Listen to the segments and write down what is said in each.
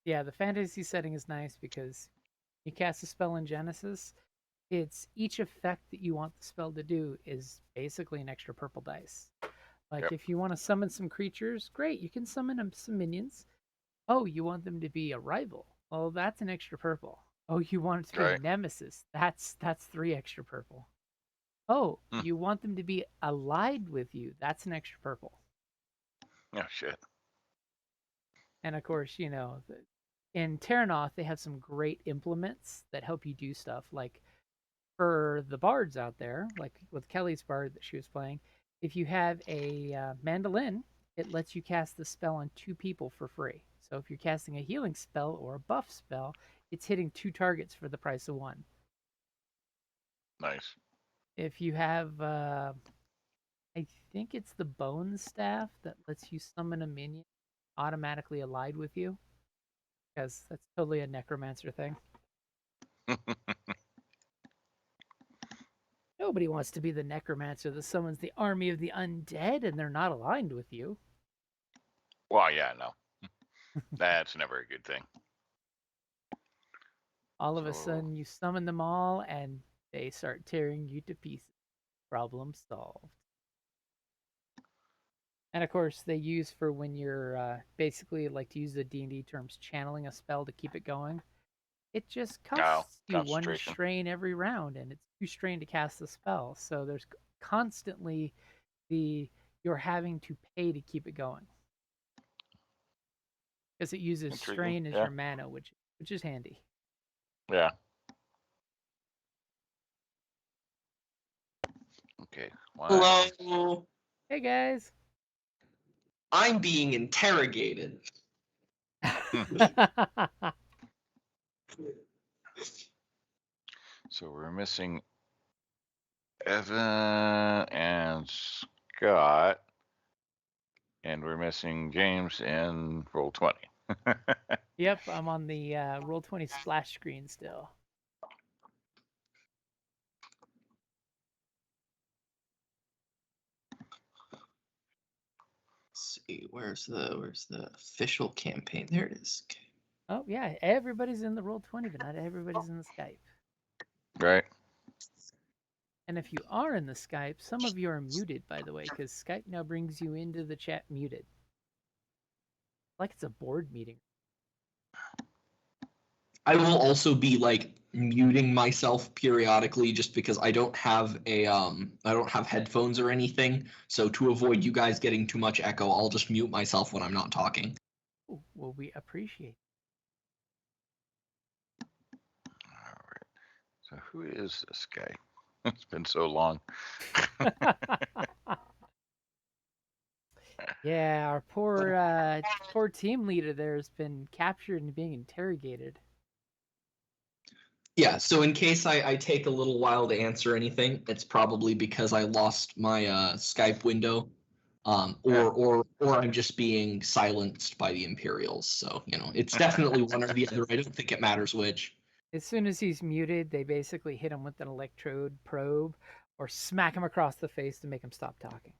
Yeah, the fantasy setting is nice because you cast a spell in Genesis. It's each effect that you want the spell to do is basically an extra purple dice. Like Yep. if you want to summon some creatures, great, you can summon them some minions. Oh, you want them to be a rival? Well, that's an extra purple. Oh, you want it to be a Right. nemesis? That's 3 extra purple. Oh, Hmm. you want them to be allied with you? That's an extra purple. Oh shit. And of course, in Terranoth, they have some great implements that help you do stuff. Like for the bards out there, like with Kelly's bard that she was playing, if you have a mandolin, it lets you cast the spell on 2 people for free. So if you're casting a healing spell or a buff spell, it's hitting 2 targets for the price of one. Nice. If you have, I think it's the bone staff that lets you summon a minion automatically allied with you, because that's totally a necromancer thing. Nobody wants to be the necromancer that summons the army of the undead and they're not aligned with you. Well, yeah, no. That's never a good thing. All of a So, sudden, you summon them all and they start tearing you to pieces. Problem solved. And of course, they use for when you're basically, like to use the D&D terms, channeling a spell to keep it going. It just no costs you 1 concentration. strain every round, and it's 2 strain to cast the spell. So there's constantly the you're having to pay to keep it going because it uses Intriguing. strain as Yeah. your mana, which is handy. Yeah. Okay. Why? Hello. Hey guys. I'm being interrogated. So we're missing Evan and Scott, and we're missing James in Roll20. Yep, I'm on the Roll20 splash screen still. Let's see, where's the official campaign? There it is. Okay. Oh yeah, everybody's in the Roll20, but not everybody's in the Skype. Right. And if you are in the Skype, some of you are muted, by the way, because Skype now brings you into the chat muted. Like it's a board meeting. I will also be like muting myself periodically just because I don't have headphones or anything. So to avoid you guys getting too much echo, I'll just mute myself when I'm not talking. Ooh, well, we appreciate All right. So who is this guy? It's been so long. it. Yeah, our poor team leader there has been captured and being interrogated. Yeah, so in case I take a little while to answer anything, it's probably because I lost my Skype window. Or I'm just being silenced by the Imperials. So, it's definitely one or the other. I don't think it matters which. As soon as he's muted, they basically hit him with an electrode probe or smack him across the face to make him stop talking.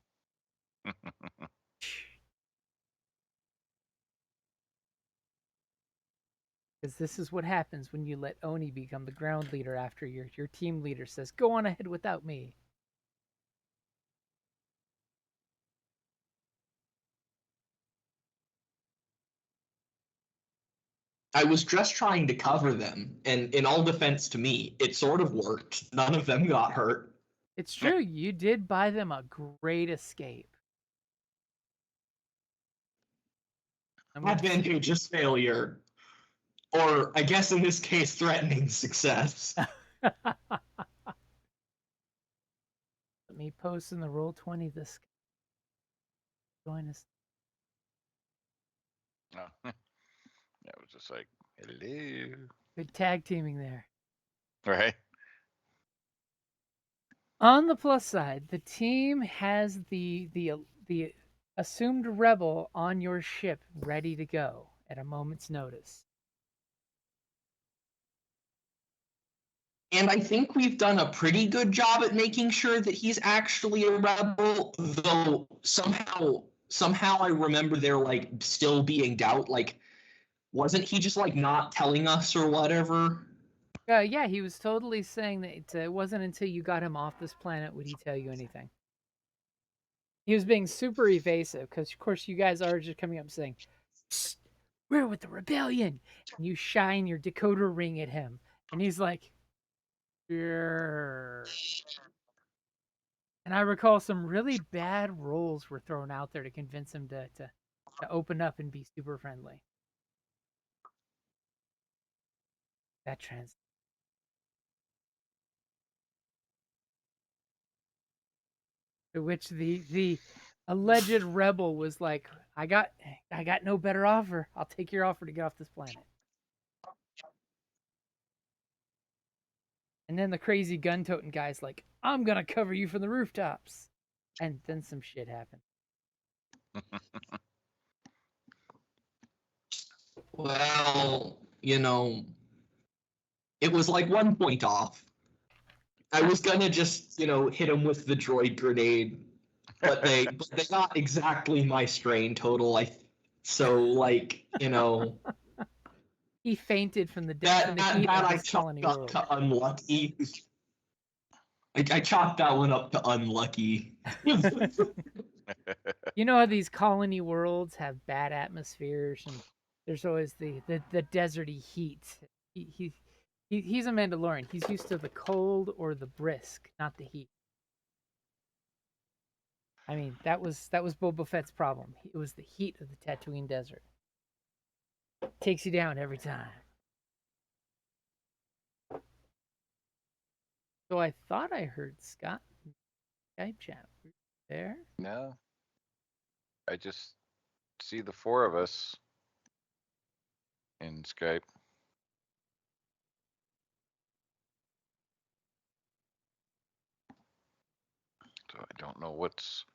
Because this is what happens when you let Oni become the ground leader after your team leader says, "Go on ahead without me." I was just trying to cover them, and in all defense to me, it sort of worked. None of them got hurt. It's true, you did buy them a great escape. Advantageous failure. Or, I guess in this case, threatening success. Let me post in the Roll20 this. Join us. Oh. That was just like, hello. Good tag teaming there. Right. On the plus side, the team has the assumed rebel on your ship ready to go at a moment's notice. And I think we've done a pretty good job at making sure that he's actually a rebel, though somehow I remember there like still being doubt. Like Wasn't he just like not telling us or whatever? Yeah, he was totally saying that it wasn't until you got him off this planet would he tell you anything. He was being super evasive because, of course, you guys are just coming up saying, "Psst, we're with the rebellion," and you shine your decoder ring at him, and he's like, "Sure." And I recall some really bad rolls were thrown out there to convince him to open up and be super friendly. That trans. To which the alleged rebel was like, I got no better offer. I'll take your offer to get off this planet. And then the crazy gun-toting guy's like, I'm gonna cover you from the rooftops. And then some shit happened. Well, it was like 1 point off. I was gonna just, hit him with the droid grenade, but they got exactly my strain total. So like, He fainted from the that heat that of I his colony chalked up world. to unlucky. I chalked that one up to unlucky. You know how these colony worlds have bad atmospheres, and there's always the deserty heat. He's a Mandalorian. He's used to the cold or the brisk, not the heat. I mean, that was Boba Fett's problem. It was the heat of the Tatooine desert. Takes you down every time. So I thought I heard Scott in Skype chat. There? No, I just see the four of us in Skype. So I don't know what's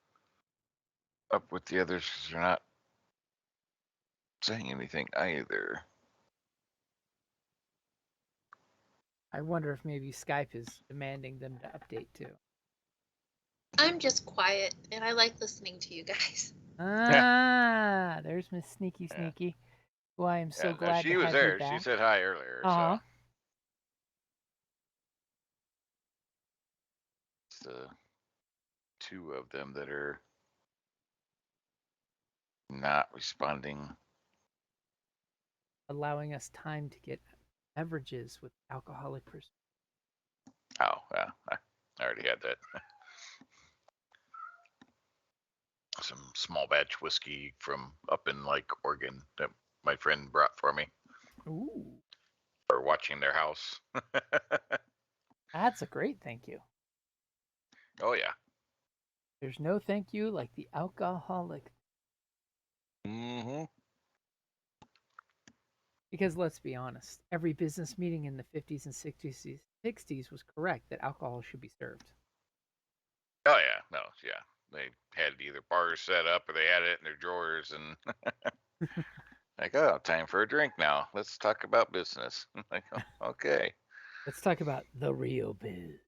up with the others because they're not saying anything either. I wonder if maybe Skype is demanding them to update too. I'm just quiet, and I like listening to you guys. Ah, there's Miss Sneaky Sneaky, who I am so no, glad she to was have there. you back. She said hi earlier. Uh-huh. So it's the two of them that are not responding. Allowing us time to get beverages with alcoholic person. Oh, yeah, I already had that. Some small batch whiskey from up in like Oregon that my friend brought for me Ooh, for watching their house. that's a great thank you. Oh yeah. There's no thank you like the alcoholic. Mm-hmm. Because let's be honest, every business meeting in the 50s and 60s was correct that alcohol should be served. Oh yeah. No, yeah. They had either bars set up or they had it in their drawers and like, oh, time for a drink now. Let's talk about business. Like, oh, okay. Let's talk about the real biz.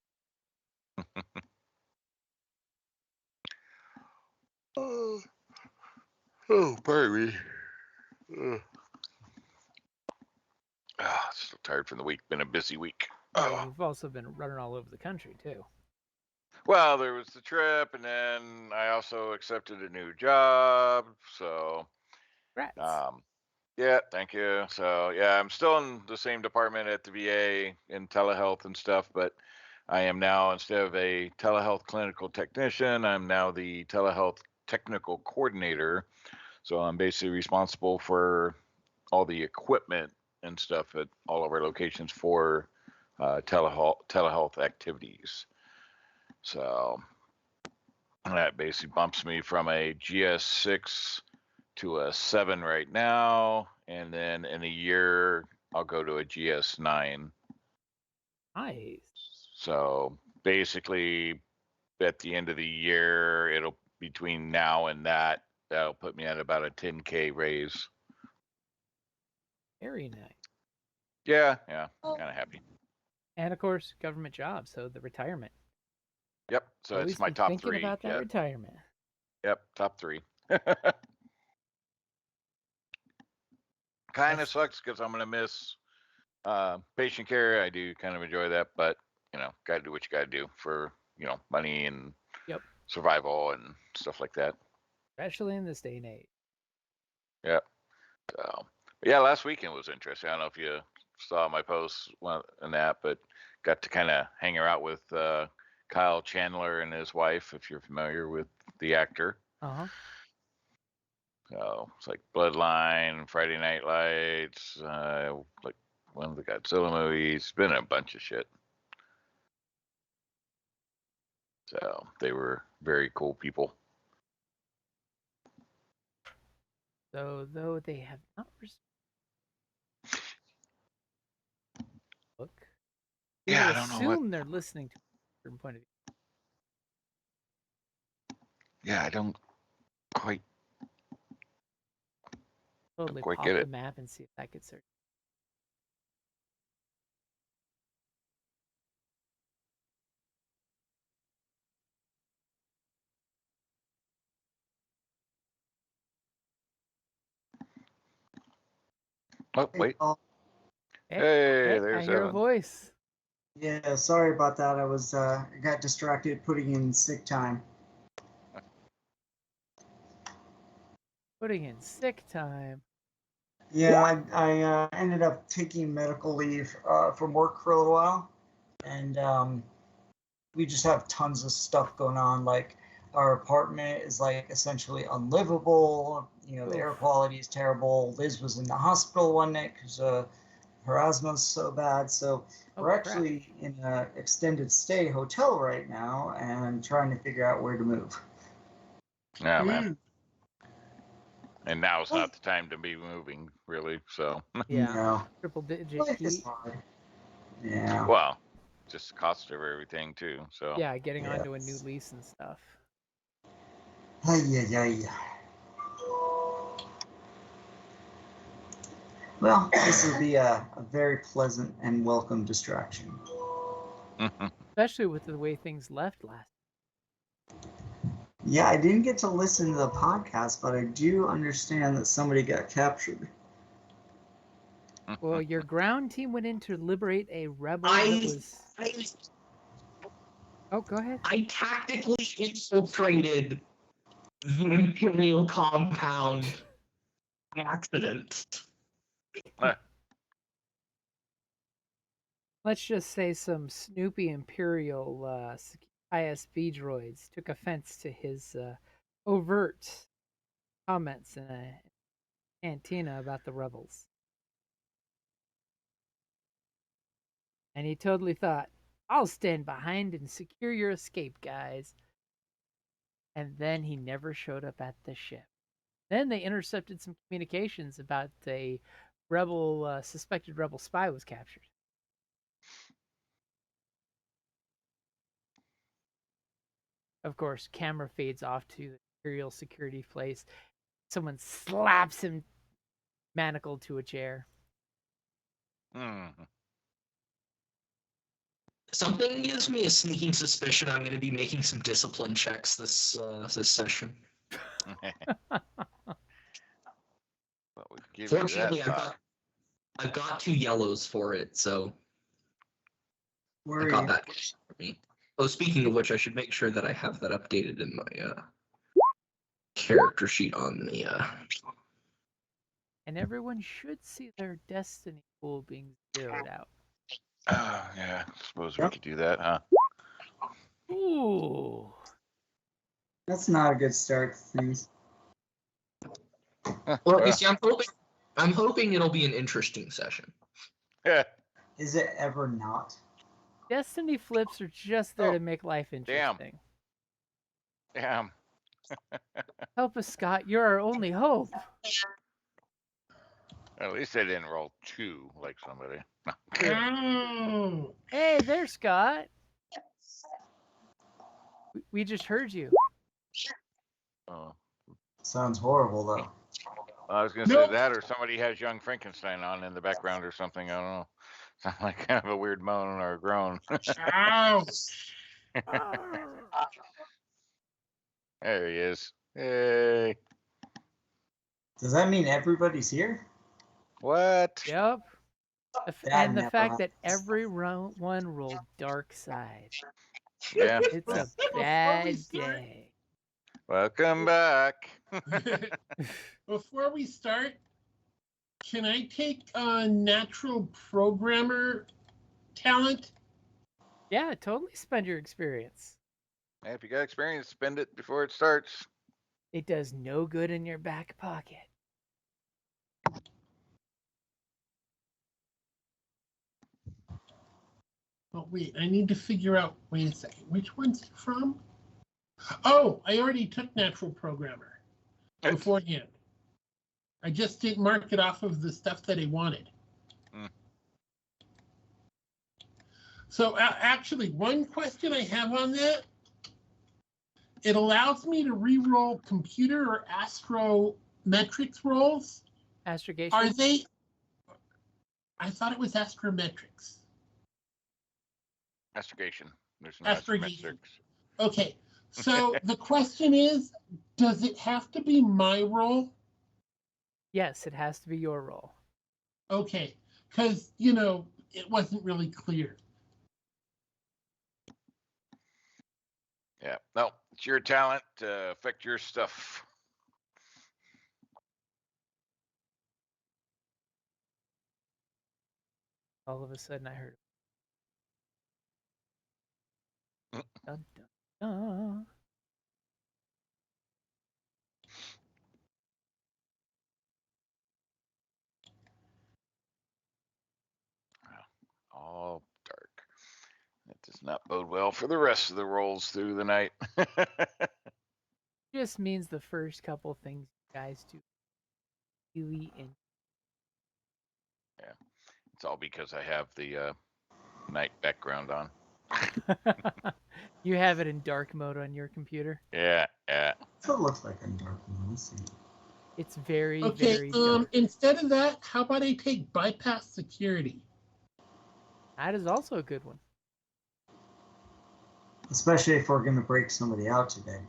Oh, pardon me. Still tired from the week. Been a busy week. Well, you've also been running all over the country too. Well, there was the trip, and then I also accepted a new job. So, Congrats. yeah, thank you. So, yeah, I'm still in the same department at the VA in telehealth and stuff, but I am now, instead of a telehealth clinical technician, I'm now the telehealth technical coordinator. So I'm basically responsible for all the equipment and stuff at all of our locations for telehealth activities. So that basically bumps me from a GS6 to a 7 right now, and then in a year I'll go to a GS9. Nice. So basically, at the end of the year, it'll between now and that'll put me at about a 10K raise. Very nice. Yeah, Oh. kind of happy. And of course, government job, so the retirement. Yep. So Always it's my been top thinking 3. about that Yeah. retirement. Yep, top 3. kind of That's- sucks because I'm gonna miss patient care. I do kind of enjoy that, but gotta do what you gotta do for money and Yep. survival and stuff like that. Especially in this day and age. Yeah. So, but yeah, last weekend was interesting. I don't know if you saw my posts and that, but got to kind of hang out with Kyle Chandler and his wife, if you're familiar with the actor. Uh-huh. So it's like Bloodline, Friday Night Lights, like one of the Godzilla movies. It's been a bunch of shit. So they were very cool people. So though they have not look, you Yeah, would I don't know what. assume they're listening to a certain point of view. Yeah, I don't quite Totally quite pop get the it. map and see if that gets searched. Oh, Hey, wait. Paul. Hey, Hey, I there's hear a Evan. voice. Yeah, sorry about that. I was got distracted putting in sick time. Putting in sick time. Yeah, I ended up taking medical leave from work for a little while, and we just have tons of stuff going on. Like our apartment is like essentially unlivable. You know, the air Oof. quality is terrible. Liz was in the hospital one night because her asthma's so bad. So Oh, we're crap. actually in an extended stay hotel right now and trying to figure out where to move. Yeah, man. And now is not the time to be moving, really. So, Yeah. No, Triple digit life is heat. hard. Yeah. well, just the cost of everything too. So, Yeah, getting onto a new Yes. lease and stuff. Ay, ay, ay. Well, this will be a very pleasant and welcome distraction. Especially with the way things left last. Yeah, I didn't get to listen to the podcast, but I do understand that somebody got captured. Well, your ground team went in to liberate a rebel I- that was. Oh, go ahead. I tactically infiltrated the Imperial compound by accident. Let's just say some Snoopy Imperial ISB droids took offense to his overt comments in a cantina about the rebels. And he totally thought, I'll stand behind and secure your escape, guys. And then he never showed up at the ship. Then they intercepted some communications about a rebel, suspected rebel spy was captured. Of course, camera fades off to the Imperial security place. Someone slaps him manacled to a chair. Something gives me a sneaking suspicion I'm going to be making some discipline checks this session. Well, we give you that Fortunately, thought. I've got 2 yellows for it, so Where I are got you? that for me. Oh, speaking of which, I should make sure that I have that updated in my character sheet on the. And everyone should see their destiny pool being zeroed out. Yeah, I suppose we Yep. could do that, huh? Ooh. That's not a good start to things. Well, you see, I'm hoping it'll be an interesting session. Yeah. Is it ever not? Destiny flips are just there Oh, to make life interesting. Damn. Help us, Scott. You're our only hope. At least I didn't roll 2 like somebody. Hey, there's Scott. We just heard you. Oh. Sounds horrible, though. I was gonna say that, or somebody has Young Frankenstein on in the background or something. I don't know. Sound like kind of a weird moan or a groan. There he is. Hey. Does that mean everybody's here? What? Yep. That And the never fact that happens. every one rolled dark side. Yeah. It's yeah. a Before we bad start- day. Welcome back. Before we start, can I take natural programmer talent? Yeah, totally spend your experience. Hey, if you got experience, spend it before it starts. It does no good in your back pocket. Oh wait, I need to figure out. Wait a second. Which one's it from? Oh, I already took natural programmer beforehand. I just didn't mark it off of the stuff that I wanted. Mm. So actually, one question I have on that, it allows me to re-roll computer or astrometrics rolls. Astrogation? Are they? I thought it was astrometrics. Astrogation. There's no Astrogation. astrometrics. Okay, so the question is, does it have to be my roll? Yes, it has to be your roll. Okay, because, you know, it wasn't really clear. Yeah. No, it's your talent to affect your stuff. All of a sudden, I heard. Mm. Dun, dun, dun. All dark. That does not bode well for the rest of the rolls through the night. Just means the first couple things you guys do really in. It's all because I have the night background on. You have it in dark mode on your computer. Yeah, yeah. So it looks like in dark mode. Let's see. It's very, Okay, very dark. instead of that, how about I take bypass security? That is also a good one. Especially if we're gonna break somebody out today.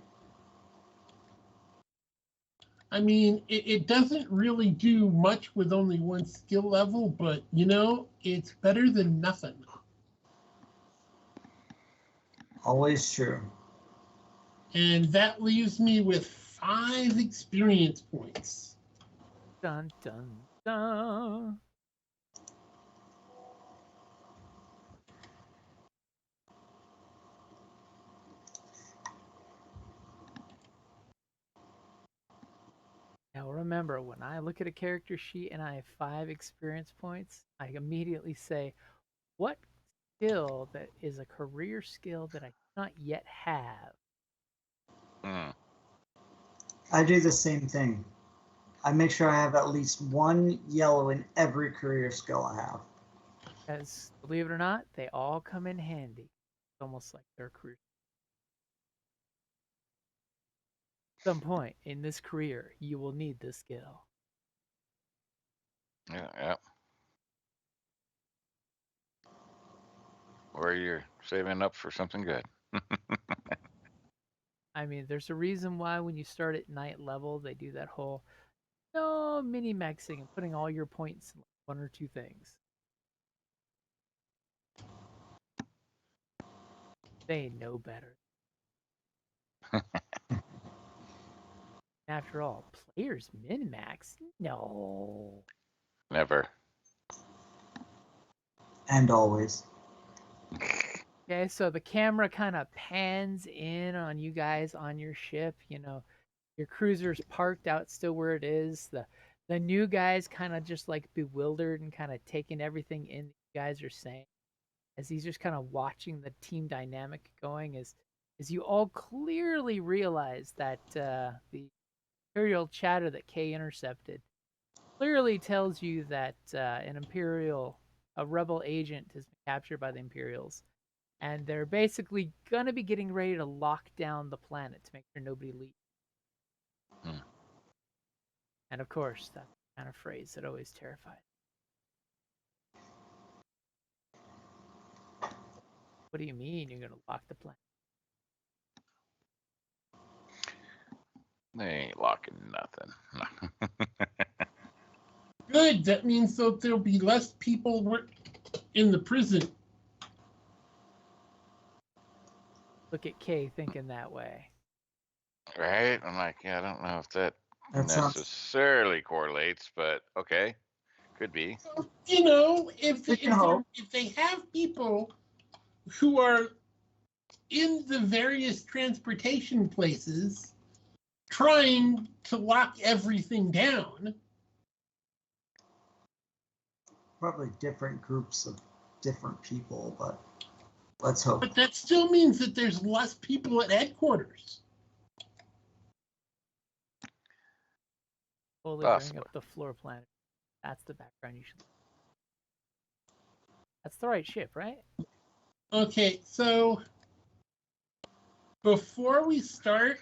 I mean, it doesn't really do much with only one skill level, but, you know, it's better than nothing. Always true. And that leaves me with 5 experience points. Dun dun dun. Now remember, when I look at a character sheet and I have 5 experience points, I immediately say, what skill that is a career skill that I do not yet have? Mm. I do the same thing. I make sure I have at least one yellow in every career skill I have. Because believe it or not, they all come in handy. It's almost like their career. At some point in this career, you will need this skill. Yeah, yeah. Or you're saving up for something good. I mean, there's a reason why when you start at night level, they do that whole mini maxing and putting all your points in one or two things. They know better. After all, players min max? No. Never. And always. Okay, so the camera kind of pans in on you guys on your ship. You know, your cruiser's parked out still where it is. The new guys kind of just like bewildered and kind of taking everything in that you guys are saying as he's just kind of watching the team dynamic going as you all clearly realize that the Imperial chatter that Kay intercepted clearly tells you that a rebel agent has been captured by the Imperials, and they're basically gonna be getting ready to lock down the planet to make sure nobody leaves. Hmm. And of course, that's the kind of phrase that always terrifies. What do you mean you're gonna lock the planet? They ain't locking nothing. Good. That means that there'll be less people in the prison. Look at Kay thinking that way. Right? I'm like, yeah, I don't know if that That sounds necessarily correlates, but okay, could be. You know, if We can hope. they have people who are in the various transportation places trying to lock everything down. probably different groups of different people, but let's hope. But that still means that there's less people at headquarters. Slowly bring Possibly. up the floor plan. That's the background you should. That's the right ship, right? Okay, so before we start,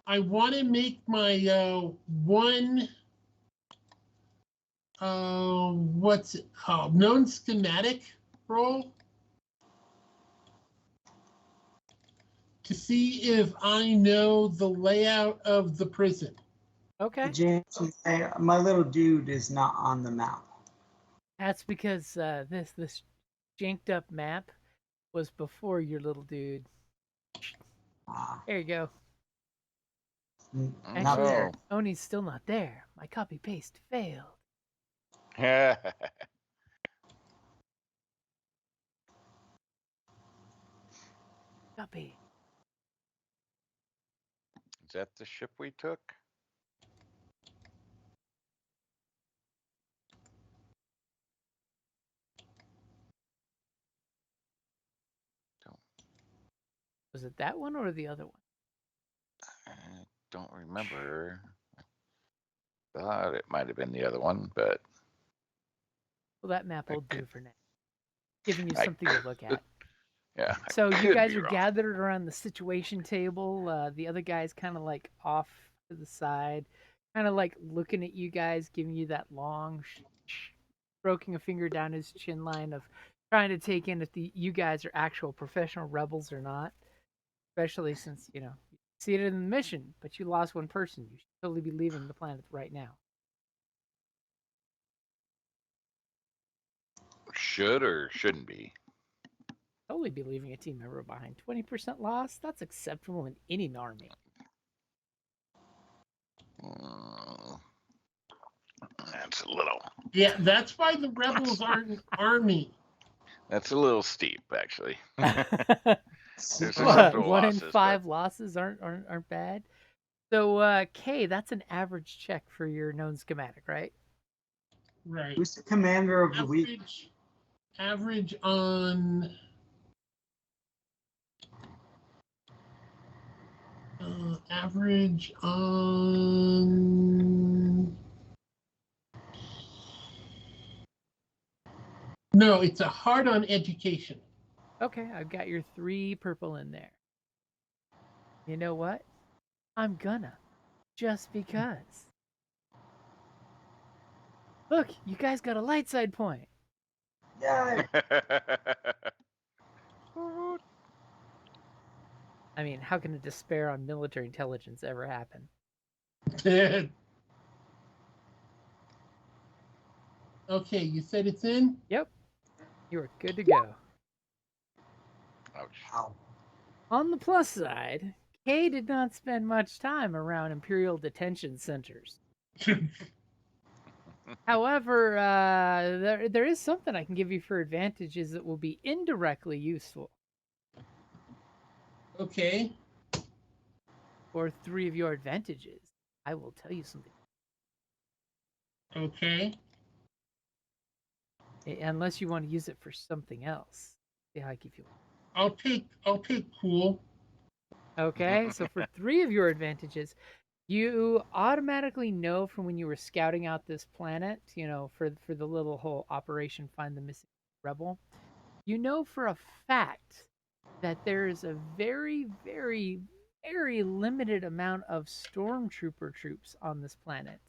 I want to make my one, what's it called? Known schematic roll to see if I know the layout of the prison. Okay. James, my little dude is not on the map. That's because this janked up map was before your little dude. Ah, There you go. not Actually, there. Oni's still not there. My copy paste failed. Yeah. Copy. Is that the ship we took? Was it that one or the other one? I don't remember. Thought it might have been the other one, but Well, that map will do for now. Giving you I something to look at. yeah. I So you could guys be are wrong. gathered around the situation table. The other guy's kind of like off to the side, kind of like looking at you guys, giving you that long, stroking a finger down his chin line of trying to take in if you guys are actual professional rebels or not. Especially since you succeeded in the mission, but you lost one person. You should totally be leaving the planet right now. Should or shouldn't be. Totally be leaving a team member behind. 20% loss? That's acceptable in any army. Mm, that's a little. Yeah, that's why the rebels aren't an army. That's a little steep, actually. There's What, acceptable 1 in losses, 5 losses aren't bad. So, Kay, that's an average check for your known schematic, right? Right. Who's the commander of the week? Average on average on. No, it's a hard on education. Okay, I've got your 3 purple in there. You know what? I'm gonna. Just because. Look, you guys got a light side point. Yeah. I mean, how can a despair on military intelligence ever happen? Okay, you said it's in? Yep. You are good to go. Ouch. Wow. On the plus side, Kay did not spend much time around Imperial detention centers. However, there is something I can give you for advantages that will be indirectly useful. Okay. For 3 of your advantages, I will tell you something. Okay. Unless you want to use it for something else. See how I keep you. I'll take cool. Okay, so for 3 of your advantages, you automatically know from when you were scouting out this planet, for the little whole Operation Find the Missing Rebel, you know for a fact that there is a very, very, very limited amount of stormtrooper troops on this planet.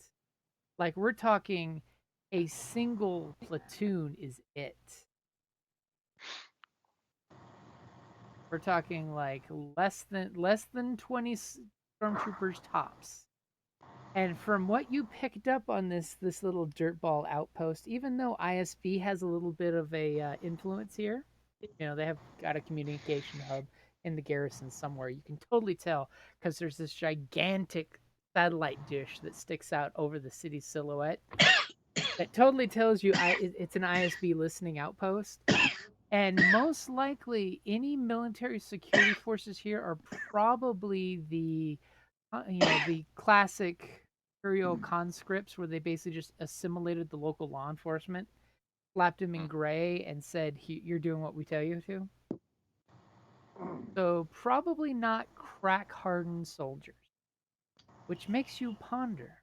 Like, we're talking a single platoon is it. We're talking like less than 20 stormtroopers tops. And from what you picked up on this little dirtball outpost, even though ISB has a little bit of a influence here, they have got a communication hub in the garrison somewhere. You can totally tell because there's this gigantic satellite dish that sticks out over the city's silhouette. That totally tells you it's an ISB listening outpost. And most likely, any military security forces here are probably the classic Imperial conscripts where they basically just assimilated the local law enforcement, slapped him in gray, and said, "You're doing what we tell you to." So probably not crack-hardened soldiers, which makes you ponder: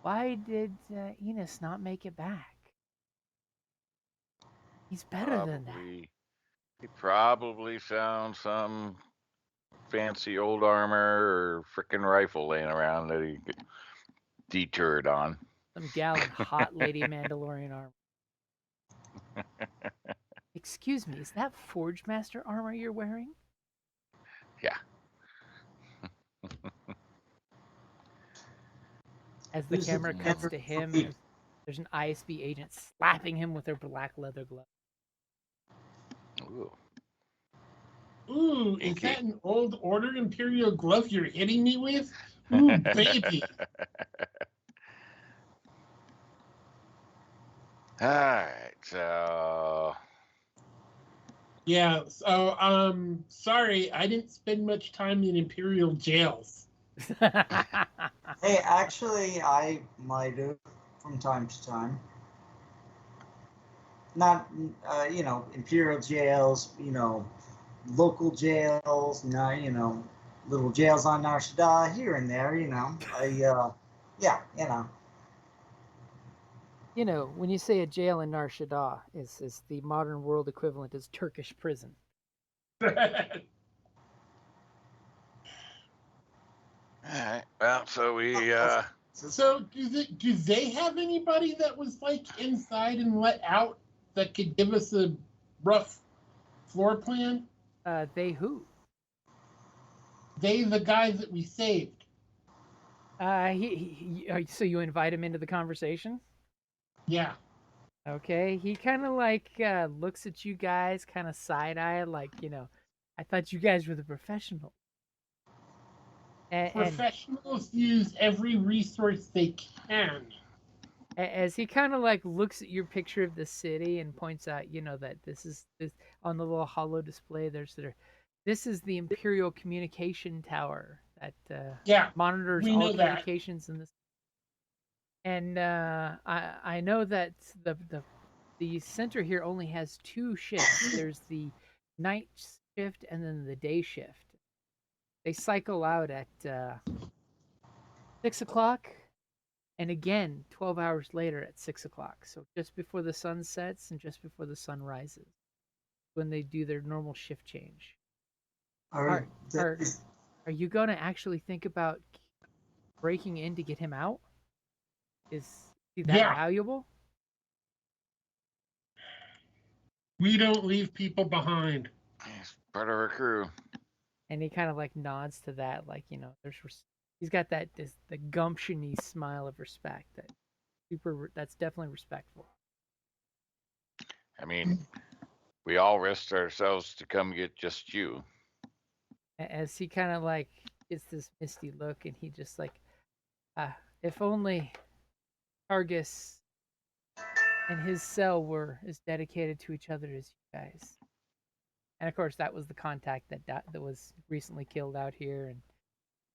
why did Enos not make it back? He's better than that. He probably found some fancy old armor or frickin' rifle laying around that he get deterred on. Some gal in hot lady Mandalorian armor. Excuse me, is that Forge Master armor you're wearing? Yeah. As the camera cuts to him, there's an ISB agent slapping him with her black leather glove. Ooh. Ooh, is that an old order Imperial glove you're hitting me with? Ooh, baby. All right, so Yeah, so sorry, I didn't spend much time in Imperial jails. Hey, actually, I might have from time to time. Not, Imperial jails, local jails, little jails on Nar Shaddaa here and there, When you say a jail in Nar Shaddaa, is the modern world equivalent is Turkish prison. all right. Well, so we So do they have anybody that was like inside and let out that could give us a rough floor plan? They who? They, the guys that we saved. So you invite him into the conversation? Yeah. Okay. He kind of looks at you guys, kind of side-eyed, I thought you guys were the professionals. Professionals use every resource they can. As he kind of looks at your picture of the city and points out, that this on the little hollow display. This is the Imperial Communication Tower that monitors all communications in this. And I know that the center here only has 2 shifts. There's the night shift and then the day shift. They cycle out at 6 o'clock. And again, 12 hours later at 6 o'clock. So just before the sun sets and just before the sun rises, when they do their normal shift change. Are you going to actually think about breaking in to get him out? Is he that valuable? We don't leave people behind. He's part of our crew. And he kind of nods to that, he's got the gumption-y smile of respect that's definitely respectful. I mean, we all risked ourselves to come get just you. As he kind of gets this misty look, and he just if only Targus and his cell were as dedicated to each other as you guys. And of course, that was the contact that was recently killed out here.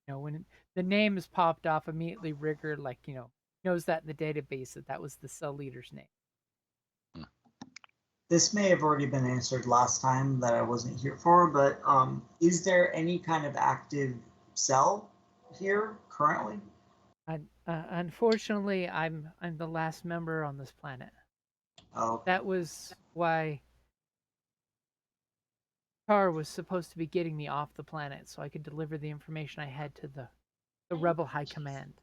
And when the name is popped off, immediately Rigger knows that in the database that was the cell leader's name. This may have already been answered last time that I wasn't here for, but is there any kind of active cell here currently? Unfortunately, I'm the last member on this planet. Oh. That was why Tar was supposed to be getting me off the planet so I could deliver the information I had to the Rebel High Command.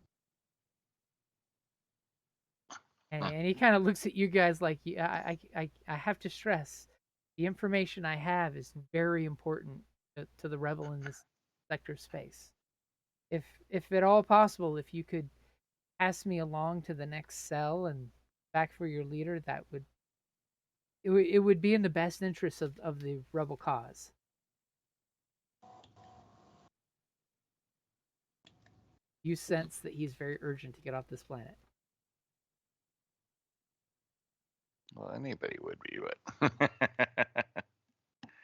And he kind of looks at you guys I have to stress, the information I have is very important to the Rebel in this sector of space. If at all possible, if you could pass me along to the next cell and back for your leader, that would it would be in the best interest of the rebel cause. You sense that he's very urgent to get off this planet. Well, anybody would be, but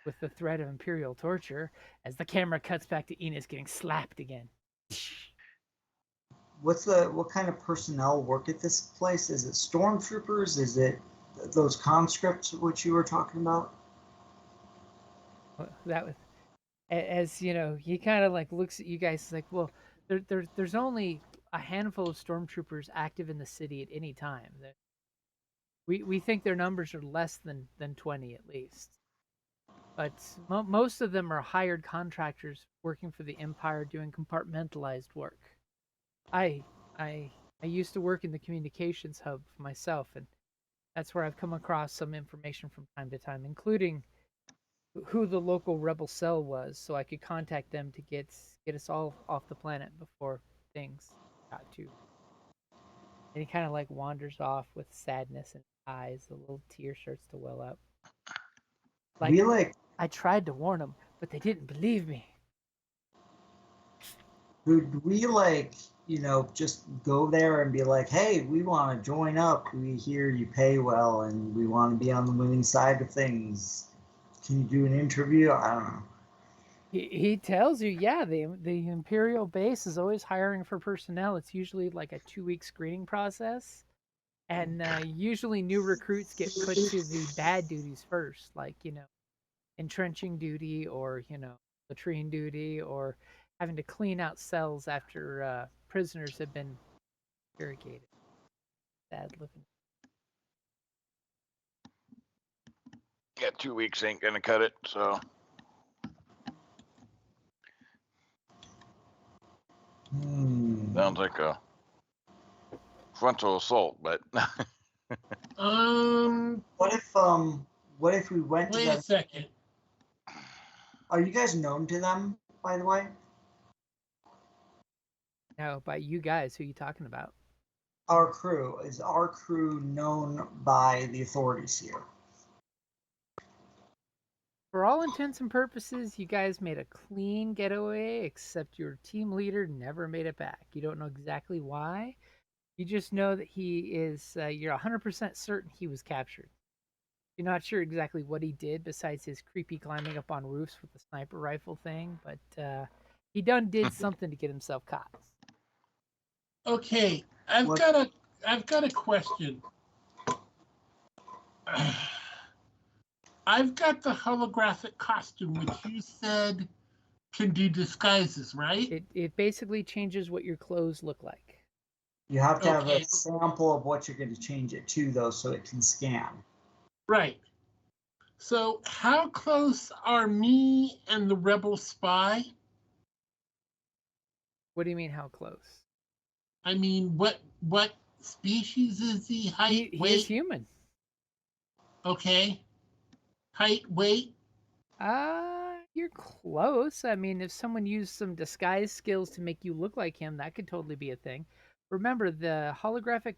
With the threat of Imperial torture, as the camera cuts back to Enos getting slapped again. What kind of personnel work at this place? Is it stormtroopers? Is it those conscripts which you were talking about? That was, as you know, he kind of like looks at you guys like, well, there's only a handful of stormtroopers active in the city at any time. We think their numbers are less than 20 at least. But most of them are hired contractors working for the Empire doing compartmentalized work. I used to work in the communications hub myself, and that's where I've come across some information from time to time, including who the local rebel cell was, so I could contact them to get us all off the planet before things got too. And he kind of like wanders off with sadness in his eyes. The little tear starts to well up. I tried to warn them, but they didn't believe me. Would we just go there and be like, hey, we want to join up. We hear you pay well and we want to be on the winning side of things. Can you do an interview? I don't know. He tells you, yeah, the Imperial base is always hiring for personnel. It's usually like a 2-week screening process. And usually new recruits get put to the bad duties first, like, entrenching duty or, latrine duty or having to clean out cells after prisoners have been interrogated. Sad living. yeah, 2 weeks ain't gonna cut it. So sounds like a frontal assault, but What if we went to Wait them? a second. Are you guys known to them, by the way? No, by you guys, who are you talking about? Our crew. Is our crew known by the authorities here? For all intents and purposes, you guys made a clean getaway, except your team leader never made it back. You don't know exactly why. You just know that he is, you're 100% certain he was captured. You're not sure exactly what he did besides his creepy climbing up on roofs with the sniper rifle thing, but he did something to get himself caught. Okay, I've got a question. I've got the holographic costume, which you said can do disguises, right? It basically changes what your clothes look like. You have to have Okay. a sample of what you're going to change it to, though, so it can scan. Right. So how close are me and the rebel spy? What do you mean, how close? I mean, what species is he? Height, He weight? is human. Okay. Height, weight? You're close. I mean, if someone used some disguise skills to make you look like him, that could totally be a thing. Remember, the holographic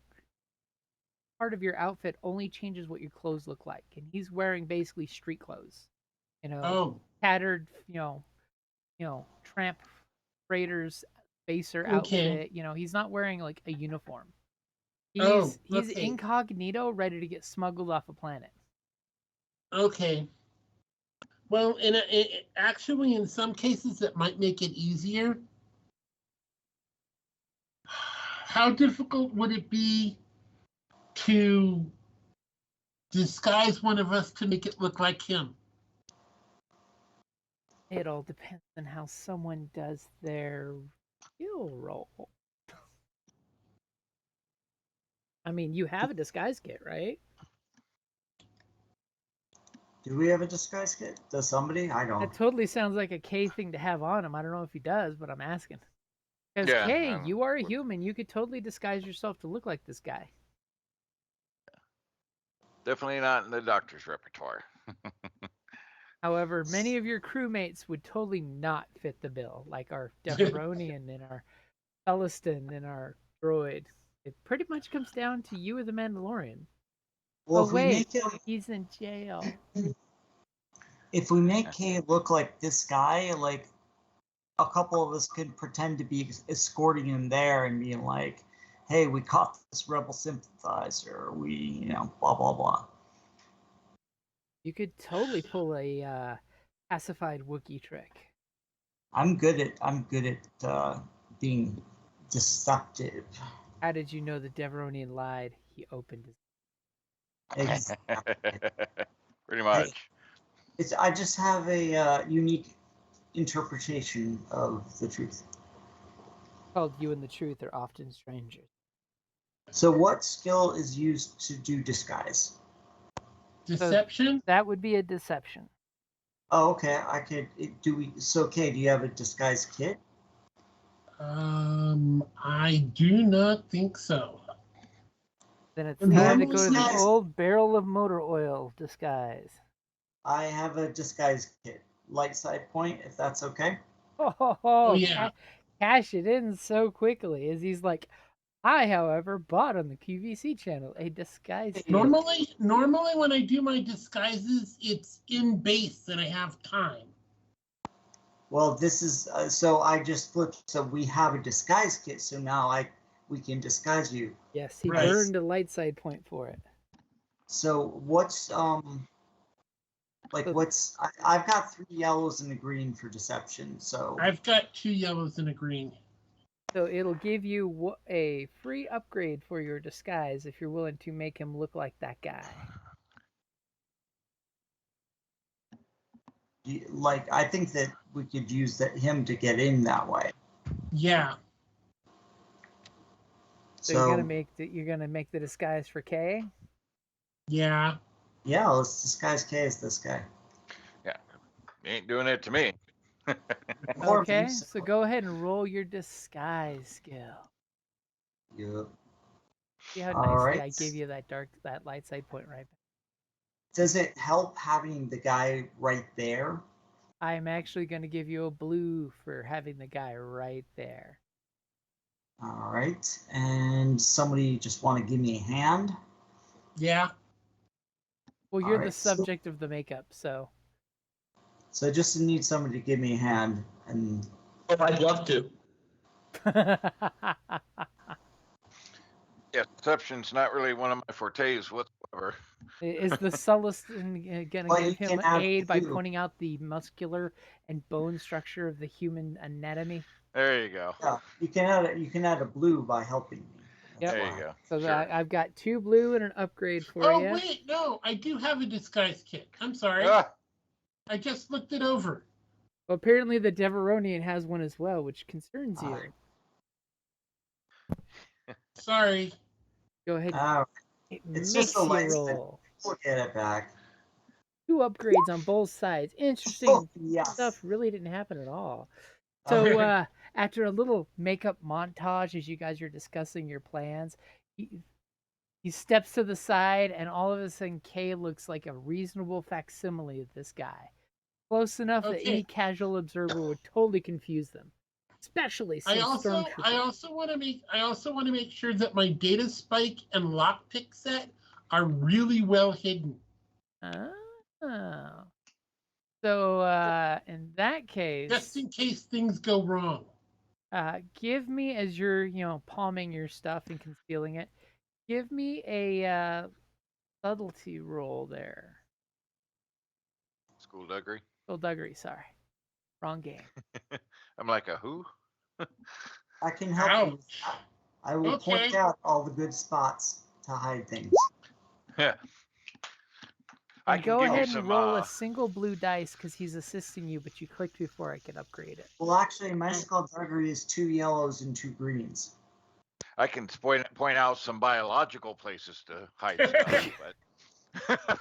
part of your outfit only changes what your clothes look like, and he's wearing basically street clothes. Tattered, tramp freighters spacer outfit. He's not wearing like a uniform. He's incognito, ready to get smuggled off a planet. Okay. Well, actually, in some cases, it might make it easier. How difficult would it be to disguise one of us to make it look like him? It all depends on how someone does their skill roll. I mean, you have a disguise kit, right? Do we have a disguise kit? Does somebody? I don't. That totally sounds like a K thing to have on him. I don't know if he does, but I'm asking. Because Yeah, K, you are a human. You could totally disguise yourself to look like this guy. definitely not in the doctor's repertoire. However, many of your crewmates would totally not fit the bill, like our Deferonian and our Elliston and our droid. It pretty much comes down to you or the Mandalorian. Well, Oh if we wait, make him, he's in jail. if we make Kay look like this guy, like a couple of us could pretend to be escorting him there and being like, "Hey, we caught this rebel sympathizer. We, blah blah blah." You could totally pull a pacified Wookiee trick. I'm good at being deceptive. How did you know the Deveronian lied? He opened his. Exactly. Pretty much. I just have a unique interpretation of the truth. Called you and the truth are often strangers. So, what skill is used to do disguise? Deception? That would be a deception. Oh, okay. I could. So, Kay, do you have a disguise kit? I do not think so. Then it's And time to normal go to the disguise- old barrel of motor oil disguise. I have a disguise kit. Light side point, if that's okay. Oh, yeah. Cash it in so quickly as he's like, I, however, bought on the QVC channel a disguise kit. Normally when I do my disguises, it's in base and I have time. Well, this is so I just flipped. So we have a disguise kit. So now we can disguise you. Yes, he Right. burned a light side point for it. So what's I've got 3 yellows and a green for deception. So I've got 2 yellows and a green. So it'll give you a free upgrade for your disguise if you're willing to make him look like that guy. I think that we could use him to get in that way. Yeah. So you're gonna make the disguise for Kay. Yeah. Yeah, let's disguise Kay as this guy. You ain't doing it to me. Or Okay, me, so go ahead and roll your disguise skill. Yep. See how All nicely I right. gave you that light side point right back. Does it help having the guy right there? I'm actually going to give you a blue for having the guy right there. All right. And somebody just want to give me a hand? Yeah. Well, you're the Alright, so- subject of the makeup, so. So I just need somebody to give me a hand. And Oh, I'd love to. Yeah, deception's not really one of my fortes whatsoever. Is the Sullustan going to Well, you give him can have aid by blue. pointing out the muscular and bone structure of the human anatomy? There you go. yeah, you can add a blue by helping me. That's Yep. There why. you go. So Sure. I've got 2 blue and an upgrade for Oh you. wait, no, I do have a disguise kit. I'm sorry. Ah, I just looked it over. Well, apparently the Deveronian has one as well, which concerns you. Alright. Sorry. Go ahead. It it's makes just a you light side. roll. We'll get it back. 2 upgrades on both sides. Interesting Oh, yes. stuff really didn't happen at all. So after a little makeup montage as you guys are discussing your plans, he steps to the side and all of a sudden Kay looks like a reasonable facsimile of this guy. Close enough that Okay. any casual observer would totally confuse them. Especially I since also want to make sure that my data spike and lockpick set are really well hidden. Oh. So in that case, Just in case things go wrong. give me, as you're palming your stuff and concealing it, give me a subtlety roll there. Skullduggery. Skullduggery, sorry. Wrong game. I'm like a who? I can help you. Ouch. I will point Okay. out all the good spots to hide things. Yeah. I And can go give you ahead some, and roll a single blue dice because he's assisting you, but you clicked before I could upgrade it. Well, actually, my skullduggery is 2 yellows and 2 greens. I can point out some biological places to hide stuff, but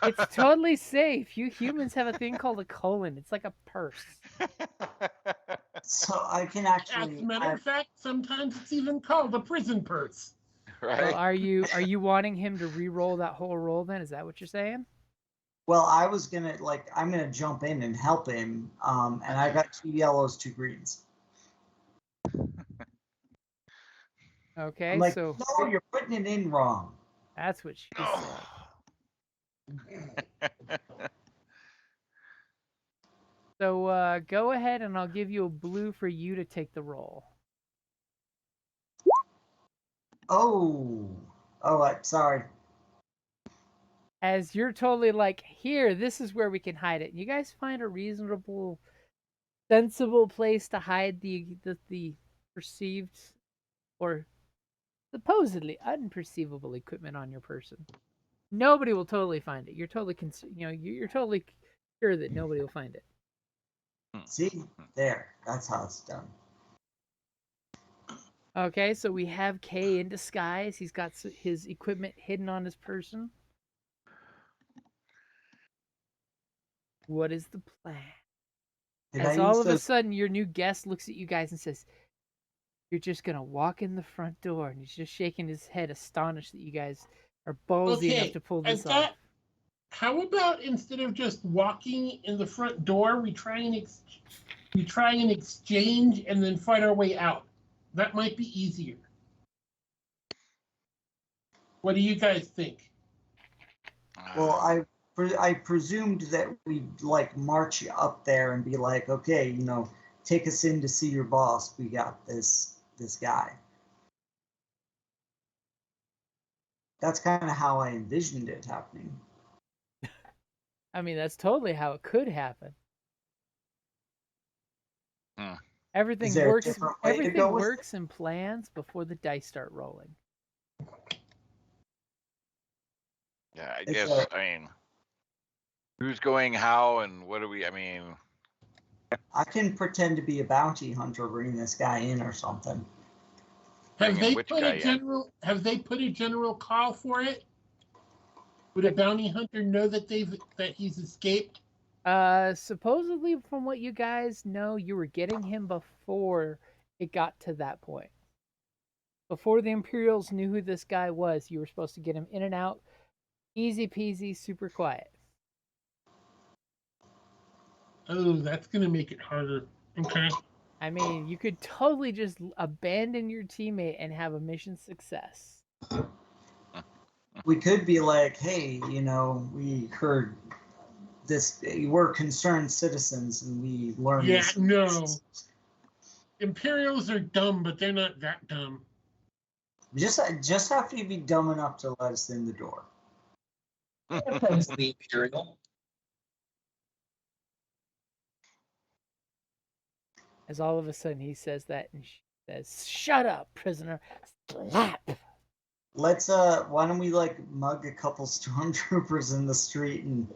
It's totally safe. You humans have a thing called a colon. It's like a purse. So I can As actually. a matter of fact, sometimes it's even called a prison purse. right. Well, are you wanting him to re-roll that whole roll then? Is that what you're saying? Well, I was gonna I'm gonna jump in and help him, and I got 2 yellows, 2 greens. Okay, I'm like, so no, you're putting it in wrong. that's what she said. So go ahead and I'll give you a blue for you to take the roll. Oh, sorry. As you're totally like, here, this is where we can hide it. You guys find a reasonable, sensible place to hide the perceived or supposedly unperceivable equipment on your person. Nobody will totally find it. You're totally, you're totally sure that nobody will find it. See, there. That's how it's done. Okay, so we have Kay in disguise. He's got his equipment hidden on his person. What is the plan? Did As I all use of a those? sudden your new guest looks at you guys and says, "You're just gonna walk in the front door," and he's just shaking his head, astonished that you guys are ballsy enough Okay, to pull as this off. how about instead of just walking in the front door, we try and exchange and then fight our way out? That might be easier. What do you guys think? Well, I presumed that we'd like march up there and be like, okay, take us in to see your boss. We got this guy. That's kind of how I envisioned it happening. I mean, that's totally how it could happen. Hmm. Everything Is there a works. different way to Everything go with works and plans before the dice start rolling. Yeah, I Is guess, there- I mean, who's going how and what do we, I can pretend to be a bounty hunter, bring this guy in or something. Have Bringing they which put guy a in? general? Have they put a general call for it? Would a bounty hunter know that he's escaped? Supposedly, from what you guys know, you were getting him before it got to that point. Before the Imperials knew who this guy was, you were supposed to get him in and out, easy peasy, super quiet. Oh, that's gonna make it harder. Okay. I mean, you could totally just abandon your teammate and have a mission success. We could be like, hey, we heard this. We're concerned citizens, and we learned. Yeah, this. no. Imperials are dumb, but they're not that dumb. Just have to be dumb enough to let us in the door. Depends on the Imperial. As all of a sudden he says that and she says, "Shut up, prisoner." Slap. Let's why don't we like mug a couple stormtroopers in the street and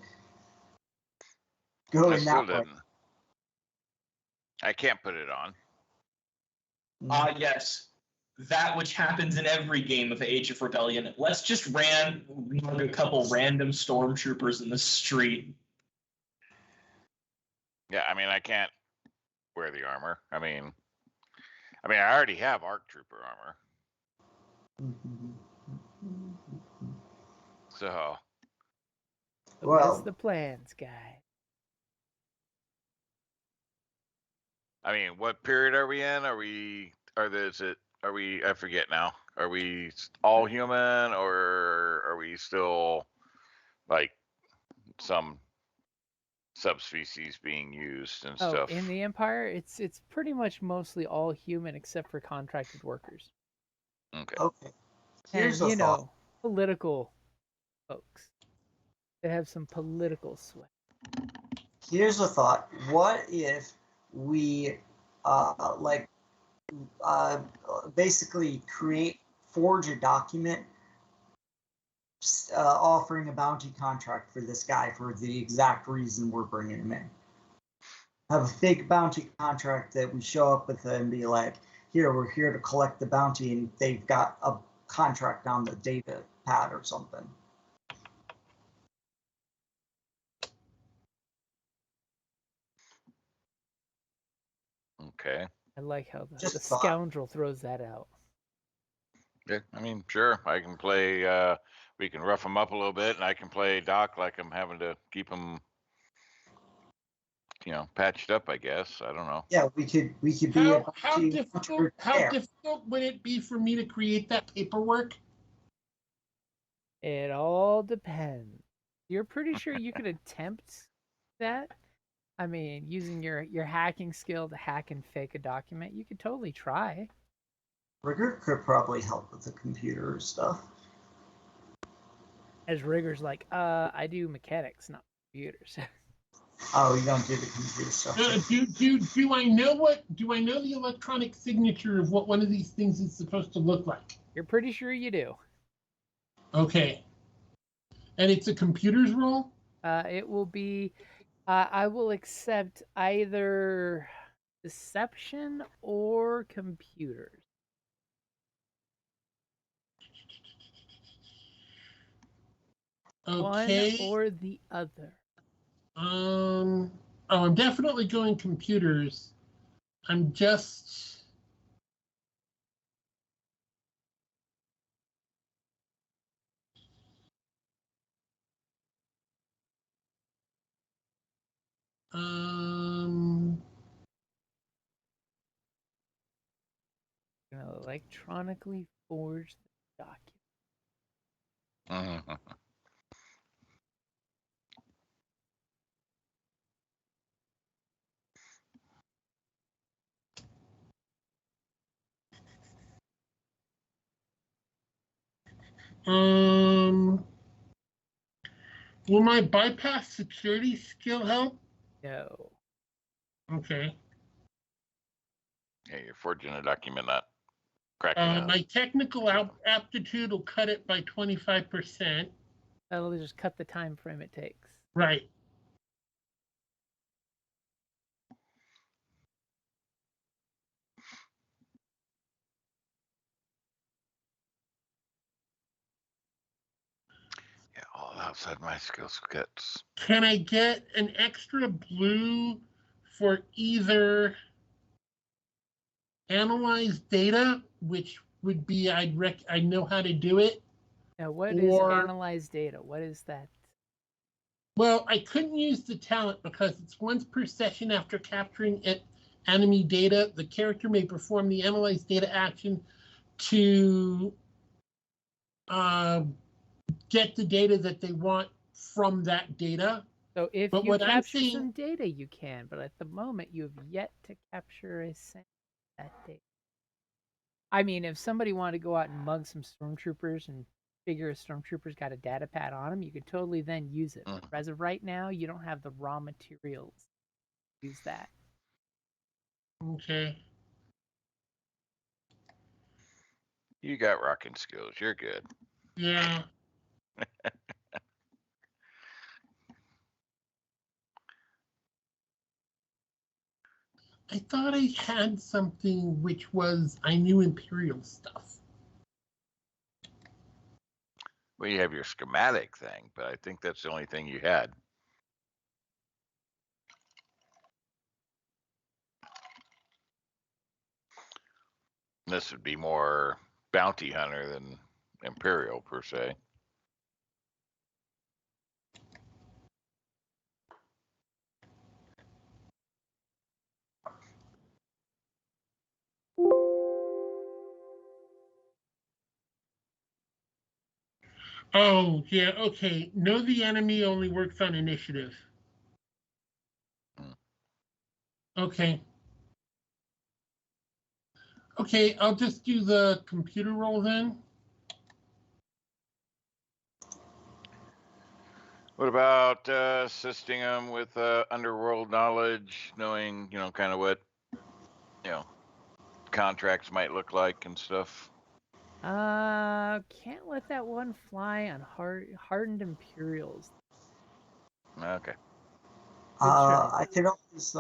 go I in still that way. didn't. I can't put it on. Yes. That which happens in every game of Age of Rebellion. Let's just mug a couple random stormtroopers in the street. Yeah, I can't wear the armor. I already have ARC Trooper armor. So. What is Well, the plans, guy? What period are we in? I forget now. Are we all human or are we still like some subspecies being used and stuff? In the Empire, it's pretty much mostly all human except for contracted workers. Okay. Here's and a thought. political folks that have some political sway. Here's a thought. What if we basically forge a document offering a bounty contract for this guy for the exact reason we're bringing him in. Have a fake bounty contract that we show up with and be like, we're here to collect the bounty, and they've got a contract on the data pad or something. Okay. I like how the scoundrel throws that out. Yeah, sure. I can play, we can rough him up a little bit, and I can play Doc like I'm having to keep him patched up, I guess. I don't know. Yeah, we could be a How bunch of difficult? How there. difficult would it be for me to create that paperwork? It all depends. You're pretty sure you could attempt that? I mean, using your hacking skill to hack and fake a document, you could totally try. Rigger could probably help with the computer stuff. As Rigger's like, I do mechanics, not computers. Oh, you don't do the computer stuff. Do I know the electronic signature of what one of these things is supposed to look like? You're pretty sure you do. Okay. And it's a computer's role? It will be. I will accept either deception or computers. Okay. One or the other. Oh, I'm definitely going computers. I'm just. Electronically forge the document. Mhm. Will my bypass security skill help? No. Okay. Yeah, you're forging a document, not cracking it. My technical aptitude will cut it by 25%. That'll just cut the time frame it takes. Right. Yeah, all outside my skill sets. Can I get an extra blue for either analyze data, which would be I know how to do it. Now, what is analyze data? What is that? Well, I couldn't use the talent because it's once per session after capturing enemy data. The character may perform the analyze data action to get the data that they want from that data. So if you capture some data, you can, but at the moment you have yet to capture a cent that data. I mean, if somebody wanted to go out and mug some stormtroopers and figure a stormtrooper's got a data pad on them, you could totally then use it. But as of right now, you don't have the raw materials to use that. Okay. You got rocking skills. You're good. Yeah. I thought I had something which was I knew Imperial stuff. Well, you have your schematic thing, but I think that's the only thing you had. This would be more bounty hunter than Imperial per se. Oh, yeah, okay. Know the enemy only works on initiative. Okay. Okay, I'll just do the computer roll then. What about assisting them with underworld knowledge, knowing, kind of what, contracts might look like and stuff? Can't let that one fly on hardened Imperials. Okay. I could always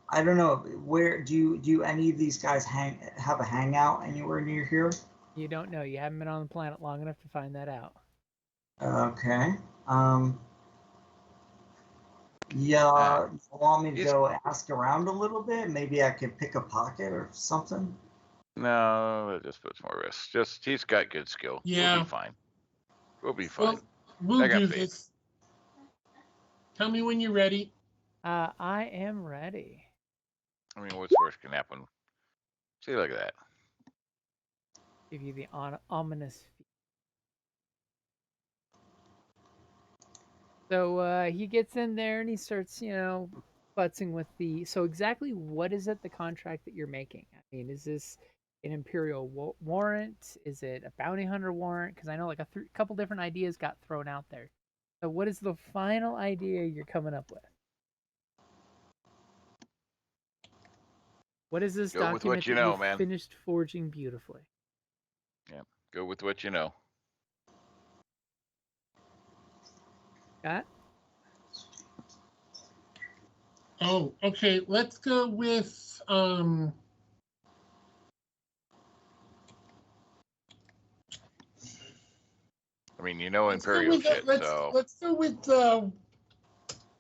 I don't know, where do any of these guys have a hangout anywhere near here? You don't know. You haven't been on the planet long enough to find that out. Okay. Yeah, you want me to go ask around a little bit? Maybe I could pick a pocket or something? No, that just puts more risk. He's got good skill. Yeah. We'll be fine. We'll be fine. We'll I got do faith. this. Tell me when you're ready. I am ready. I mean, what's worse can happen? See, look at that. Give you the ominous. So he gets in there and he starts, futzing with the. So exactly what is it the contract that you're making? I mean, is this an imperial warrant? Is it a bounty hunter warrant? Because I know like a couple different ideas got thrown out there. So what is the final idea you're coming up with? What is this Go with document what you that know, you've man. finished forging beautifully? Yeah, go with what you know. Got? Oh, okay. Let's go with I mean, you know let's go Imperial with shit, so let's go with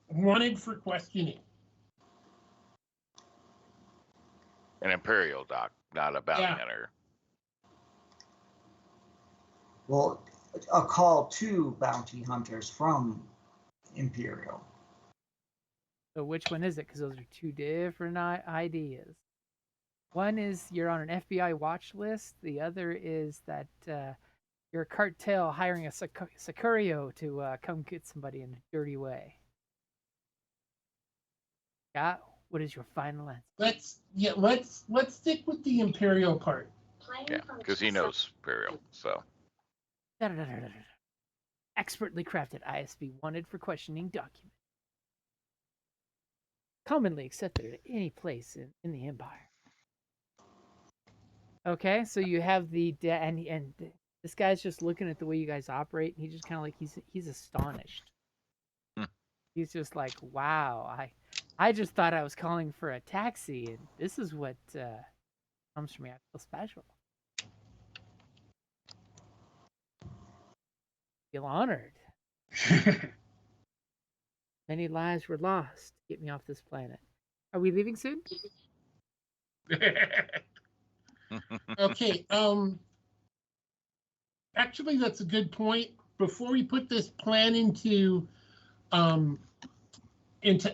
wanted for questioning. an Imperial doc, not a bounty Yeah. hunter. Well, a call to bounty hunters from Imperial. So which one is it? Because those are two different ideas. One is you're on an FBI watch list. The other is that you're a cartel hiring a Sicario to come get somebody in a dirty way. Yeah. What is your final answer? Let's stick with the Imperial part. Yeah, because he knows Imperial, so. Expertly crafted ISB wanted for questioning document. Commonly accepted at any place in the Empire. Okay, so you have the and this guy's just looking at the way you guys operate, and he's just kind of like he's astonished. He's just like, wow, I just thought I was calling for a taxi, and this is what comes from me. I feel special. Feel honored. Many lives were lost to get me off this planet. Are we leaving soon? Okay. Actually, that's a good point. Before we put this plan into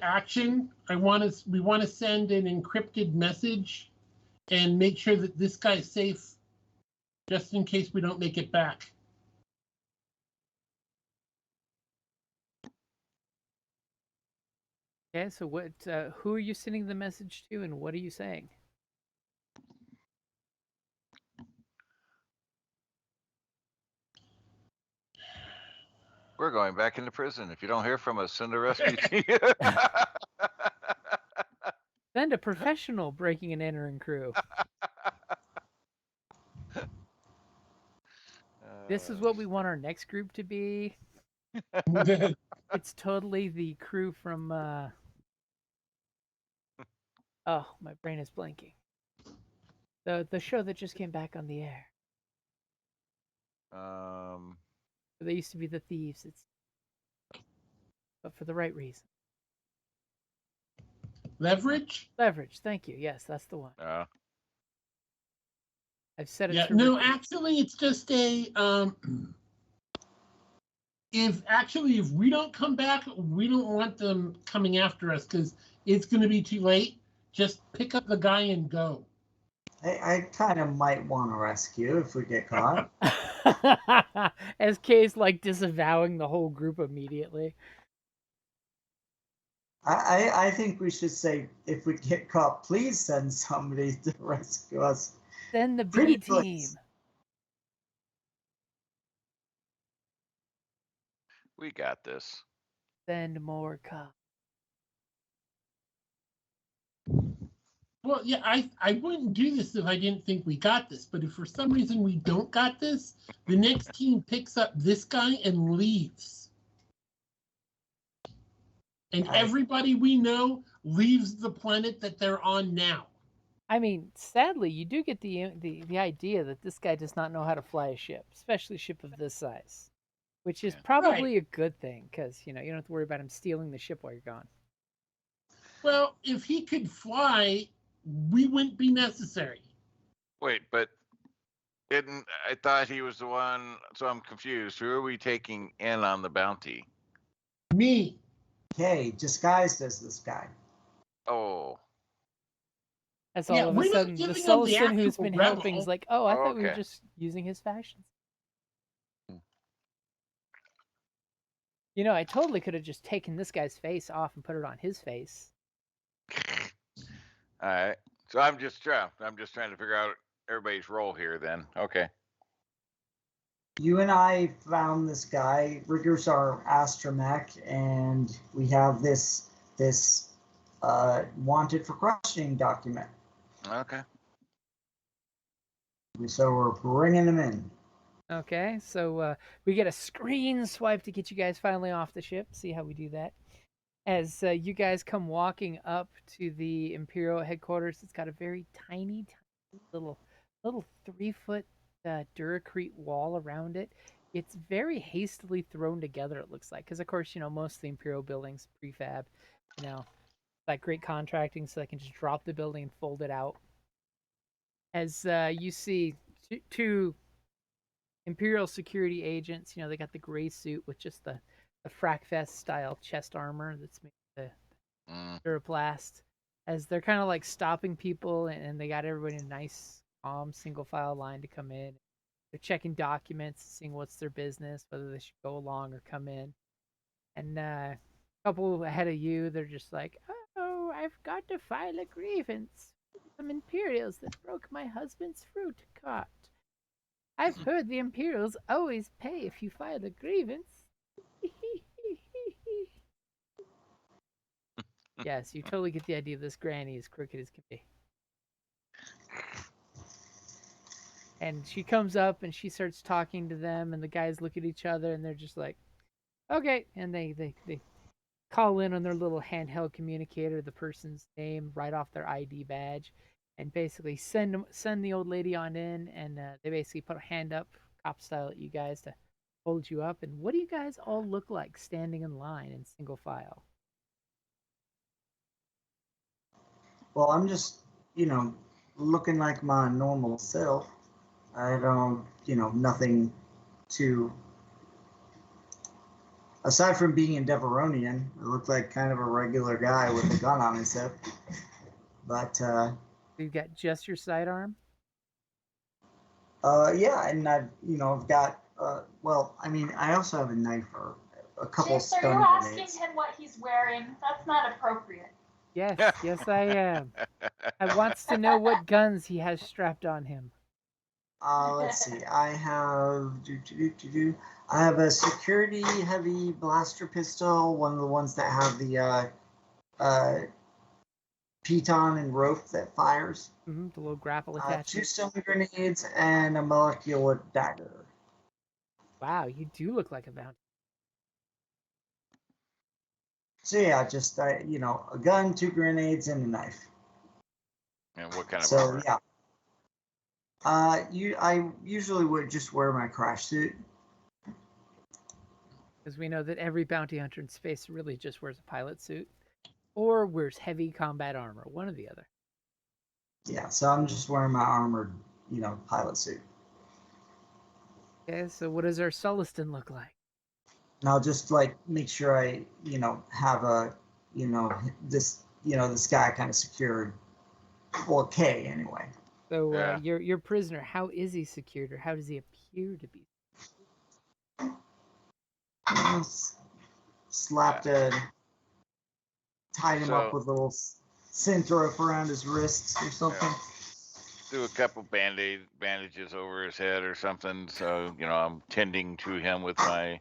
action, we want to send an encrypted message and make sure that this guy's safe, just in case we don't make it back. Okay, so what? Who are you sending the message to, and what are you saying? We're going back into prison. If you don't hear from us, send a rescue team. Send a professional breaking and entering crew. This is what we want our next group to be. It's totally the crew from oh, my brain is blanking. The show that just came back on the air. They used to be the thieves. But for the right reason. Leverage? Leverage. Thank you. Yes, that's the one. I've said it. Yeah. No, actually, it's just a if we don't come back, we don't want them coming after us because it's going to be too late. Just pick up the guy and go. I kind of might want to rescue if we get caught. SK's like disavowing the whole group immediately. I think we should say, if we get caught, please send somebody to rescue us. Send the B team. We got this. Send more cops. Well, yeah, I wouldn't do this if I didn't think we got this. But if for some reason we don't got this, the next team picks up this guy and leaves. And everybody we know leaves the planet that they're on now. I mean, sadly, you do get the idea that this guy does not know how to fly a ship, especially a ship of this size, which is probably a good thing because, you don't have to worry about him stealing the ship while you're gone. Well, if he could fly, we wouldn't be necessary. Wait, but I thought he was the one, so I'm confused. Who are we taking in on the bounty? Me. K, disguised as this guy. Oh, As Yeah, all of a we're not sudden, the giving him the Sulliston who's actual been rebel. helping is like, oh, I thought we were Okay. just using his fashions. You know, I totally could have just taken this guy's face off and put it on his face. all right. So I'm just trying to figure out everybody's role here. Then okay. You and I found this guy. Rigger's our astromech, and we have this wanted for questioning document. Okay. So we're bringing him in. Okay, so we get a screen swipe to get you guys finally off the ship. See how we do that. As you guys come walking up to the Imperial headquarters, it's got a very tiny little 3-foot Duracrete wall around it. It's very hastily thrown together, it looks like, because of course, you know, most of the Imperial buildings prefab, you know, like great contracting, so they can just drop the building and fold it out. As you see two Imperial security agents, you know, they got the gray suit with just the Frackfest style chest armor that's made of the Duraplast. As they're kind of like stopping people, and they got everybody in a nice, calm, single file line to come in. They're checking documents, seeing what's their business, whether they should go along or come in. And a couple ahead of you, they're just like, oh, I've got to file a grievance. Some Imperials that broke my husband's fruit cart. I've heard the Imperials always pay if you file a grievance. Yes, you totally get the idea this granny is crooked as can be. And she comes up and she starts talking to them, and the guys look at each other and they're just like, okay. And they call in on their little handheld communicator the person's name right off their ID badge, and basically send the old lady on in, and they basically put a hand up, cop style, at you guys to hold you up. And what do you guys all look like standing in line in single file? Well, I'm just, looking like my normal self. I don't, nothing to. Aside from being in Deveronian, I look like kind of a regular guy with a gun on his hip. But You've got just your sidearm? yeah, and I've got. Well, I mean, I also have a knife or a couple James, are stun you asking grenades. him what he's wearing? That's not appropriate. Yes, yes, I am. I wants to know what guns he has strapped on him. Let's see. I have I have a security heavy blaster pistol, one of the ones that have the piton and rope that fires. The little grapple 2 attachment. stun grenades and a molecular dagger. Wow, you do look like a bounty. So yeah, just a gun, 2 grenades, and a knife. And what kind of So armor? yeah. I usually would just wear my crash suit. Because we know that every bounty hunter in space really just wears a pilot suit or wears heavy combat armor, one or the other. Yeah, so I'm just wearing my armored, pilot suit. Okay, so what does our Sulliston look like? And I'll just like make sure I, have a, this guy kind of secured. Well, K anyway. So Yeah. your prisoner, how is he secured, or how does he appear to be? Tied him up So- with a little cinch rope around his wrists or something. Do a couple bandages over his head or something. So, I'm tending to him with my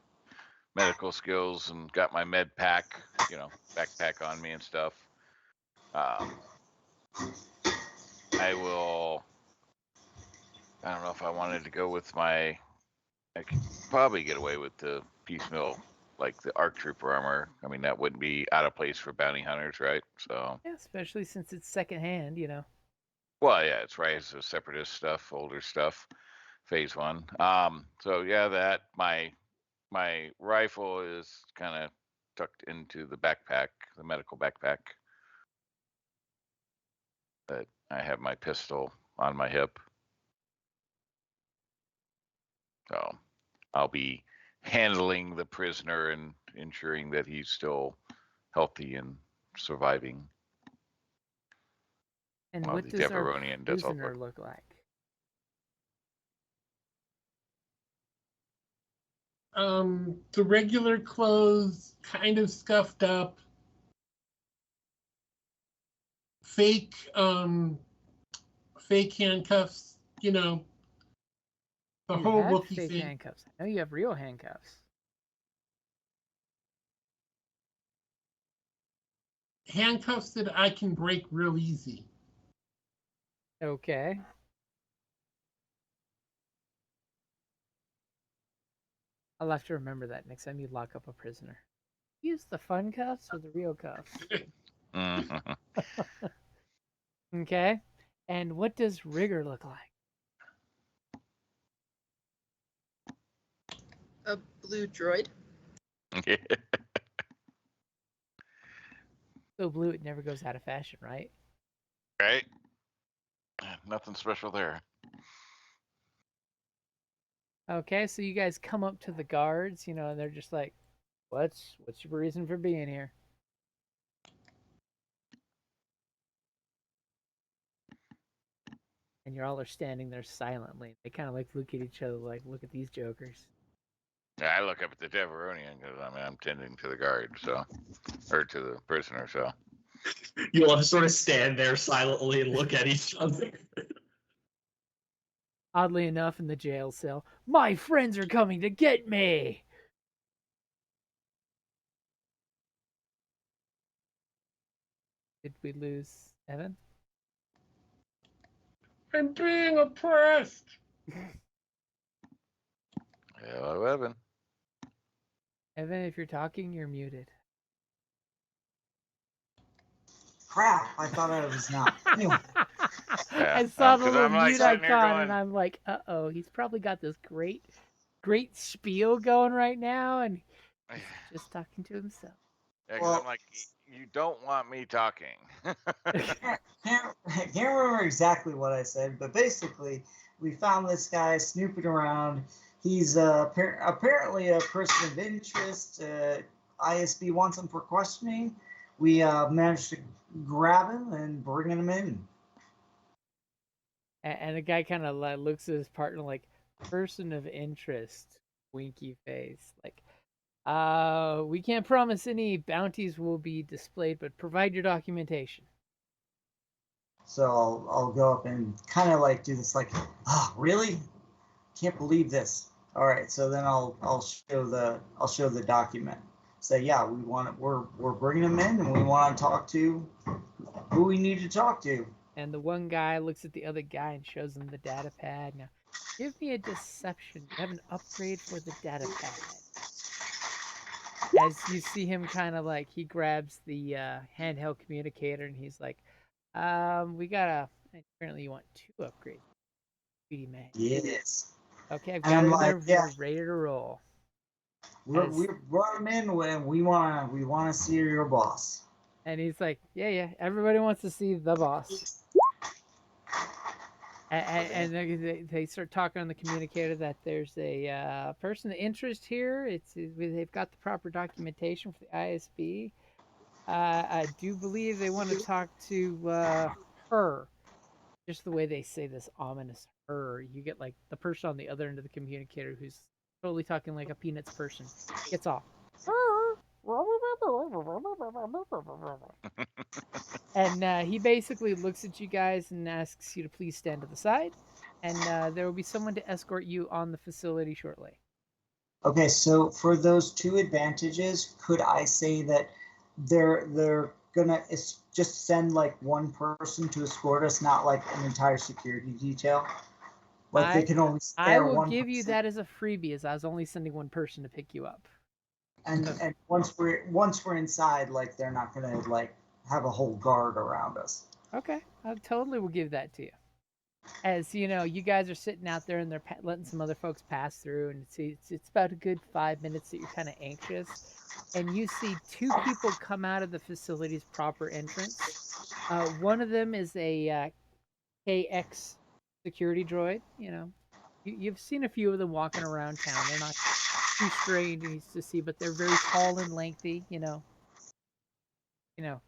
medical skills and got my med pack, backpack on me and stuff. I don't know if I wanted to go with I could probably get away with the piecemeal, like the ARC Trooper armor. I mean, that wouldn't be out of place for bounty hunters, right? So, Yeah, especially since it's secondhand, well, yeah, it's right. It's the separatist stuff, older stuff, phase 1. So yeah, that my rifle is kind of tucked into the backpack, the medical backpack. But I have my pistol on my hip. So I'll be handling the prisoner and ensuring that he's still healthy and surviving. And While what the does our Deveronian does all the prisoner work. look like? The regular clothes, kind of scuffed up. Fake handcuffs, you know, the You whole have Wookiee fake thing. handcuffs. I know you have real handcuffs. Handcuffs that I can break real easy. Okay. I'll have to remember that next time you lock up a prisoner. Use the fun cuffs or the real cuffs? Mhm. Okay. And what does Rigger look like? A blue droid. So blue, it never goes out of fashion, right? Right? Nothing special there. Okay, so you guys come up to the guards, you know, and they're just like, what's your reason for being here? And you all are standing there silently. They kind of like look at each other like, look at these jokers. Yeah, I look up at the Deveronian because I'm tending to the guard, so, or to the prisoner, so. You'll have to sort of stand there silently and look at each other. Oddly enough, in the jail cell, my friends are coming to get me! Did we lose Evan? I'm being oppressed. Hello, Evan. Evan, if you're talking, you're muted. Crap, I thought I was not. Anyway, Yeah, I saw the 'cause little I'm, like, mute sitting here icon, going- and I'm like, uh-oh, he's probably got this great spiel going right now, and he's just talking to himself. Yeah, 'cause Well- I'm like, you don't want me talking. can't remember exactly what I said, but basically, we found this guy snooping around. He's apparently a person of interest. ISB wants him for questioning. We managed to grab him and bring him in. And the guy kind of like looks at his partner like, person of interest, winky face. Like, we can't promise any bounties will be displayed, but provide your documentation. So I'll go up and kind of like do this, like, oh, really? Can't believe this. All right, so then I'll show the document. Say, yeah, we're bringing him in, and we want to talk to who we need to talk to. And the one guy looks at the other guy and shows him the data pad. Now, give me a deception. You have an upgrade for the data pad. As you see him kind of like, he grabs the handheld communicator and he's like, apparently you want 2 upgrades. Beauty man. Yes. Okay, I've And got I'm it in like, there. yeah. We're ready to roll. We brought him in when we want to see your boss. And he's like, yeah, everybody wants to see the boss. And they start talking on the communicator that there's a person of interest here. They've got the proper documentation for the ISB. I do believe they want to talk to her. Just the way they say this ominous her, you get like the person on the other end of the communicator who's totally talking like a Peanuts person. Gets off. And he basically looks at you guys and asks you to please stand to the side. And there will be someone to escort you on the facility shortly. Okay, so for those 2 advantages, could I say that they're gonna just send like one person to escort us, not like an entire security detail? Like they can only spare I will one give you person. that as a freebie, as I was only sending one person to pick you up. And once we're inside, like they're not gonna like have a whole guard around us. Okay, I totally will give that to you. As you know, you guys are sitting out there and they're letting some other folks pass through, and it's about a good 5 minutes that you're kind of anxious, and you see 2 people come out of the facility's proper entrance. One of them is a KX security droid. You know, you've seen a few of them walking around town. They're not too strange to see, but they're very tall and lengthy. You know, you know,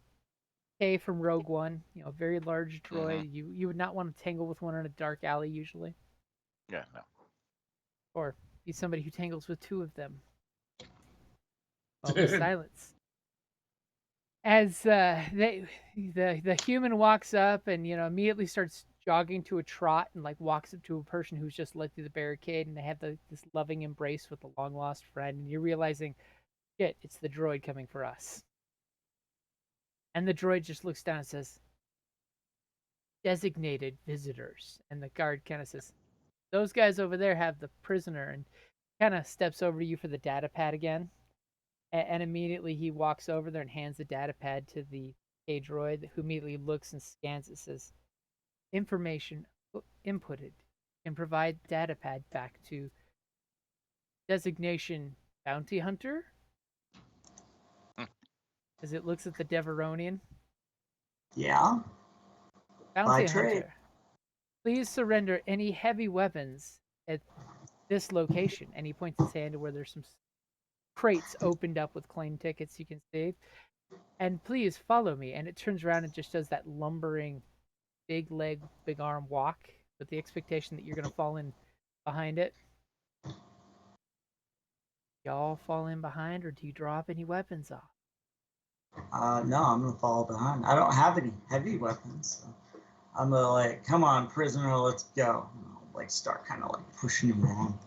K from Rogue One, you know, very large droid. Mhm. You would not want to tangle with one in a dark alley usually, Yeah, no. or be somebody who tangles with two of them. Moment of silence. As the human walks up and immediately starts jogging to a trot and like walks up to a person who's just led through the barricade, and they have this loving embrace with the long lost friend, and you're realizing, shit, it's the droid coming for us. And the droid just looks down and says, designated visitors. And the guard kind of says, those guys over there have the prisoner, and kind of steps over to you for the data pad again. And immediately he walks over there and hands the data pad to the K droid, who immediately looks and scans it. Says, information inputted and provide data pad back to designation bounty hunter. As it looks at the Deveronian. Yeah. Bounty By trade. hunter, please surrender any heavy weapons at this location. And he points his hand to where there's some crates opened up with claim tickets you can see. And please follow me. And it turns around and just does that lumbering, big leg, big arm walk with the expectation that you're going to fall in behind it. Y'all fall in behind, or do you drop any weapons off? No, I'm gonna fall behind. I don't have any heavy weapons. So I'm gonna like, come on, prisoner, let's go. And I'll, like start kind of like pushing him along.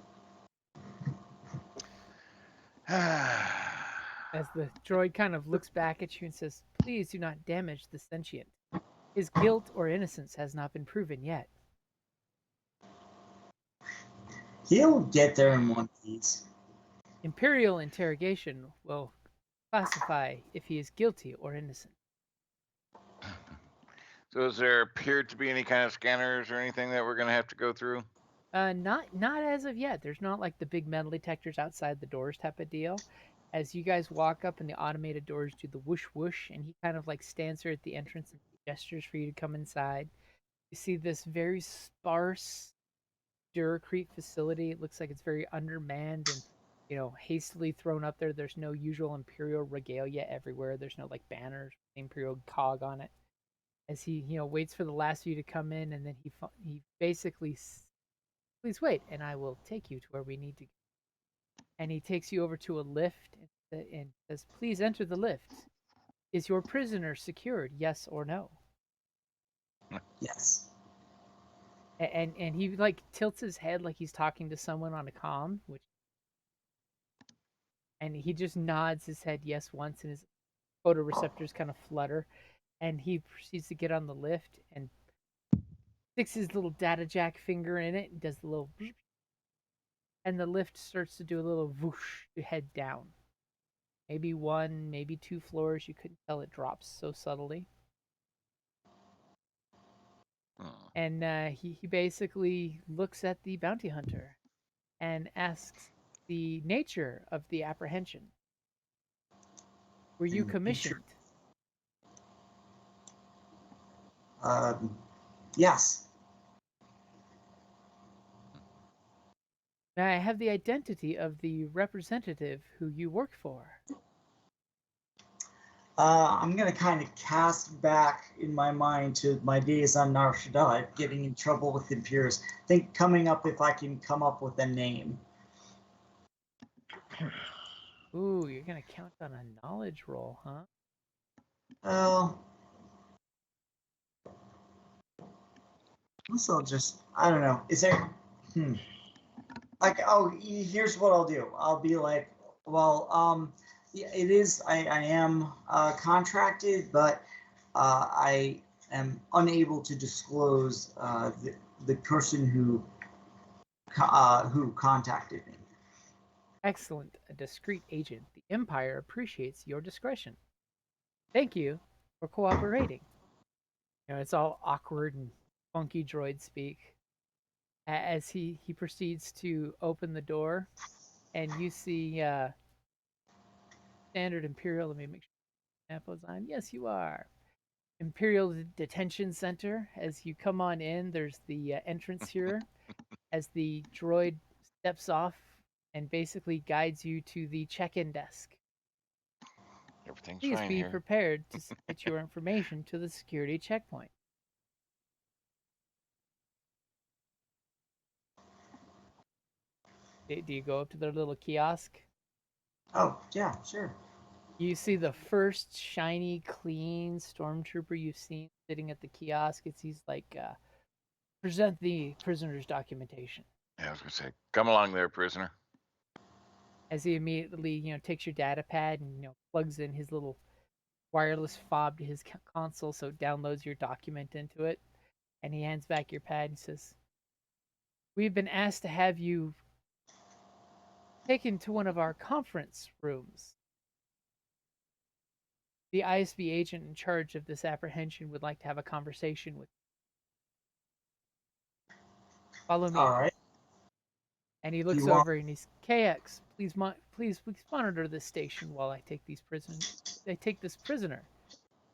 As the droid kind of looks back at you and says, please do not damage the sentient. His guilt or innocence has not been proven yet. He'll get there in one piece. Imperial interrogation will classify if he is guilty or innocent. So does there appear to be any kind of scanners or anything that we're going to have to go through? Not as of yet. There's not like the big metal detectors outside the doors type of deal. As you guys walk up and the automated doors do the whoosh whoosh, and he kind of like stands there at the entrance and gestures for you to come inside. You see this very sparse Duracrete facility. It looks like it's very undermanned and hastily thrown up there. There's no usual Imperial regalia everywhere. There's no like banners, Imperial cog on it. As he waits for the last of you to come in, and then he basically, please wait, and I will take you to where we need to go. And he takes you over to a lift and says, please enter the lift. Is your prisoner secured? Yes or no? Yes. And he like tilts his head like he's talking to someone on a comm, and he just nods his head yes once, and his photoreceptors kind of flutter, and he proceeds to get on the lift and sticks his little data jack finger in it and does the little beep, and the lift starts to do a little whoosh to head down. Maybe one, maybe two floors. You couldn't tell, it drops so subtly. And he basically looks at the bounty hunter and asks the nature of the apprehension. Were you commissioned? Yes. May I have the identity of the representative who you work for? I'm gonna kind of cast back in my mind to my days on Nar Shaddaa, getting in trouble with Imperials. Think coming up if I can come up with a name. Ooh, you're gonna count on a knowledge roll, huh? Well, guess I'll just, I don't know. Is there, like, oh, here's what I'll do. I'll be like, well, yeah, it is, I am contracted, but I am unable to disclose the person who contacted me. Excellent. A discreet agent. The Empire appreciates your discretion. Thank you for cooperating. It's all awkward and funky droid speak. As he proceeds to open the door, and you see standard Imperial. Let me make sure Napo's on. Yes, you are. Imperial Detention Center. As you come on in, there's the entrance here. As the droid steps off and basically guides you to the check-in desk. Everything's Please fine be here. prepared to submit your information to the security checkpoint. Do you go up to their little kiosk? Oh, yeah, sure. You see the first shiny, clean stormtrooper you've seen sitting at the kiosk. He's like, present the prisoner's documentation. Yeah, I was gonna say, come along there, prisoner. As he immediately, takes your data pad and, plugs in his little wireless fob to his console so it downloads your document into it. And he hands back your pad and says, "We've been asked to have you taken to one of our conference rooms. The ISB agent in charge of this apprehension would like to have a conversation with you. Follow me." All right. And he Do looks you want? over and he's, "KX, please monitor this station while I take this prisoner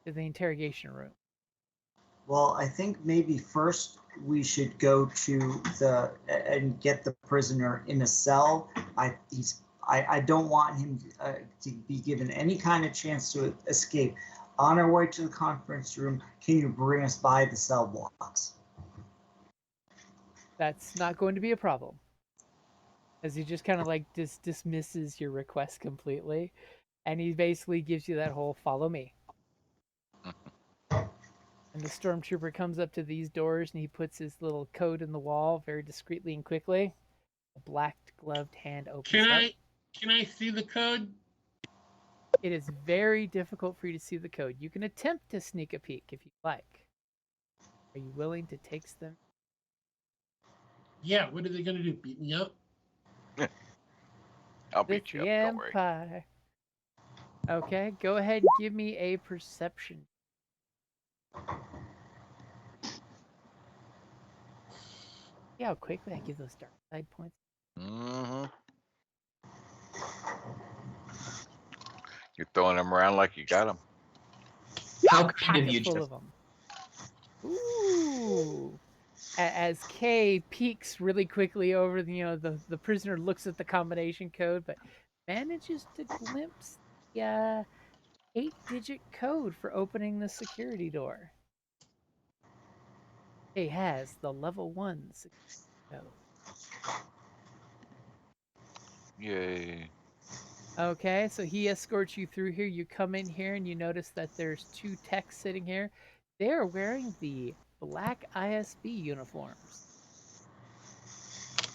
to the interrogation room." Well, I think maybe first we should go to and get the prisoner in a cell. I don't want him to be given any kind of chance to escape. On our way to the conference room, can you bring us by the cell blocks? That's not going to be a problem. As he just kind of like dismisses your request completely. And he basically gives you that whole "follow me." And the stormtrooper comes up to these doors and he puts his little code in the wall very discreetly and quickly. A black gloved hand opens up. Can I see the code? It is very difficult for you to see the code. You can attempt to sneak a peek if you like. Are you willing to take them? Yeah, what are they gonna do? Beat me up? I'll It's beat you the up. Don't worry. Empire. Okay, go ahead and give me a perception. See how quickly I give those dark side points? Mm-hmm. You're throwing them around like you got them. How A kind of pocket you, full Jeff. of them. Ooh. As Kay peeks really quickly over, the prisoner looks at the combination code, but manages to glimpse the 8-digit code for opening the security door. He has the level 1 security code. Yay. Okay, so he escorts you through here. You come in here and you notice that there's 2 techs sitting here. They're wearing the black ISB uniforms.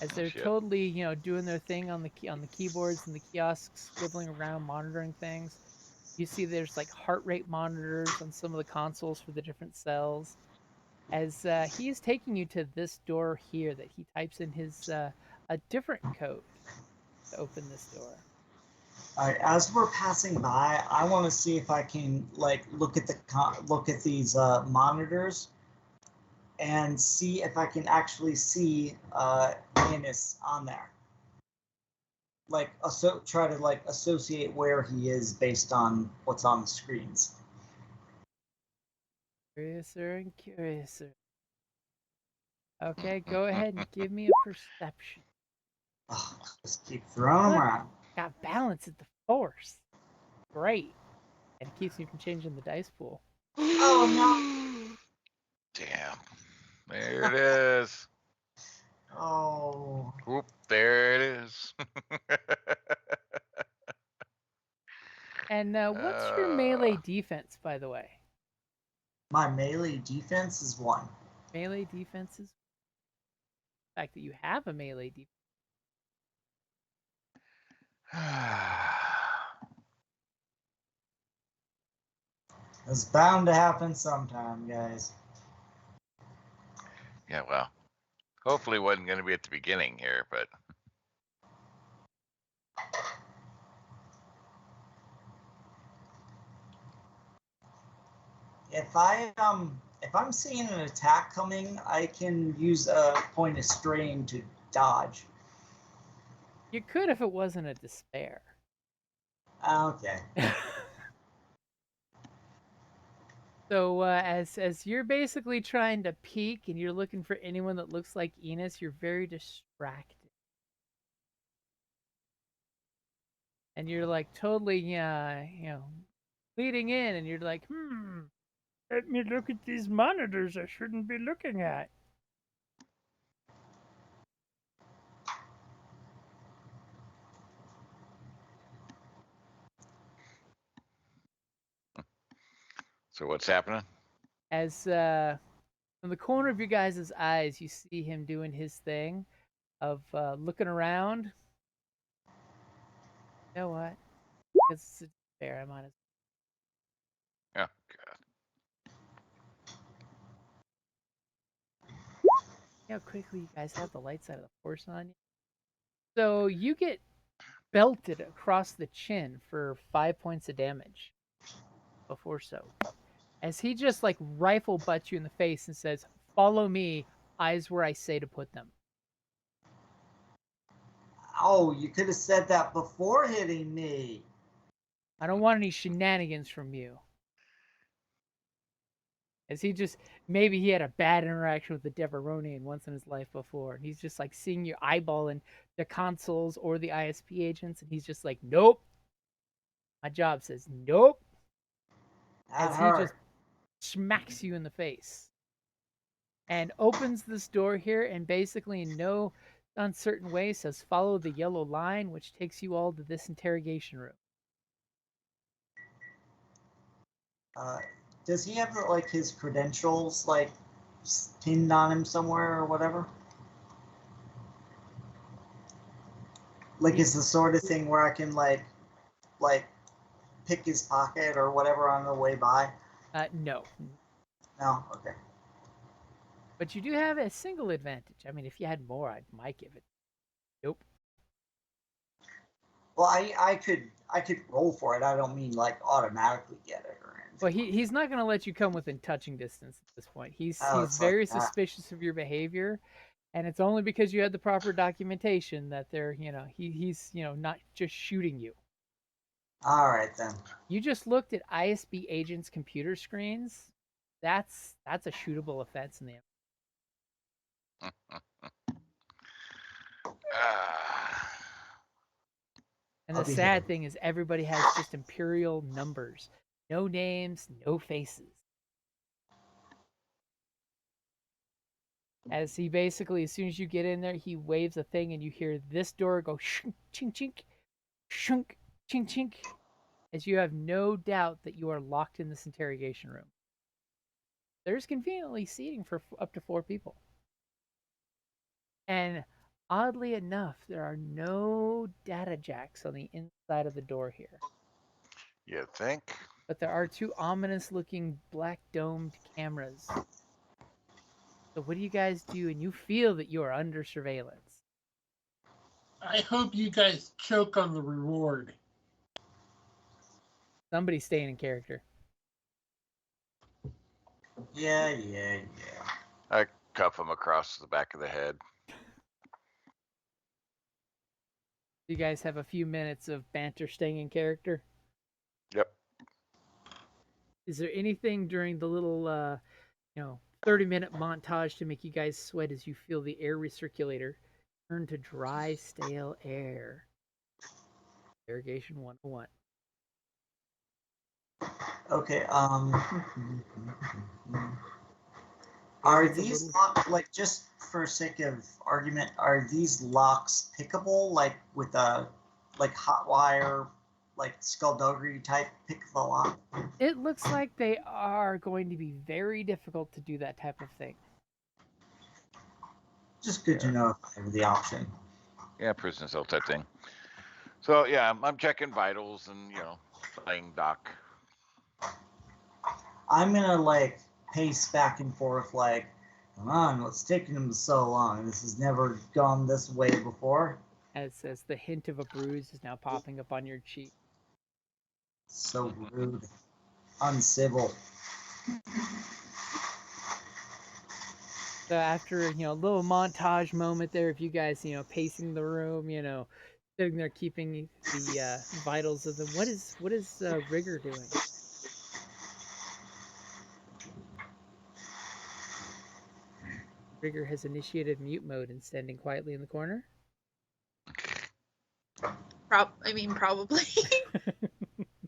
As they're Shit. totally, doing their thing on the keyboards and the kiosks, swiveling around, monitoring things. You see there's like heart rate monitors on some of the consoles for the different cells. As he is taking you to this door here, that he types in his a different code to open this door. All right. As we're passing by, I want to see if I can look at these monitors and see if I can actually see Innis on there. Try to associate where he is based on what's on the screens. Curiouser and curiouser. Okay, go ahead and give me a perception. Oh, just keep throwing them Look. around. Got balance at the force. Great. And it keeps me from changing the dice pool. Oh no! Damn. There it is. Oh, Whoop, there it is. And what's your melee defense, by the way? my melee defense is 1. Melee defense is the fact that you have a melee defense. It's bound to happen sometime, guys. Yeah, well, hopefully it wasn't going to be at the beginning here, but If I'm seeing an attack coming, I can use a point of strain to dodge. You could if it wasn't a despair. Okay. So as you're basically trying to peek and you're looking for anyone that looks like Enos, you're very distracted. And you're like totally, leading in, and you're like, let me look at these monitors I shouldn't be looking at. So what's happening? As from the corner of your guys' eyes, you see him doing his thing of looking around. You know what? Because it's fair, I'm honest. Oh, God. See how quickly you guys have the light side of the force on you? So you get belted across the chin for 5 points of damage before so. As he just like rifle butts you in the face and says, "Follow me, eyes where I say to put them." Oh, you could have said that before hitting me. I don't want any shenanigans from you. As he just, maybe he had a bad interaction with the Deveronian once in his life before. And he's just like seeing you eyeballing the consuls or the ISP agents. And he's just like, nope. My job says nope. That As hurt. he just smacks you in the face. And opens this door here and basically in no uncertain way says, follow the yellow line, which takes you all to this interrogation room. Does he have like his credentials like pinned on him somewhere or whatever? Like, it's the sort of thing where I can like pick his pocket or whatever on the way by. No. No, okay. But you do have a single advantage. I mean, if you had more, I might give it. Nope. Well, I could roll for it. I don't mean like automatically get it or anything. Well, he's not going to let you come within touching distance at this point. He's it's very like that. suspicious of your behavior, and it's only because you had the proper documentation that they're, he's not just shooting you. All right then. You just looked at ISB agents' computer screens. That's a shootable offense in the. And the I'll be sad here. thing is everybody has just imperial numbers. No names, no faces. As he basically, as soon as you get in there, he waves a thing and you hear this door go shunk, chink, chink, shunk, chink, chink, as you have no doubt that you are locked in this interrogation room. There's conveniently seating for up to 4 people. And oddly enough, there are no data jacks on the inside of the door here. You think? But there are 2 ominous looking black domed cameras. So what do you guys do? And you feel that you are under surveillance. I hope you guys choke on the reward. Somebody's staying in character. Yeah. I cuff him across the back of the head. You guys have a few minutes of banter staying in character. Yep. Is there anything during the little, 30-minute montage to make you guys sweat as you feel the air recirculator turn to dry, stale air? Interrogation 101. Okay. Are It's a these little- locks, like, just for sake of argument, are these locks pickable, like with a hot wire, like skullduggery type pick the lock? It looks like they are going to be very difficult to do that type of thing. Just good to know if I have the option. Yeah, prison cell type thing. So yeah, I'm checking vitals and playing doc. I'm gonna like pace back and forth, like, come on, what's taking them so long? This has never gone this way before. As the hint of a bruise is now popping up on your cheek. So rude, uncivil. So after, a little montage moment there of you guys, pacing the room, sitting there keeping the vitals of them. What is Rigger doing? Rigger has initiated mute mode and standing quietly in the corner. Probably.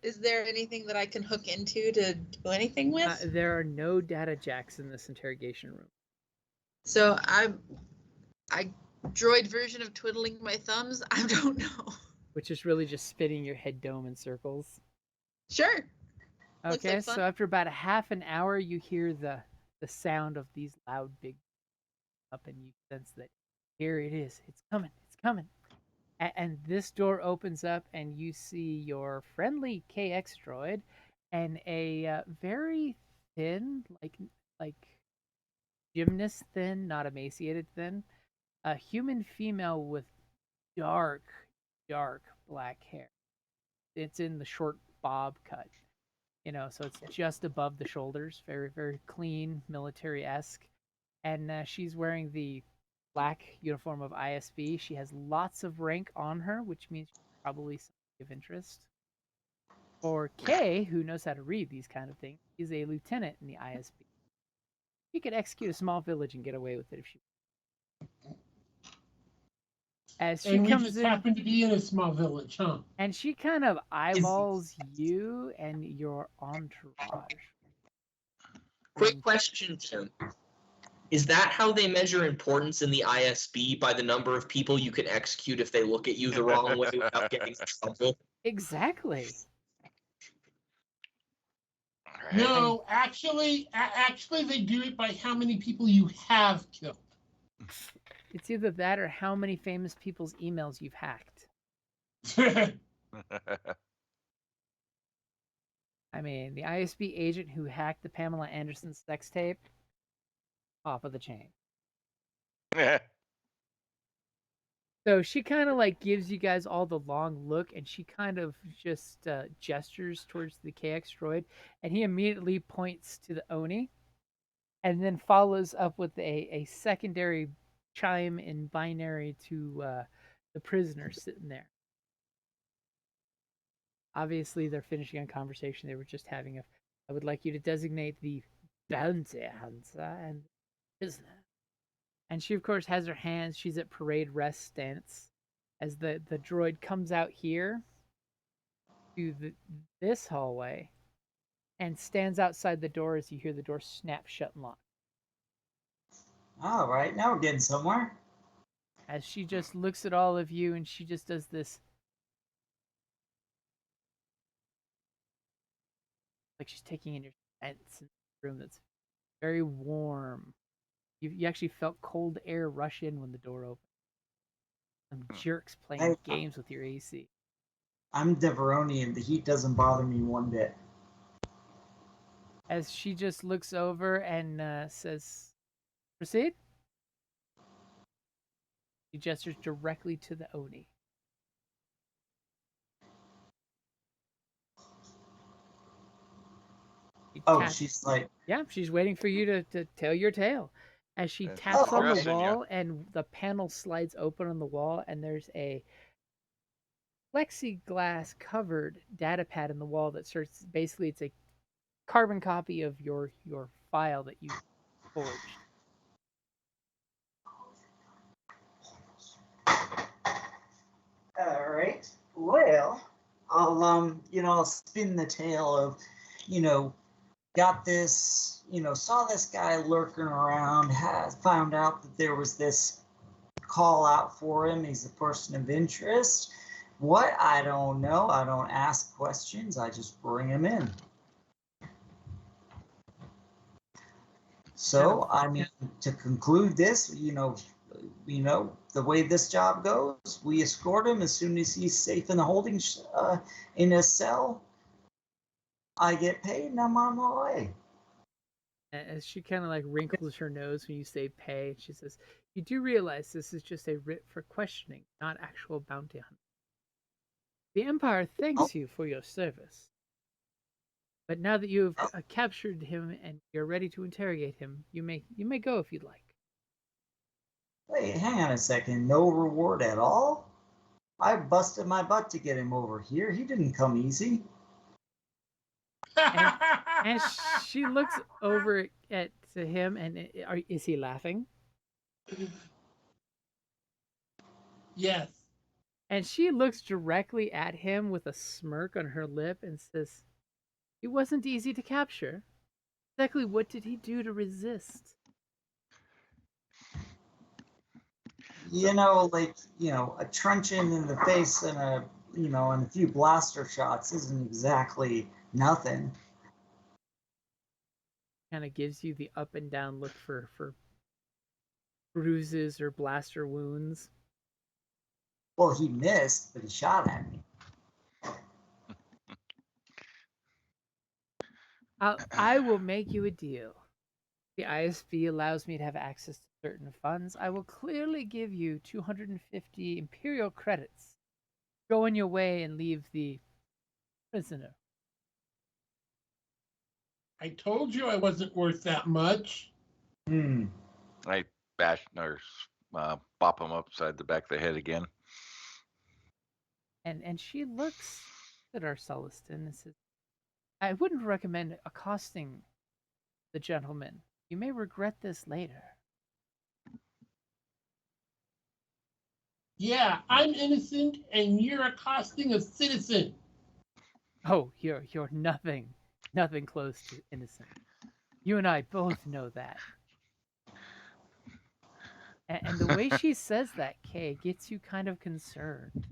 Is there anything that I can hook into to do anything with? There are no data jacks in this interrogation room. So I droid version of twiddling my thumbs. I don't know. Which is really just spinning your head dome in circles. Sure. Looks Okay, like fun. so after about a half an hour, you hear the sound of these loud big up, and you sense that here it is. It's coming. It's coming. And this door opens up, and you see your friendly KX droid and a very thin, like gymnast thin, not emaciated thin, a human female with dark, dark black hair. It's in the short bob cut, so it's just above the shoulders, very, very clean, military-esque. And she's wearing the black uniform of ISB. She has lots of rank on her, which means she's probably somebody of interest. For Kay, who knows how to read these kind of things, is a lieutenant in the ISB. She could execute a small village and get away with it if she. As she And we comes just in, happen to be in a small village, huh? and she kind of eyeballs you and your entourage. Quick question, Tim. Is that how they measure importance in the ISB, by the number of people you can execute if they look at you the wrong way without getting in trouble? Exactly. All right. No, actually, they do it by how many people you have killed. It's either that or how many famous people's emails you've hacked. I mean, the ISB agent who hacked the Pamela Anderson sex tape, top of the chain. So she kind of like gives you guys all the long look, and she kind of just gestures towards the KX droid, and he immediately points to the Oni, and then follows up with a secondary chime in binary to the prisoner sitting there. Obviously, they're finishing a conversation they were just having. I would like you to designate the bounty hunter and prisoner. And she, of course, has her hands. She's at parade rest stance as the droid comes out here to this hallway and stands outside the door as you hear the door snap shut and lock. All right, now we're getting somewhere. As she just looks at all of you and she just does this. Like she's taking in your sense in a room that's very warm. You actually felt cold air rush in when the door opened. Some jerks playing games with your AC. I'm Deveronian. The heat doesn't bother me one bit. As she just looks over and says, "Proceed." She gestures directly to the Oni. She's like... Yeah, she's waiting for you to tell your tale. As she taps on the wall, and the panel slides open on the wall, and there's a plexiglass covered data pad in the wall that starts. Basically, it's a carbon copy of your file that you forged. All right. Well, I'll spin the tale of, got this, saw this guy lurking around, found out that there was this call out for him. He's a person of interest. What? I don't know. I don't ask questions. I just bring him in. So, I mean, to conclude this, the way this job goes, we escort him as soon as he's safe in the holding in his cell. I get paid and I'm on my way. As she kind of like wrinkles her nose when you say pay, she says, "You do realize this is just a writ for questioning, not actual bounty hunting. The Empire thanks you for your service. But now that you have captured him and you're ready to interrogate him, you may go if you'd like." Wait, hang on a second. No reward at all? I busted my butt to get him over here. He didn't come easy. And she looks over to him, and is he laughing? Yes. And she looks directly at him with a smirk on her lip and says, "He wasn't easy to capture. Exactly what did he do to resist?" A truncheon in the face and and a few blaster shots isn't exactly nothing. Kind of gives you the up and down look for bruises or blaster wounds. Well, he missed, but he shot at me. I will make you a deal. The ISB allows me to have access to certain funds. I will clearly give you 250 Imperial credits. Go on your way and leave the prisoner. I told you I wasn't worth that much. I bash or bop him upside the back of the head again. And she looks at Arceliston and says, "I wouldn't recommend accosting the gentleman. You may regret this later." Yeah, I'm innocent and you're accosting a citizen. Oh, you're nothing close to innocent. You and I both know that. And the way she says that, Kay, gets you kind of concerned.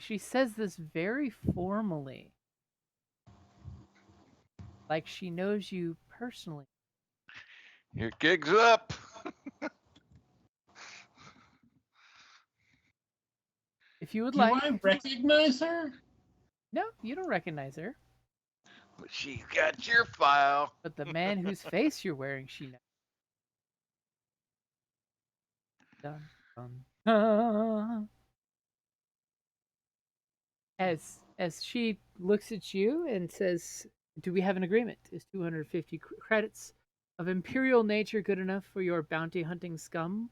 She says this very formally. Like she knows you personally. Your gig's up. If you would Do like. I recognize her? No, you don't recognize her. But she's got your file. But the man whose face you're wearing, she knows. Dun, dun, dun. As she looks at you and says, "Do we have an agreement? Is 250 credits of Imperial nature good enough for your bounty hunting scum?"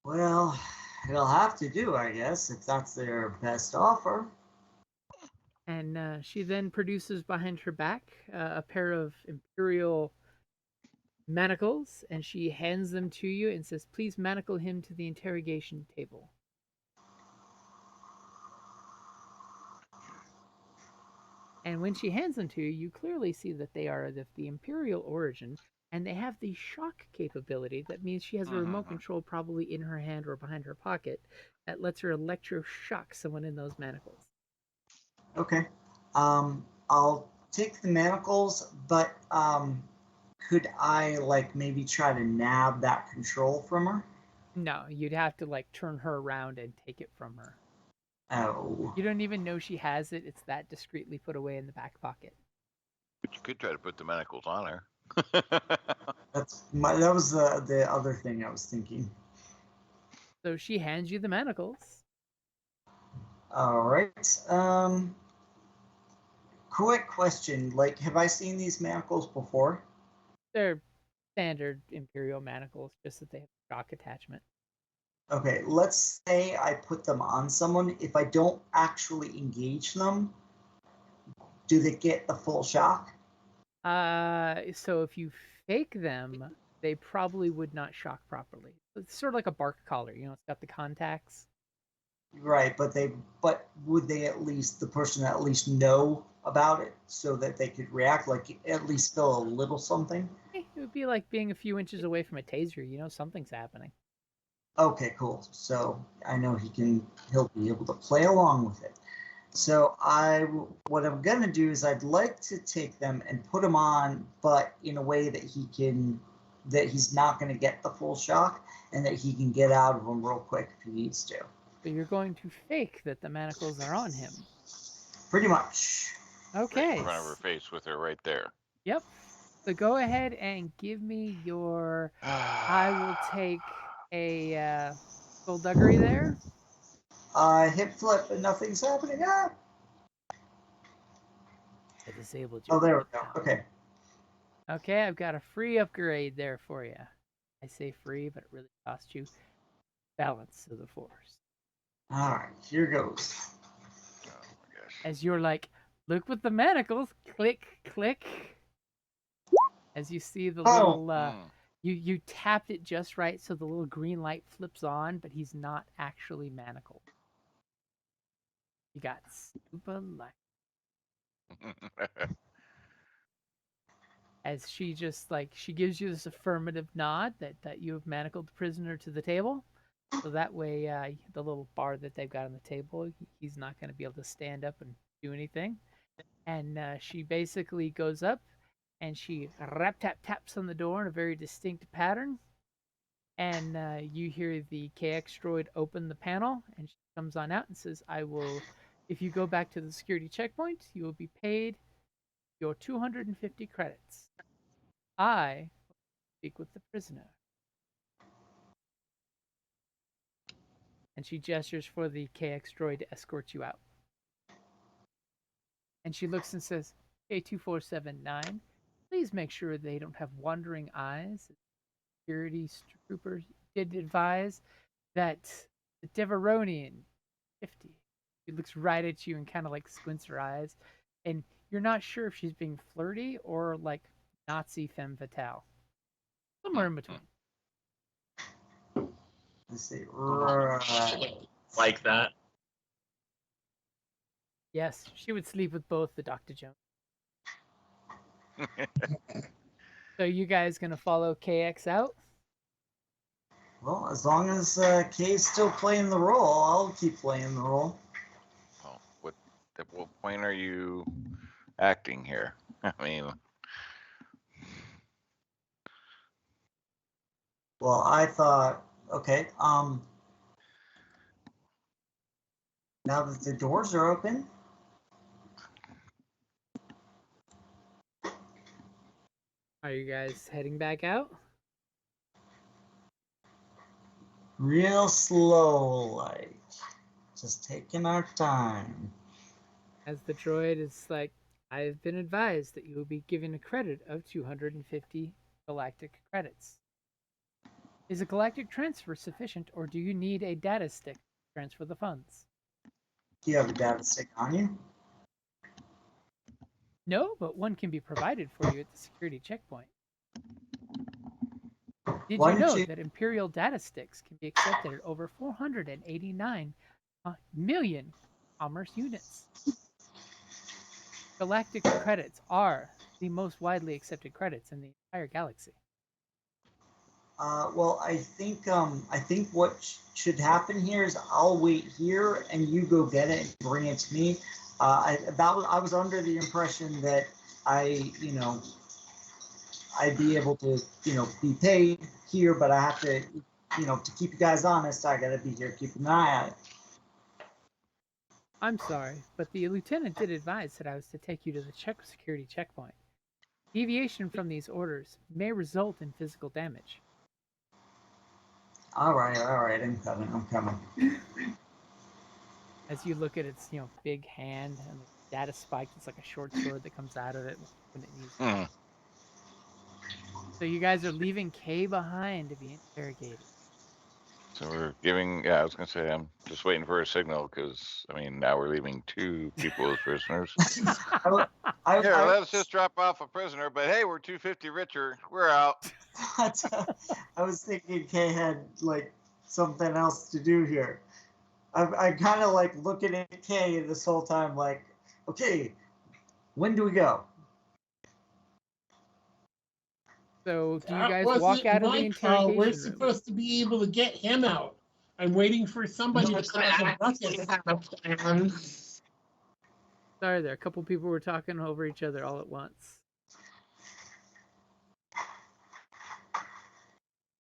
Well, it'll have to do, I guess, if that's their best offer. And she then produces behind her back a pair of Imperial manacles, and she hands them to you and says, "Please manacle him to the interrogation table." And when she hands them to you, you clearly see that they are of the Imperial origin, and they have the shock capability. That means she has a remote control probably in her hand or behind her pocket that lets her electroshock someone in those manacles. Okay. I'll take the manacles, but could I maybe try to nab that control from her? No, you'd have to turn her around and take it from her. Oh. You don't even know she has it. It's that discreetly put away in the back pocket. But you could try to put the manacles on her. That was the other thing I was thinking. So she hands you the manacles. All right. Quick question. Have I seen these manacles before? They're standard Imperial manacles, just that they have a shock attachment. Okay, let's say I put them on someone. If I don't actually engage them, do they get the full shock? So if you fake them, they probably would not shock properly. It's sort of like a bark collar, it's got the contacts. Right, but would they the person at least know about it so that they could react, at least feel a little something? It would be like being a few inches away from a taser, something's happening. Okay, cool. So I know he'll be able to play along with it. So what I'm gonna do is I'd like to take them and put them on, but in a way that he's not gonna get the full shock and that he can get out of them real quick if he needs to. So you're going to fake that the manacles are on him. Pretty much. Okay. Right in front of her face with her right there. Yep. So go ahead and give me your. I will take a skullduggery there. Hip flip and nothing's happening. Ah! I disabled you. Oh, there we go. Okay. Okay, I've got a free upgrade there for you. I say free, but it really costs you balance of the force. All right, here goes. Oh my gosh. As you're look with the manacles, click, click. As you see the little You tapped it just right so the little green light flips on, but he's not actually manacled. You got super lucky. As she just she gives you this affirmative nod that you have manacled the prisoner to the table. So that way, the little bar that they've got on the table, he's not going to be able to stand up and do anything. And she basically goes up and she rap tap taps on the door in a very distinct pattern. And you hear the KX droid open the panel, and she comes on out and says, if you go back to the security checkpoint, you will be paid your 250 credits. I will speak with the prisoner. And she gestures for the KX droid to escort you out. And she looks and says, K2479, please make sure they don't have wandering eyes. Security trooper did advise that the Deveronian 50. She looks right at you and kind of squints her eyes. And you're not sure if she's being flirty or Nazi femme fatale. Somewhere in between. Let's see. Right. Like that. Yes, she would sleep with both the Dr. Jones. So you guys gonna follow KX out? Well, as long as Kay's still playing the role, I'll keep playing the role. Oh, at what point are you acting here? I mean, Well, I thought, okay, now that the doors are open, Are you guys heading back out? real slow, just taking our time. As the droid is I have been advised that you will be given a credit of 250 galactic credits. Is a galactic transfer sufficient, or do you need a data stick to transfer the funds? Do you have a data stick on you? No, but one can be provided for you at the security checkpoint. Did Why you don't know you- that Imperial data sticks can be accepted at over 489 million commerce units? Galactic credits are the most widely accepted credits in the entire galaxy. Well, I think what should happen here is I'll wait here and you go get it and bring it to me. I was under the impression that I'd be able to, be paid here, but I have to, to keep you guys honest, I gotta be here keeping an eye on it. I'm sorry, but the lieutenant did advise that I was to take you to the security checkpoint. Deviation from these orders may result in physical damage. All right, I'm coming. As you look at its, big hand and the data spike, it's like a short sword that comes out of it when it needs. So you guys are leaving Kay behind to be interrogated. so we're giving. Yeah, I was gonna say I'm just waiting for a signal because now we're leaving 2 people as prisoners. I Let's just drop off a prisoner. But hey, we're 250 richer. We're out. I was thinking Kay had something else to do here. I kind of looking at Kay this whole time, okay, when do we go? So do you That guys wasn't walk out of my the call. interrogation We're room? supposed to be able to get him out. I'm waiting for somebody to cause a ruckus. Sorry, there. A couple people were talking over each other all at once.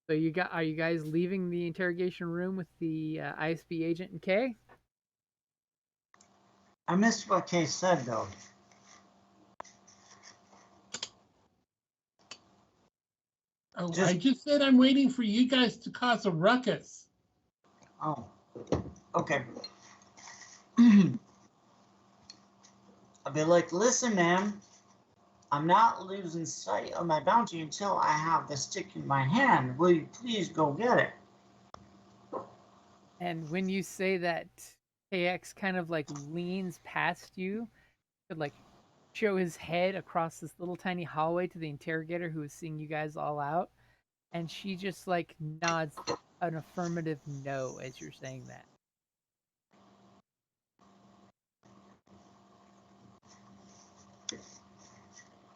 So are you guys leaving the interrogation room with the ISB agent and Kay? I missed what Kay said though. Oh, I just said I'm waiting for you guys to cause a ruckus. Oh, okay. I'll be like, listen, man, I'm not losing sight of my bounty until I have the stick in my hand. Will you please go get it? And when you say that, KX kind of leans past you to show his head across this little tiny hallway to the interrogator who is seeing you guys all out. And she just like nods an affirmative no as you're saying that.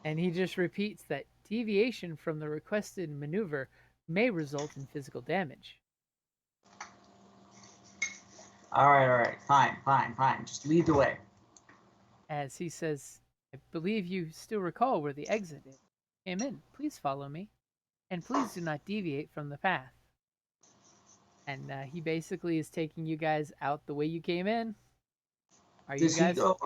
And he just repeats that deviation from the requested maneuver may result in physical damage. All right. Fine. Just lead the way. As he says, I believe you still recall where the exit is. Came in. Please follow me. And please do not deviate from the path. And he basically is taking you guys out the way you came in. Are you Does he guys? go?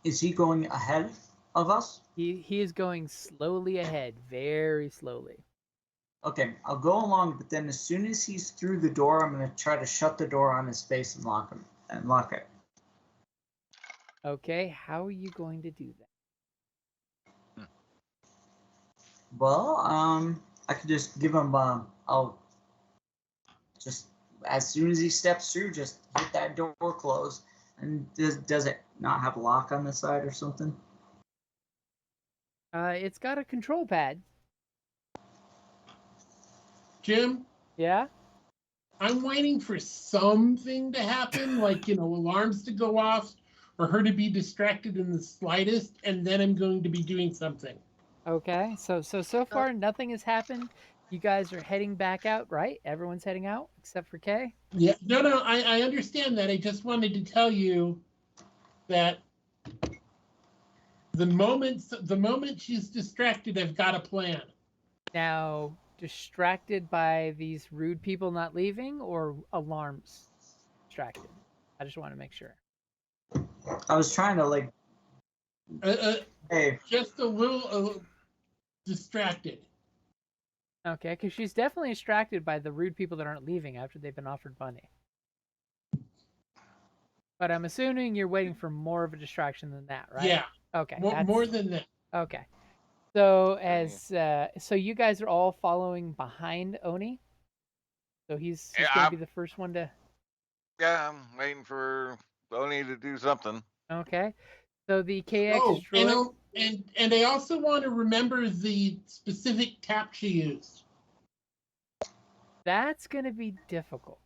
Is he going ahead of us? He is going slowly ahead, very slowly. Okay, I'll go along, but then as soon as he's through the door, I'm gonna try to shut the door on his face and lock it. Okay, how are you going to do that? Well, I could just give him. I'll just as soon as he steps through, just hit that door close. And does it not have a lock on the side or something? It's got a control pad. Jim, Yeah. I'm waiting for something to happen, like, alarms to go off or her to be distracted in the slightest, and then I'm going to be doing something. Okay. So far nothing has happened. You guys are heading back out, right? Everyone's heading out except for Kay. Yeah, no, I understand that. I just wanted to tell you that the moment she's distracted, I've got a plan. Now, distracted by these rude people not leaving, or alarms distracted? I just want to make sure. I was trying to like. Hey, Just a little distracted. Okay, because she's definitely distracted by the rude people that aren't leaving after they've been offered money. But I'm assuming you're waiting for more of a distraction than that, right? Yeah. Okay. More than that. Okay. So so you guys are all following behind Oni. So he's gonna be the first one to. Yeah, I'm waiting for Oni to do something. Okay. So the KX droid. And I also want to remember the specific tap she used. That's gonna be difficult.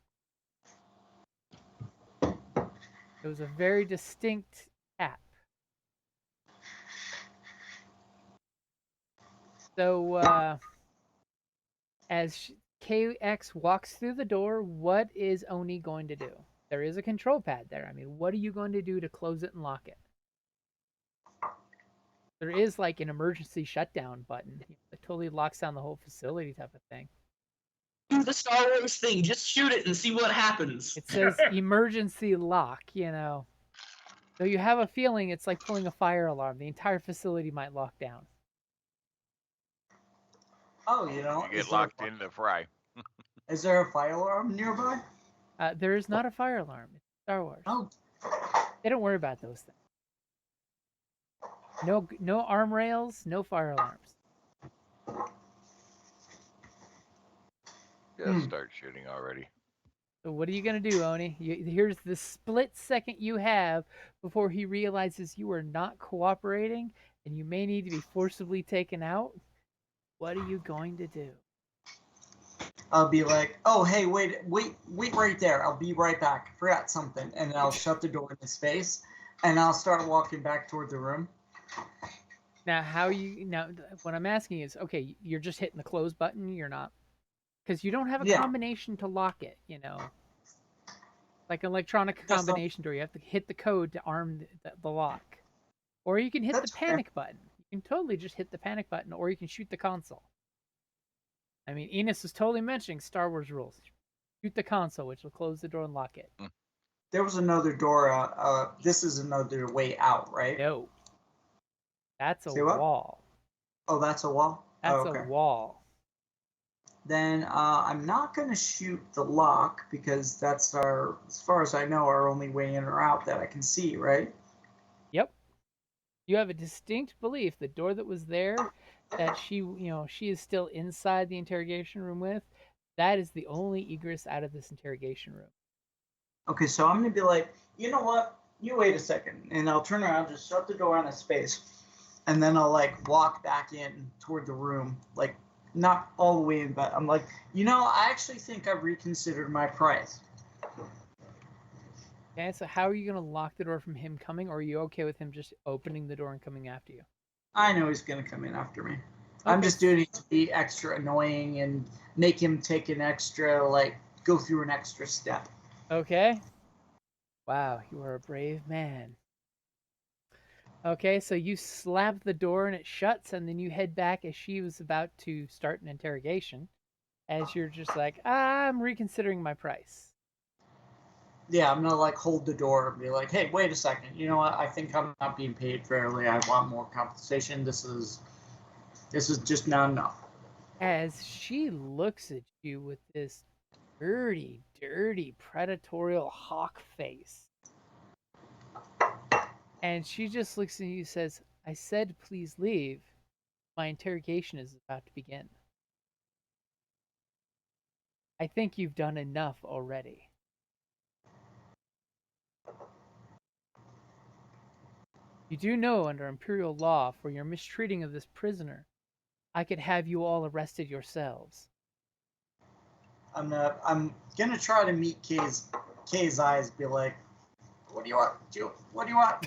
It was a very distinct tap. So, as KX walks through the door, what is Oni going to do? There is a control pad there. I mean, what are you going to do to close it and lock it? There is like an emergency shutdown button that totally locks down the whole facility type of thing. Do the Star Wars thing. Just shoot it and see what happens. It says emergency lock, So you have a feeling it's like pulling a fire alarm. The entire facility might lock down. oh, You get locked in the fry. Is there a fire alarm nearby? There is not a fire alarm. It's Star Wars. Oh, They don't worry about those things. No arm rails, no fire alarms. Just start shooting already. So what are you going to do, Oni? Here's the split second you have before he realizes you are not cooperating and you may need to be forcibly taken out. What are you going to do? I'll be like, oh, hey, wait right there. I'll be right back. I forgot something. And I'll shut the door in his face and I'll start walking back toward the room. Now, what I'm asking is, okay, you're just hitting the close button. You're not, because you don't have a combination to lock it, like an electronic combination door. You have to hit the code to arm the lock, or you can hit the panic button. You can totally just hit the panic button, or you can shoot the console. I mean, Enos is totally mentioning Star Wars rules. Shoot the console, which will close the door and lock it. There was another door out. This is another way out, right? No. That's a Say what? wall. Oh, that's a wall? That's a wall. Then I'm not going to shoot the lock because that's as far as I know, our only way in or out that I can see, right? Yep. You have a distinct belief the door that was there that she is still inside the interrogation room with, that is the only egress out of this interrogation room. Okay, so I'm going to be like, you know what? You wait a second. And I'll turn around, just shut the door on his face. And then I'll like walk back in toward the room, like not all the way in, but I'm like, I actually think I've reconsidered my price. Okay, so how are you going to lock the door from him coming, or are you okay with him just opening the door and coming after you? I know he's gonna come in after me. I'm Okay. just doing it to be extra annoying and make him take an extra, go through an extra step. Okay. Wow, you are a brave man. Okay, so you slap the door and it shuts, and then you head back as she was about to start an interrogation, as you're just like, I'm reconsidering my price. Yeah, I'm gonna hold the door and be like, hey, wait a second. You know what? I think I'm not being paid fairly. I want more compensation. This is just not enough. As she looks at you with this dirty, dirty, predatorial hawk face. And she just looks at you and says, I said, please leave. My interrogation is about to begin. I think you've done enough already. You do know under Imperial law, for your mistreating of this prisoner, I could have you all arrested yourselves. I'm gonna try to meet Kay's eyes. Be like, what do you want? What do you want?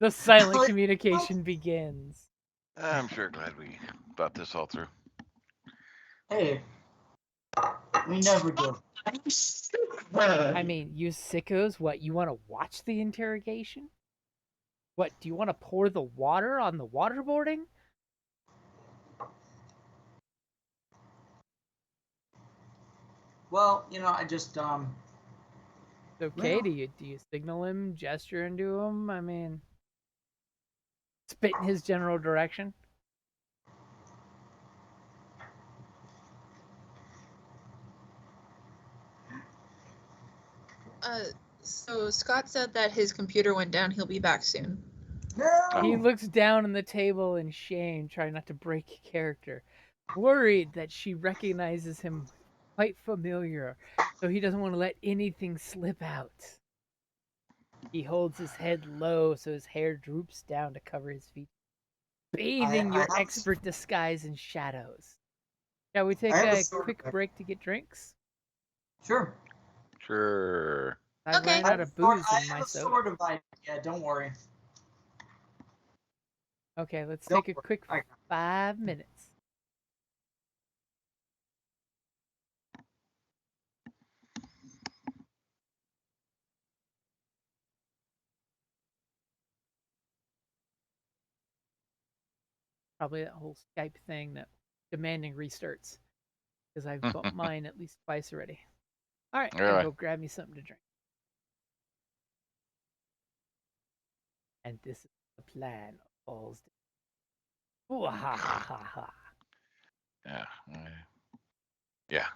The silent communication begins. I'm sure glad we thought this all through. Hey, we never do. I mean, you sickos, what, you want to watch the interrogation? What, do you want to pour the water on the waterboarding? Well, I just Okay, well, do you signal him, gesture into him? I mean, spit in his general direction? So Scott said that his computer went down. He'll be back soon. no. He looks down on the table in shame, trying not to break character, worried that she recognizes him quite familiar, so he doesn't want to let anything slip out. He holds his head low so his hair droops down to cover his feet, bathing I your have expert disguise in shadows. Shall we I take have a a sword quick back. break to get drinks? Sure. Sure. I Okay. ran out of booze I in my have a soda. sort of idea. Don't worry. Okay, let's Don't take a worry, quick I got 5 minutes. Probably that whole Skype thing that demanding restarts, because I've bumped mine at least twice already. All right, Really? I'll go grab me something to drink. And this is the plan of Balls. Ooh, ha ha ha ha. Yeah. Yeah.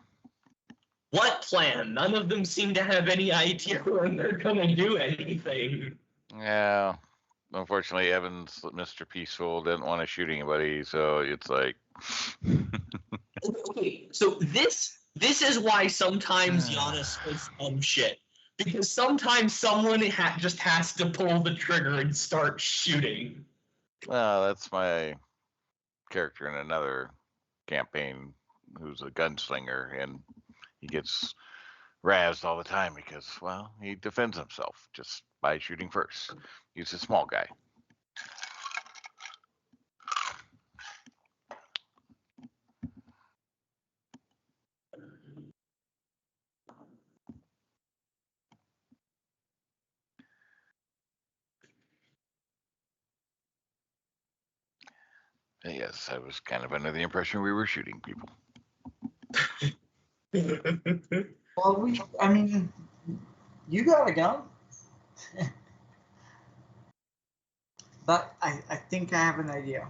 What plan? None of them seem to have any idea when they're gonna do anything. Yeah. Unfortunately, Evans, Mr. Peaceful, didn't want to shoot anybody, so it's like. Okay, so this is why sometimes Giannis says some shit. Because sometimes someone just has to pull the trigger and start shooting. Well, that's my character in another campaign who's a gunslinger, and he gets razzed all the time because, well, he defends himself just by shooting first. He's a small guy. Yes, I was kind of under the impression we were shooting people. Well, I mean, you got a gun. But I think I have an idea.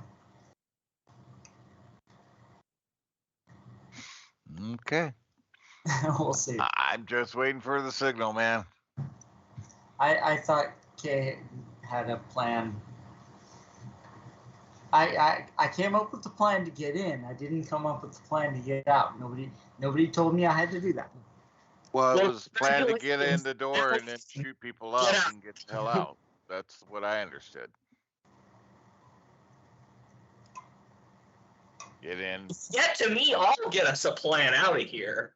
Okay. We'll see. I'm just waiting for the signal, man. I thought Kay had a plan. I came up with the plan to get in. I didn't come up with the plan to get out. Nobody told me I had to do that. Well, it Well, was planned to get in the door and then shoot people up and get the hell out. That's what I understood. Get in. Get to me, I'll get us a plan out of here.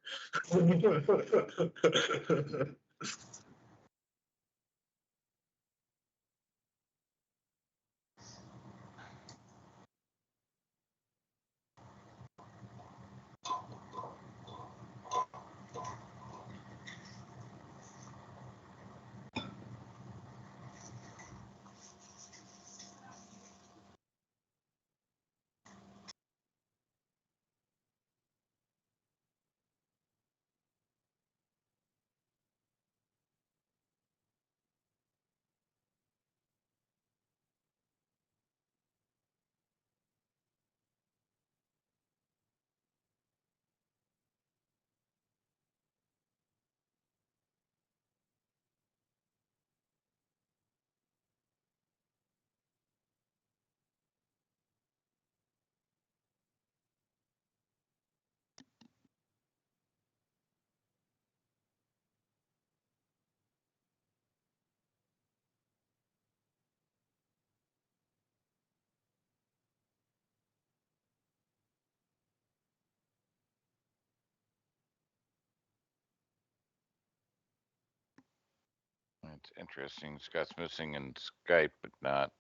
It's interesting. Scott's missing in Skype, but not.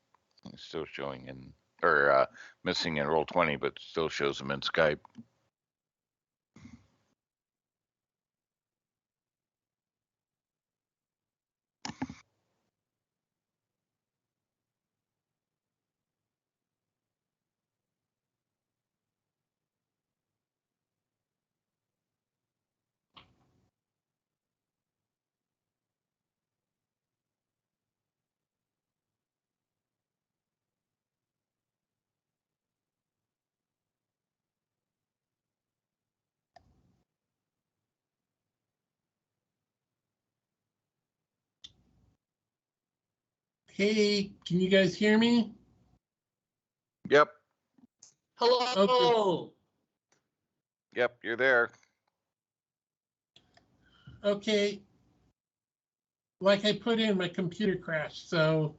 He's still showing in, or missing in Roll20, but still shows him in Skype. Hey, can you guys hear me? Yep. Hello. Yep. You're there. Okay. Like I put in, my computer crashed, so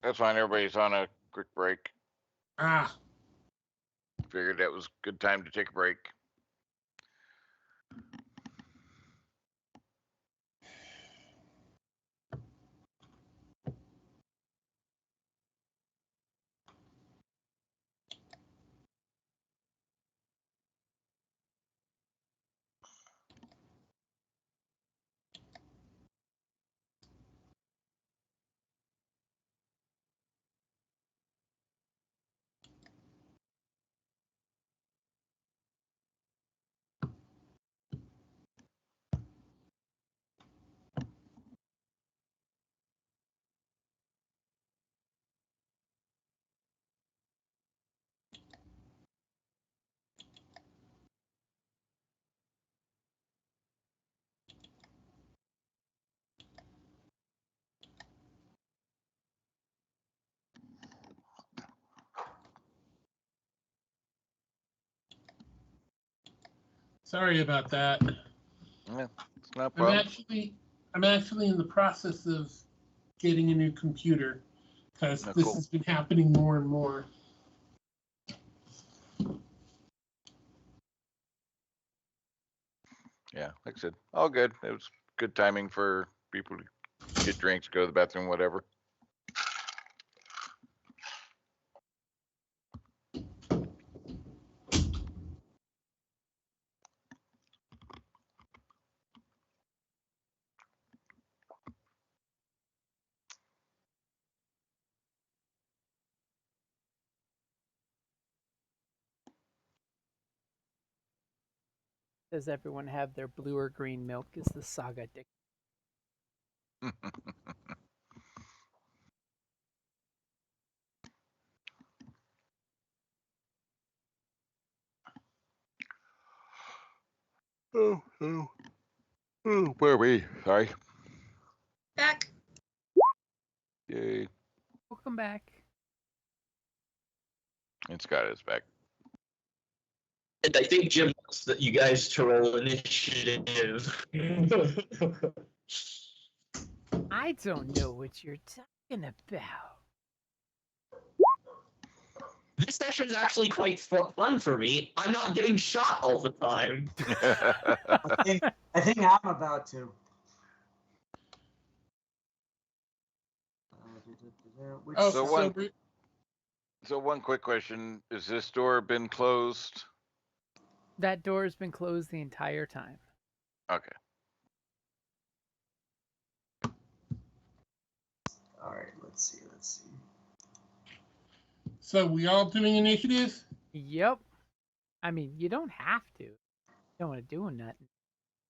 That's fine. Everybody's on a quick break. Figured that was a good time to take a break. sorry about that. Yeah, it's not a I'm problem. actually in the process of getting a new computer because Oh, this cool. has been happening more and more. Yeah, like I said, all good. It was good timing for people to get drinks, go to the bathroom, whatever. Does everyone have their blue or green milk? Is the saga dick? Where are we? Sorry. Back. Yay. Welcome back. And Scott is back. And I think Jim wants that you guys to roll initiative. I don't know what you're talking about. This session is actually quite fun for me. I'm not getting shot all the time. I think I'm about to. Which Oh, So so one- we're- So one quick question: is this door been closed? That door has been closed the entire time. Okay. All right, let's see. so we all doing initiative? Yep. I mean, you don't have to. You don't want to do nothing.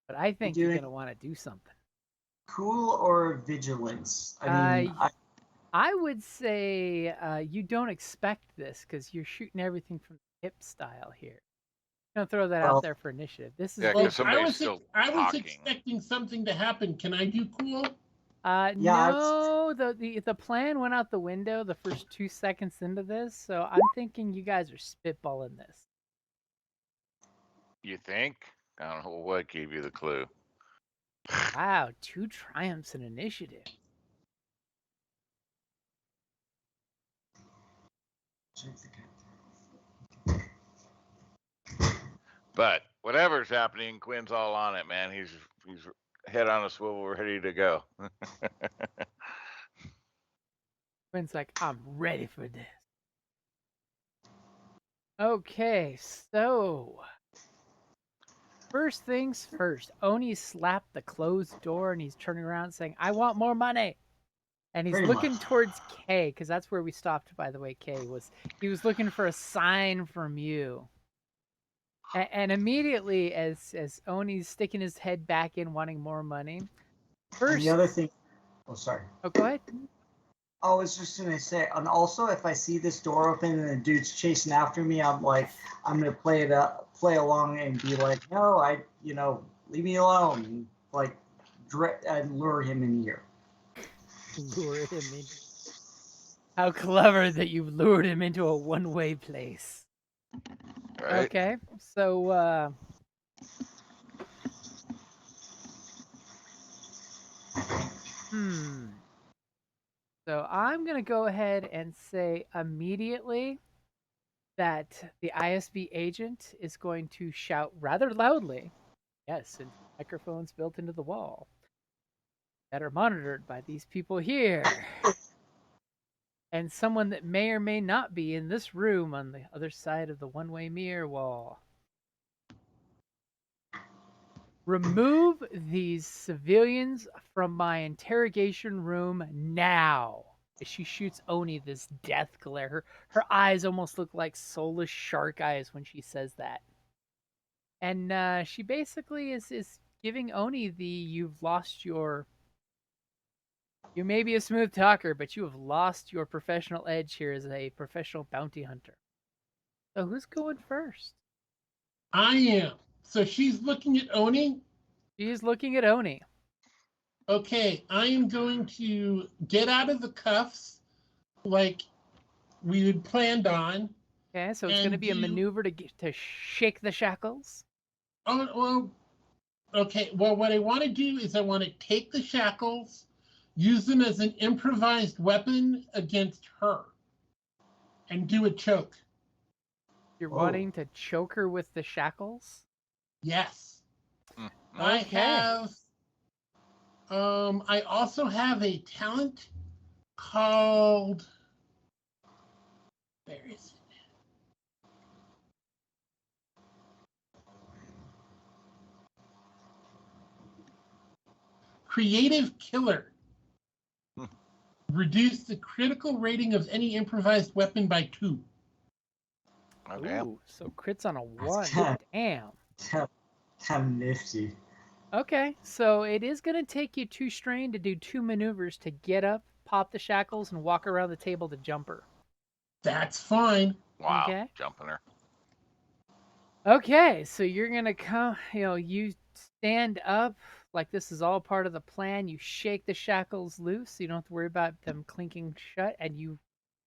But I think you're doing- going to want to do something. Cool or vigilance? I mean, I would say you don't expect this because you're shooting everything from the hip style here. I'm going to throw that Well- out there for initiative. This is Yeah, Well, 'cause somebody's still I was talking. expecting something to happen. Can I do cool? Yeah, no, the plan went out the window the first 2 seconds into this, so I'm thinking you guys are spitballing this. You think? I don't know what gave you the clue. Wow, 2 triumphs in initiative. check the count. But whatever's happening, Quinn's all on it, man. He's head on a swivel, ready to go. Quinn's like, I'm ready for this. Okay, so first things first, Oni slapped the closed door and he's turning around saying, I want more money. And he's Pretty looking much. towards Kay, because that's where we stopped, by the way, Kay was. He was looking for a sign from you. And immediately, as Oni's sticking his head back in, wanting more money, And first. the other thing. Oh, sorry. Oh, go ahead. I was just gonna say, and also if I see this door open and the dude's chasing after me, I'm gonna play along and be like, no, leave me alone, and like, and lure him in here. Lure him in. How clever that you lured him into a one-way place. Right? Okay, so So I'm gonna go ahead and say immediately that the ISB agent is going to shout rather loudly, yes, into microphones built into the wall that are monitored by these people here. And someone that may or may not be in this room on the other side of the one-way mirror wall. Remove these civilians from my interrogation room now. As she shoots Oni this death glare. Her eyes almost look like soulless shark eyes when she says that. And she basically is giving Oni the you've lost your... You may be a smooth talker, but you have lost your professional edge here as a professional bounty hunter. So who's going first? I am. So she's looking at Oni. She's looking at Oni. Okay, I am going to get out of the cuffs like we had planned on. Okay, so it's going to And be a do- maneuver to shake the shackles. Oh, well, okay. Well, what I want to do is I want to take the shackles, use them as an improvised weapon against her, and do a choke. You're Whoa. wanting to choke her with the shackles? Yes. Mm. I Okay. have. I also have a talent called. Where is it? Creative Killer. Hmm. Reduce the critical rating of any improvised weapon by 2. Oh, damn. Ooh, so crits on a 1. Damn. Damn nifty. Okay, so it is going to take you 2 strain to do 2 maneuvers to get up, pop the shackles, and walk around the table to jump her. That's fine. Wow. Okay. Jumping her. Okay, so you're going to come, you stand up like this is all part of the plan. You shake the shackles loose so you don't have to worry about them clinking shut, and you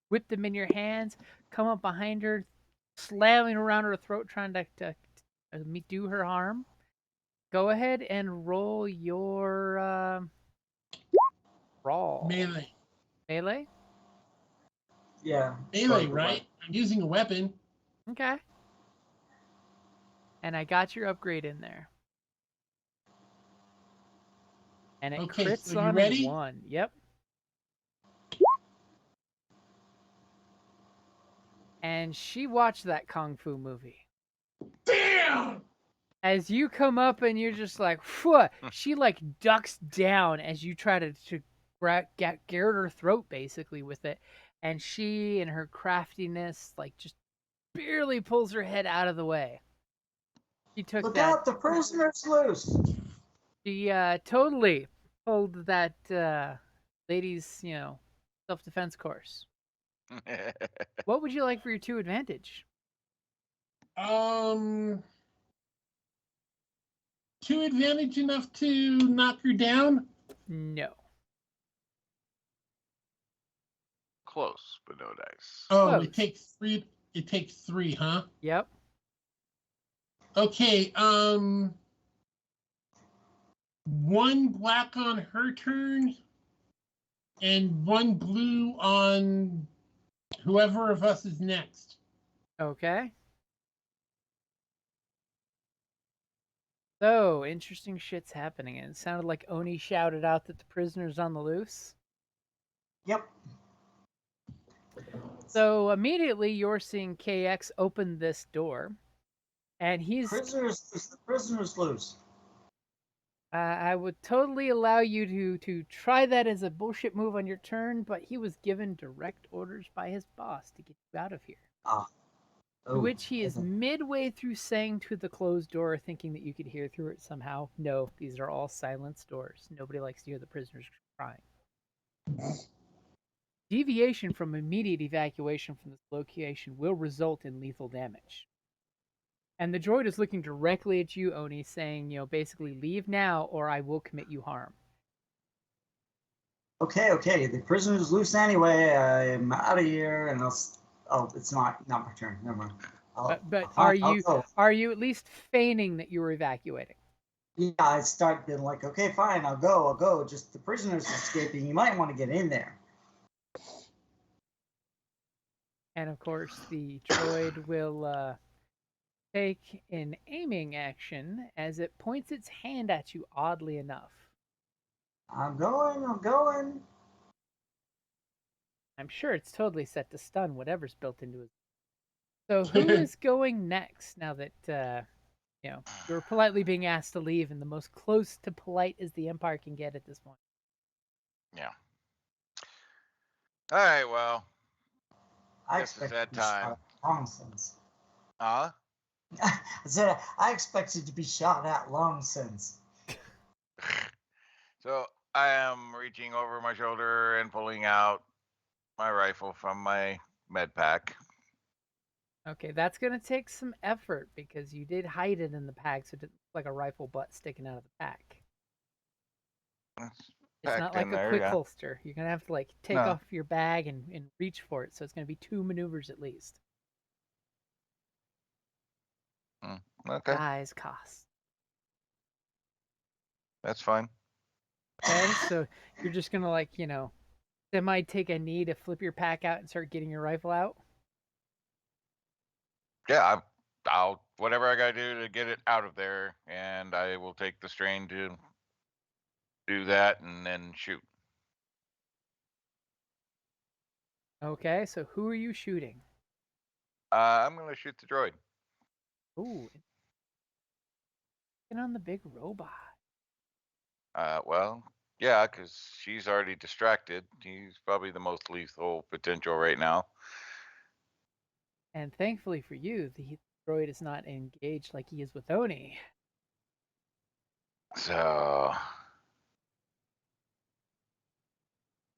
whip them in your hands, come up behind her, slamming around her throat, trying to do her harm. Go ahead and roll your brawl. Melee. Melee? Yeah. Melee, start right? I'm using a weapon. Okay. And I got your upgrade in there. And it Okay, crits so you on ready? 1. Yep. And she watched that Kung Fu movie. Damn! As you come up and you're just like, phew, she like ducks down as you try to get her throat basically with it. And she, in her craftiness, like just barely pulls her head out of the way. She took Look that. out, the prisoner's loose. She totally pulled that lady's, self-defense course. What would you like for your 2 advantage? 2 advantage enough to knock her down? No. Close, but no dice. Oh, Close. it takes 3. It takes 3, huh? Yep. Okay, 1 black on her turn, and 1 blue on whoever of us is next. Okay. So, interesting shit's happening. And it sounded like Oni shouted out that the prisoner's on the loose. Yep. So, immediately you're seeing KX open this door. And he's. The prisoner's loose. I would totally allow you to try that as a bullshit move on your turn, but he was given direct orders by his boss to get you out of here. Ah. To Oh, which he is okay. midway through saying to the closed door, thinking that you could hear through it somehow. No, these are all silenced doors. Nobody likes to hear the prisoners crying. Deviation from immediate evacuation from this location will result in lethal damage. And the droid is looking directly at you, Oni, saying, basically leave now or I will commit you harm. Okay. The prisoner's loose anyway. I'm out of here, and it's not my turn. Never mind. But I'll go. are you at least feigning that you were evacuating? Yeah, I start being like, okay, fine, I'll go. Just the prisoner's escaping. You might want to get in there. And of course, the droid will take an aiming action as it points its hand at you, oddly enough. I'm going. I'm sure it's totally set to stun whatever's built into it. So who is going next now that, you're politely being asked to leave and the most close to polite as the Empire can get at this point? Yeah. All right, well, I guess it's expect that to be shot time. at long since. Huh? I said I expected to be shot at long since. So I am reaching over my shoulder and pulling out my rifle from my med pack. Okay, that's going to take some effort because you did hide it in the pack, so it didn't look like a rifle butt sticking out of the pack. It's not Packed like in a there, quick yeah. holster. You're going to have to take No. off your bag and reach for it, so it's going to be 2 maneuvers at least. Okay, Guys, cost. that's fine. Okay, so you're just going to semi take a knee to flip your pack out and start getting your rifle out? Yeah, I'll whatever I gotta do to get it out of there, and I will take the strain to do that and then shoot. Okay, so who are you shooting? I'm gonna shoot the droid. Ooh. Get on the big robot. Well, yeah, because she's already distracted. He's probably the most lethal potential right now. And thankfully for you, the droid is not engaged like he is with Oni. So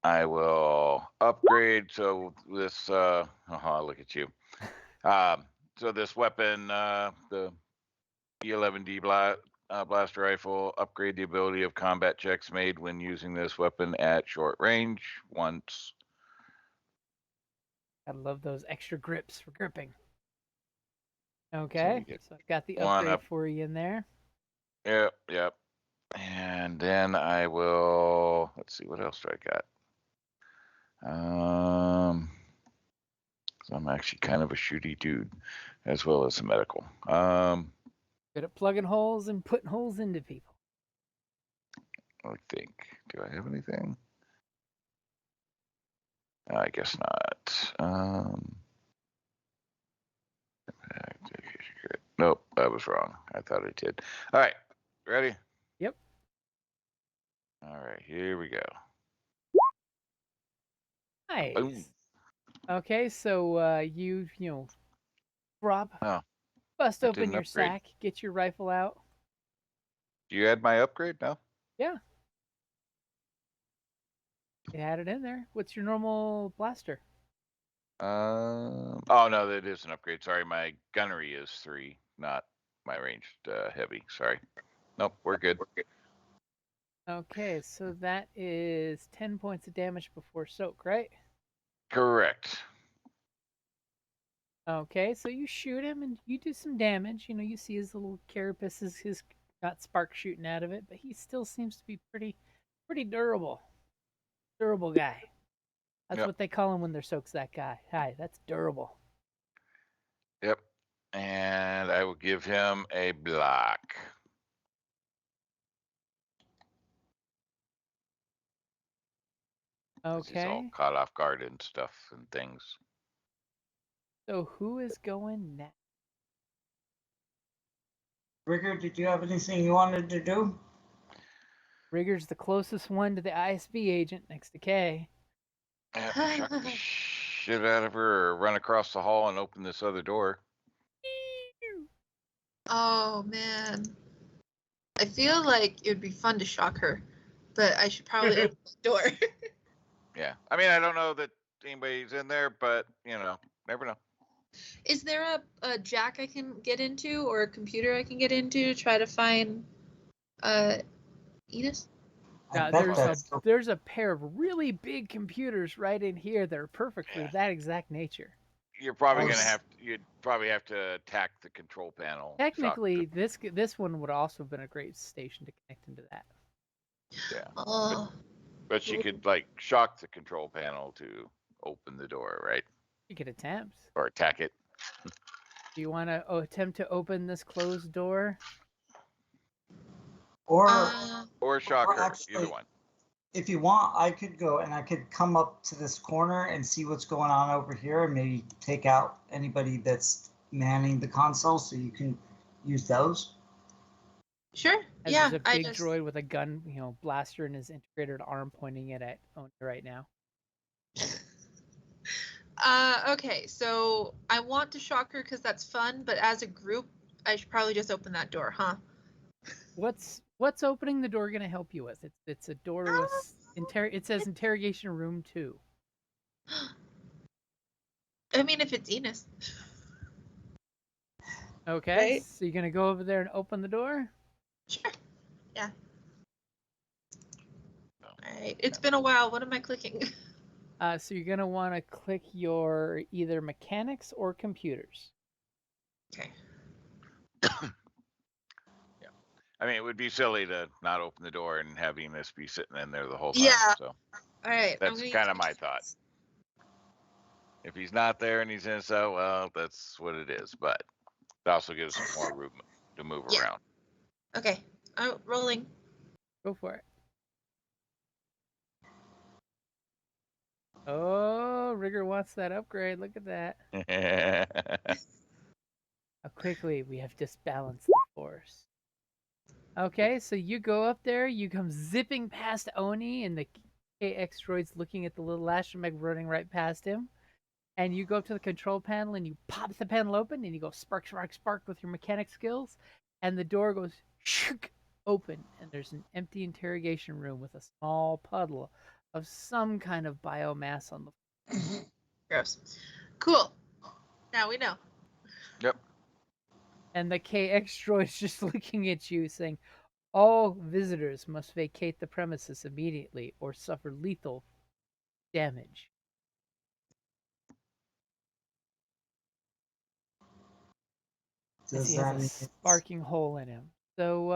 I will upgrade. So this, look at you. So this weapon, the E11D blaster rifle, upgrade the ability of combat checks made when using this weapon at short range once. I love those extra grips for gripping. Okay, get so I've got the one upgrade up. for you in there. Yep. And then I will, let's see, what else do I got? I'm actually kind of a shooty dude, as well as a medical. Good at plugging holes and putting holes into people. I think. Do I have anything? I guess not. Nope, I was wrong. I thought I did. All right, ready? Yep. All right, here we go. Nice. Boom. Okay, so you drop, Oh, bust that open didn't your upgrade. sack, get your rifle out. Do you add my upgrade? No. Yeah. You had it in there. What's your normal blaster? Oh no, that is an upgrade. Sorry, my gunnery is 3, not my ranged heavy. Sorry. Nope, we're good. Okay, so that is 10 points of damage before soak, right? Correct. Okay, so you shoot him and you do some damage. You know, you see his little carapace has got sparks shooting out of it, but he still seems to be pretty durable. Durable guy. That's Yep. what they call him when they're soaks that guy. Hi, that's durable. Yep. And I will give him a block. He's all Okay. caught off guard and stuff and things. So who is going next? Rigger, did you have anything you wanted to do? Rigger's the closest one to the ISB agent next to Kay. Yeah, shock the shit out of her or run across the hall and open this other door. Oh man. I feel like it would be fun to shock her, but I should probably open the door. Yeah. I mean, I don't know that anybody's in there, but, never know. Is there a jack I can get into or a computer I can get into to try to find Enos? I bet that's There's a pair of really big computers right in here that are perfect for that exact nature. You're probably Oh, you'd probably have to attack the control panel. shock Technically, this one would also have been a great station to connect into that. Yeah. Oh. But she could, like, shock the control panel to open the door, right? You could attempt. Or attack it. Do you want to attempt to open this closed door? Or Or shock her. actually, Either one. if you want, I could go and I could come up to this corner and see what's going on over here and maybe take out anybody that's manning the console so you can use those. Sure. As Yeah. there's a big droid with a gun, blaster in his integrated arm pointing it at Oni right now. Okay, so I want to shock her because that's fun, but as a group, I should probably just open that door, huh? What's opening the door going to help you with? It's a door with it says interrogation room 2. I mean, if it's Enos. Okay, Right. so you're going to go over there and open the door? Sure. Yeah. All right. It's been a while. What am I clicking? So you're going to want to click your either mechanics or computers. Okay. I mean, it would be silly to not open the door and have Enos be sitting in there the whole time. Yeah. So All right. that's kind of my thought. If he's not there and he's in, so, well, that's what it is. But it also gives him more room to move around. Okay. Oh, rolling. Go for it. Oh, Rigger wants that upgrade. Look at that. How quickly we have disbalanced the force. Okay, so you go up there, you come zipping past Oni, and the KX droid's looking at the little astromech running right past him. And you go up to the control panel and you pop the panel open and you go spark, spark, spark with your mechanic skills. And the door goes shook open, and there's an empty interrogation room with a small puddle of some kind of biomass on the floor. Gross. Cool. Now we know. Yep. And the KX droid's just looking at you saying, all visitors must vacate the premises immediately or suffer lethal damage. Does He that has a mean sparking hole in him. So,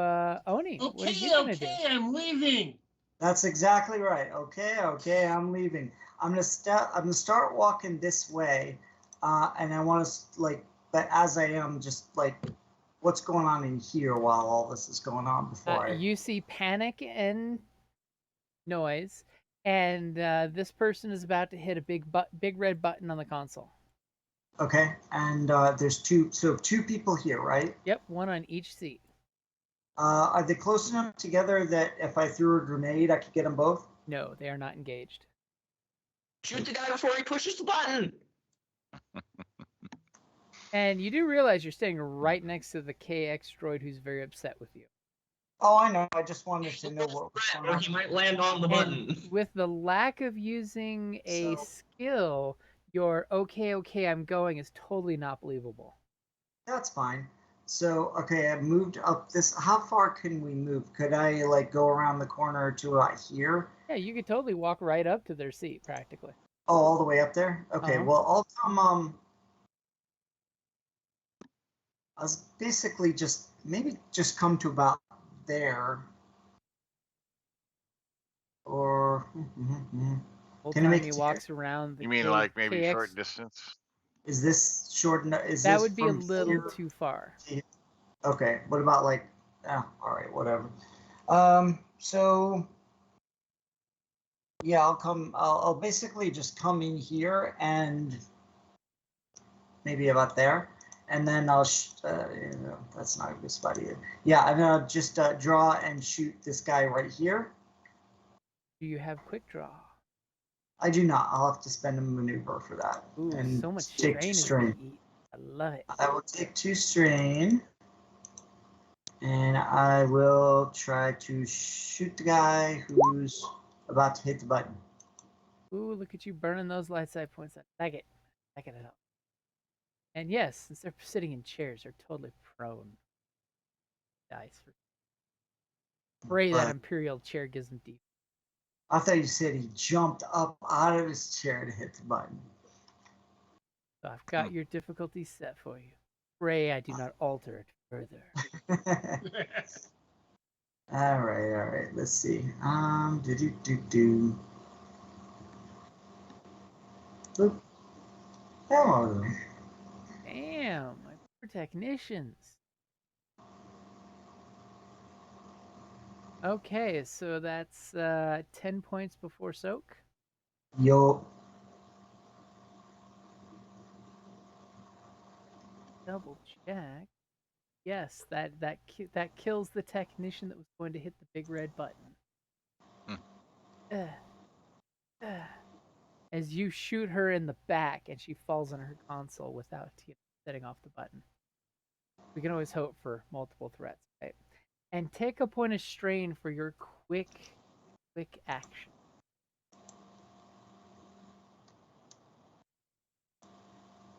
Oni, what are you gonna do? Okay, I'm leaving. That's exactly right. Okay, I'm leaving. I'm gonna start walking this way. and I want to like, but as I am, just like, what's going on in here while all this is going on before I. You see panic and noise, and this person is about to hit a big red button on the console. Okay, and there's two people here, right? Yep, one on each seat. Are they close enough together that if I threw a grenade, I could get them both? No, they are not engaged. Shoot the guy before he pushes the button. And you do realize you're standing right next to the KX droid who's very upset with you. Oh, I know. I just wanted to know what was going Or on. he might land on the button. And with the lack of using a skill, your okay, I'm going is totally not believable. That's fine. So, okay, I've moved up this. How far can we move? Could I like go around the corner to here? Yeah, you could totally walk right up to their seat practically. Oh, all the way up there? Okay, well, I'll come, I was basically maybe just come to about there. Or, Whole Can you time make he it walks around the You mean K- like maybe KX, short distance? is this short enough? Is that this would be a from little here too far. to here? Okay, what about like, all right, whatever. So, yeah, I'll basically just come in here and maybe about there. And then that's not a good spot either. Yeah, I'm gonna just draw and shoot this guy right here. Do you have quick draw? I do not. I'll have to spend a maneuver for that. Ooh, and so much take strain 2 is strain. gonna eat. I love it. I will take 2 strain. And I will try to shoot the guy who's about to hit the button. Ooh, look at you burning those light side points. I like it. Back it up. And yes, since they're sitting in chairs, they're totally prone. Dice. Pray that But Imperial chair gives them deep. I thought you said he jumped up out of his chair to hit the button. So I've got your difficulty set for you. Pray I do not alter it further. All right. Let's see. Boop. Oh, Damn, my poor technicians. Okay, so that's 10 points before soak. yo. Double check. Yes, that kills the technician that was going to hit the big red button. As you shoot her in the back and she falls on her console without setting off the button. We can always hope for multiple threats, right? And take a point of strain for your quick action.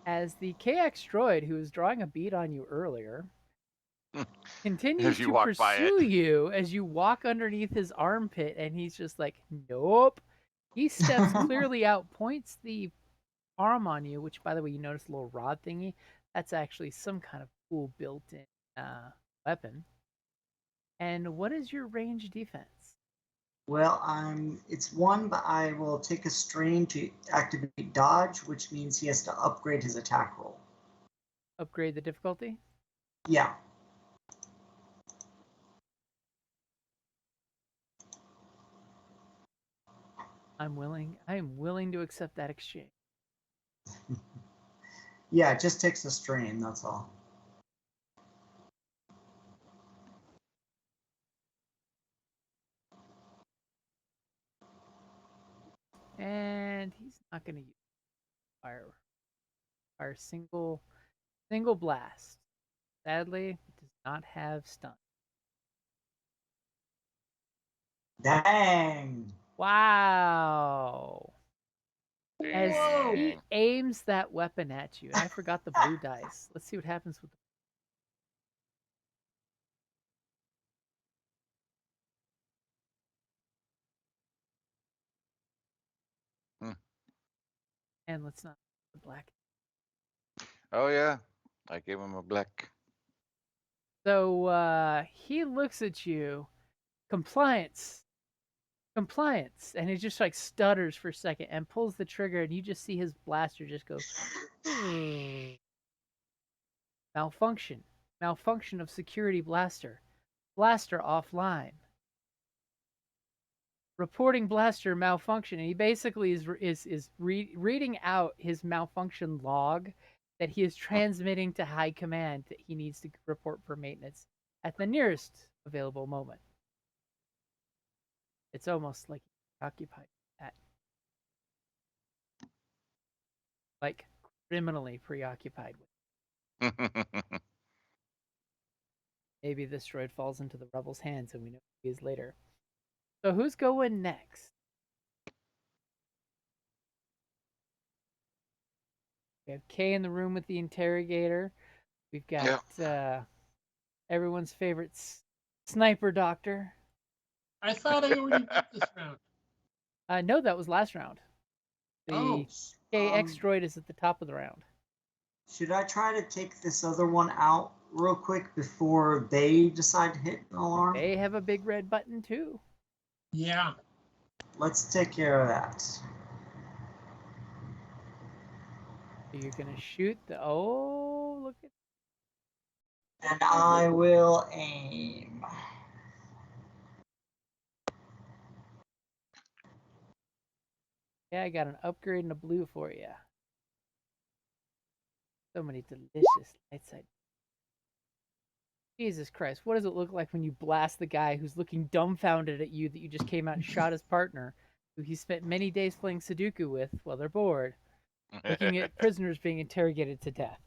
As the KX droid, who was drawing a bead on you earlier, continues As you to walk by it. pursue you as you walk underneath his armpit, and he's just like, nope. He steps clearly out, points the arm on you, which, by the way, you notice a little rod thingy. That's actually some kind of cool built-in weapon. And what is your range defense? Well, it's 1, but I will take a strain to activate dodge, which means he has to upgrade his attack roll. Upgrade the difficulty? Yeah. I am willing to accept that exchange. Yeah, it just takes a strain, that's all. And he's not going to use fire single blast. Sadly, it does not have stun. Dang. Wow. As he Dang. aims that weapon at you, and I forgot the blue dice. Let's see what happens with and let's not the black. Oh yeah, I gave him a black. So he looks at you. Compliance. compliance. And he just like stutters for a second and pulls the trigger, and you just see his blaster just go malfunction. Malfunction of security blaster. Blaster offline. Reporting blaster malfunction. And he basically is reading out his malfunction log that he is transmitting to high command that he needs to report for maintenance at the nearest available moment. It's almost like occupied at, like, criminally preoccupied with. Maybe this droid falls into the rebels' hands and we know who he is later. So who's going next? We have Kay in the room with the interrogator. We've got everyone's favorite sniper doctor. I thought I already did this round. No, that was last round. The KX droid is at the top of the round. Should I try to take this other one out real quick before they decide to hit an alarm? They have a big red button too. Yeah. Let's take care of that. So you're gonna shoot the. Oh, look at. And I will aim. Yeah, I got an upgrade and a blue for you. So many delicious light side. Jesus Christ, what does it look like when you blast the guy who's looking dumbfounded at you that you just came out and shot his partner, who he spent many days playing Sudoku with while they're bored, looking at prisoners being interrogated to death?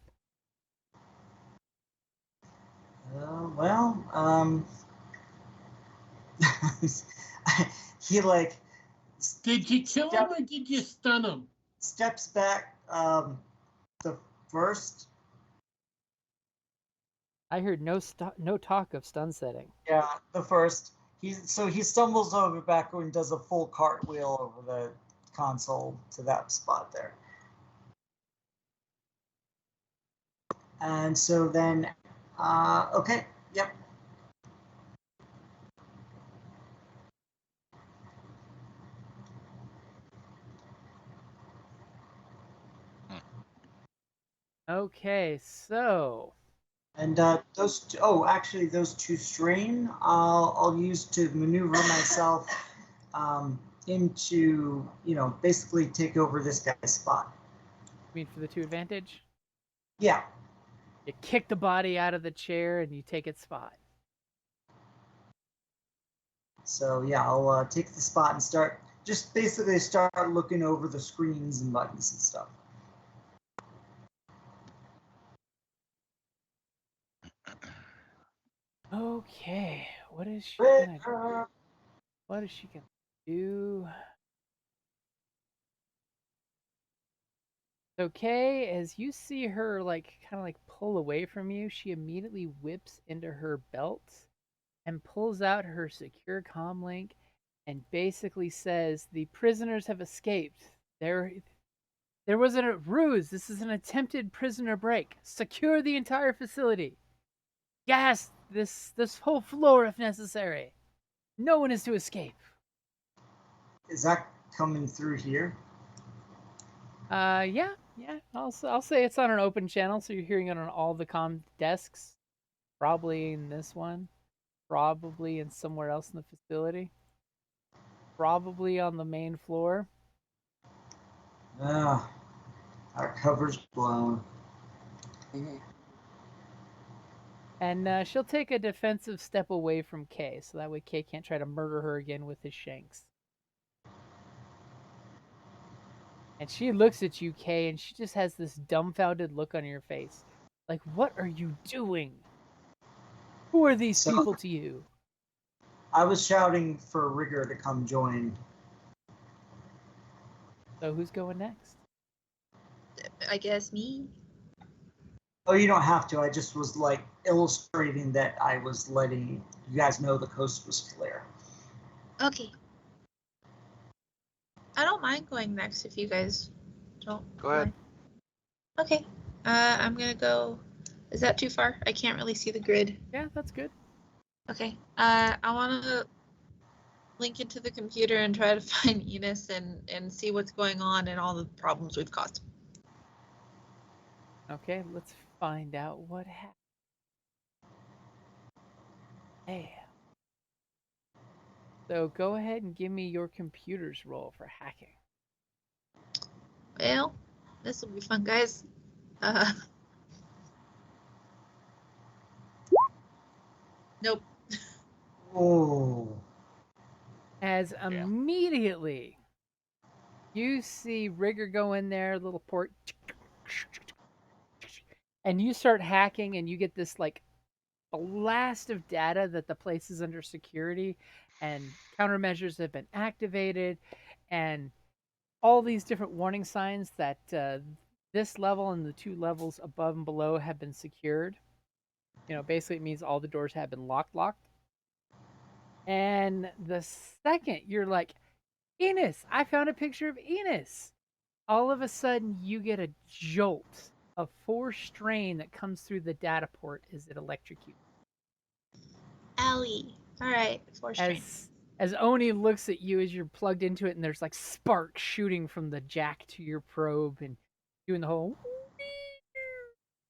He like. Did you kill him or did you stun him? Steps back. The first. I heard no talk of stun setting. Yeah, the first. He stumbles over backward and does a full cartwheel over the console to that spot there. And so then, okay, yep. Okay, so. And those two strain I'll use to maneuver myself into, basically take over this guy's spot. You mean for the 2 advantage? Yeah. You kick the body out of the chair and you take its spot. So yeah, I'll take the spot and start looking over the screens and buttons and stuff. Okay, what is she gonna do? Okay, as you see her kind of pull away from you, she immediately whips into her belt and pulls out her secure comm link and basically says, "The prisoners have escaped. There was a ruse. This is an attempted prisoner break. Secure the entire facility. Gas this whole floor if necessary. No one is to escape." Is that coming through here? Yeah. I'll say it's on an open channel, so you're hearing it on all the comm desks. Probably in this one. Probably in somewhere else in the facility. Probably on the main floor. Our cover's blown. And she'll take a defensive step away from Kay, so that way Kay can't try to murder her again with his shanks. And she looks at you, Kay, and she just has this dumbfounded look on your face. Like, what are you doing? Who are these people to you? I was shouting for Rigger to come join. So who's going next? I guess me. Oh, you don't have to. I just was illustrating that I was letting you guys know the coast was clear. Okay. I don't mind going next if you guys don't. Go ahead. mind. Okay. I'm gonna go. Is that too far? I can't really see the grid. Yeah, that's good. Okay. I wanna link into the computer and try to find Enos and see what's going on and all the problems we've caused. Okay, let's find out what happened. Hey. So go ahead and give me your computer's roll for hacking. Well, this will be fun, guys. Nope. Oh. As immediately you see Rigger go in there, little port, and you start hacking, and you get this like blast of data that the place is under security, and countermeasures have been activated, and all these different warning signs that this level and the 2 levels above and below have been secured. Basically it means all the doors have been locked. And the second you're like, Enos, I found a picture of Enos. All of a sudden you get a jolt of 4 strain that comes through the data port as it electrocutes. Allie. All right, 4 strain. As Oni looks at you as you're plugged into it, and there's like sparks shooting from the jack to your probe and doing the whole,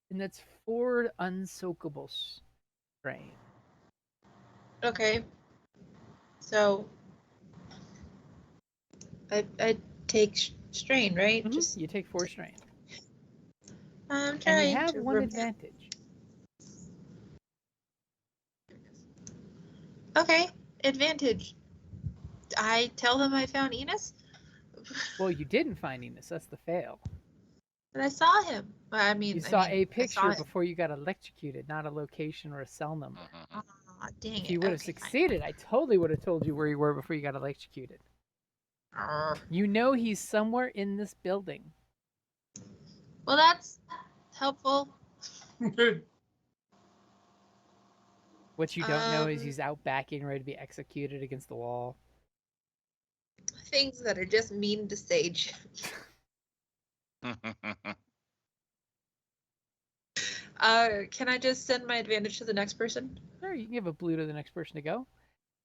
and that's 4 unsoakable strain. Okay. So I take strain, right? Mm-hmm. Just you take 4 strain. I'm and you trying have to 1 advantage. Okay, advantage. I tell them I found Enos. Well, you didn't find Enos. That's the fail. But I saw him. I mean, You saw a I picture saw it. before you got electrocuted, not a location or a cell number. Mhm. Aw, dang If it. you would have Okay, fine. succeeded, I totally would have told you where you were before you got electrocuted. Arr. You know he's somewhere in this building. Well, that's helpful. What you don't know is he's out back getting ready to be executed against the wall. Things that are just mean to Sage. Can I just send my advantage to the next person? Sure, you can give a blue to the next person to go.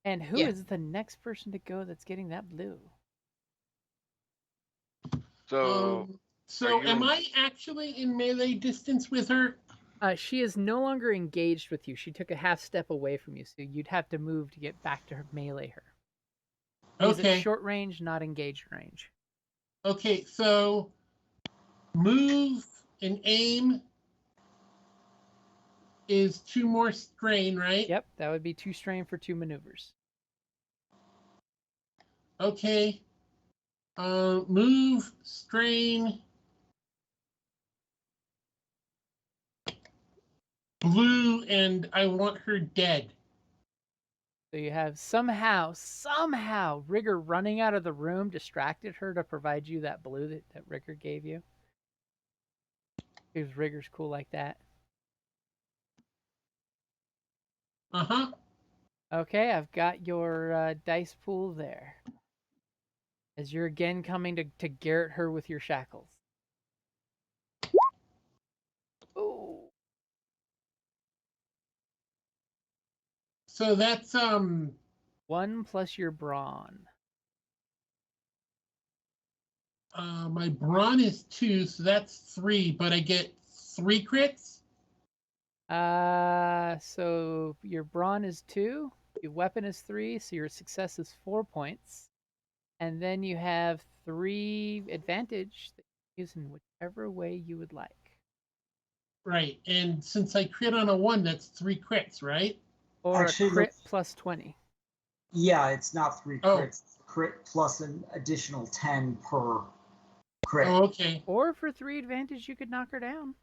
And who is the next person to go that's getting that blue? So So you am in- I actually in melee distance with her? She is no longer engaged with you. She took a half step away from you, so you'd have to move to get back to her, melee her. He's at Okay. short range, not engaged range. Okay, so move and aim is 2 more strain, right? Yep, that would be 2 strain for 2 maneuvers. Okay. Move, strain, blue, and I want her dead. So you have somehow, Rigger running out of the room distracted her to provide you that blue that Rigger gave you. Because Rigger's cool like that. Uh-huh. Okay, I've got your dice pool there. As you're again coming to garrot her with your shackles. Ooh. So that's 1 plus your brawn. my brawn is 2, so that's 3, but I get 3 crits? So your brawn is 2, your weapon is 3, so your success is 4 points. And then you have 3 advantage that you use in whichever way you would like. Right, and since I crit on a 1, that's 3 crits, right? Or Actually, a crit plus 20. Yeah, it's not 3 Oh. crits. It's crit plus an additional 10 per crit. Oh, okay. Or for 3 advantage, you could knock her down.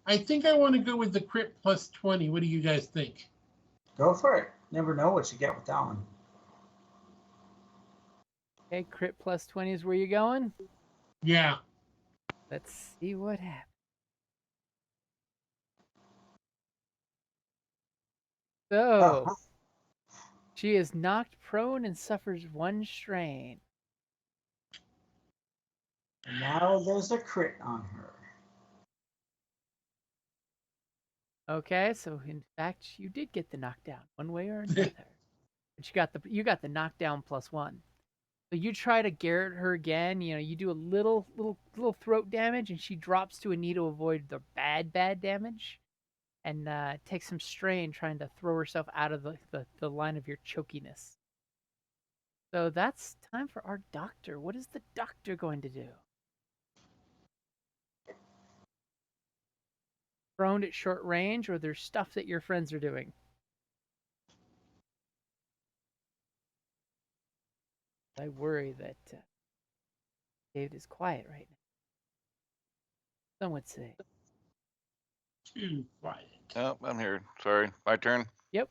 I think I want to go with the crit plus 20. What do you guys think? Go for it. Never know what you get with that one. Okay, crit plus 20 is where you're going. Yeah. Let's see what happens. So, she is knocked prone and suffers 1 strain. And now there's a crit on her. Okay, so in fact, you did get the knockdown one way or another. But you got the knockdown +1. So you try to Garrett her again. You know, you do a little throat damage, and she drops to a knee to avoid the bad damage, and takes some strain trying to throw herself out of the line of your chokiness. So that's time for our doctor. What is the doctor going to do? Prone at short range, or there's stuff that your friends are doing? I worry that David is quiet right now. Some would say. Too quiet. Oh, I'm here. Sorry. My turn? Yep.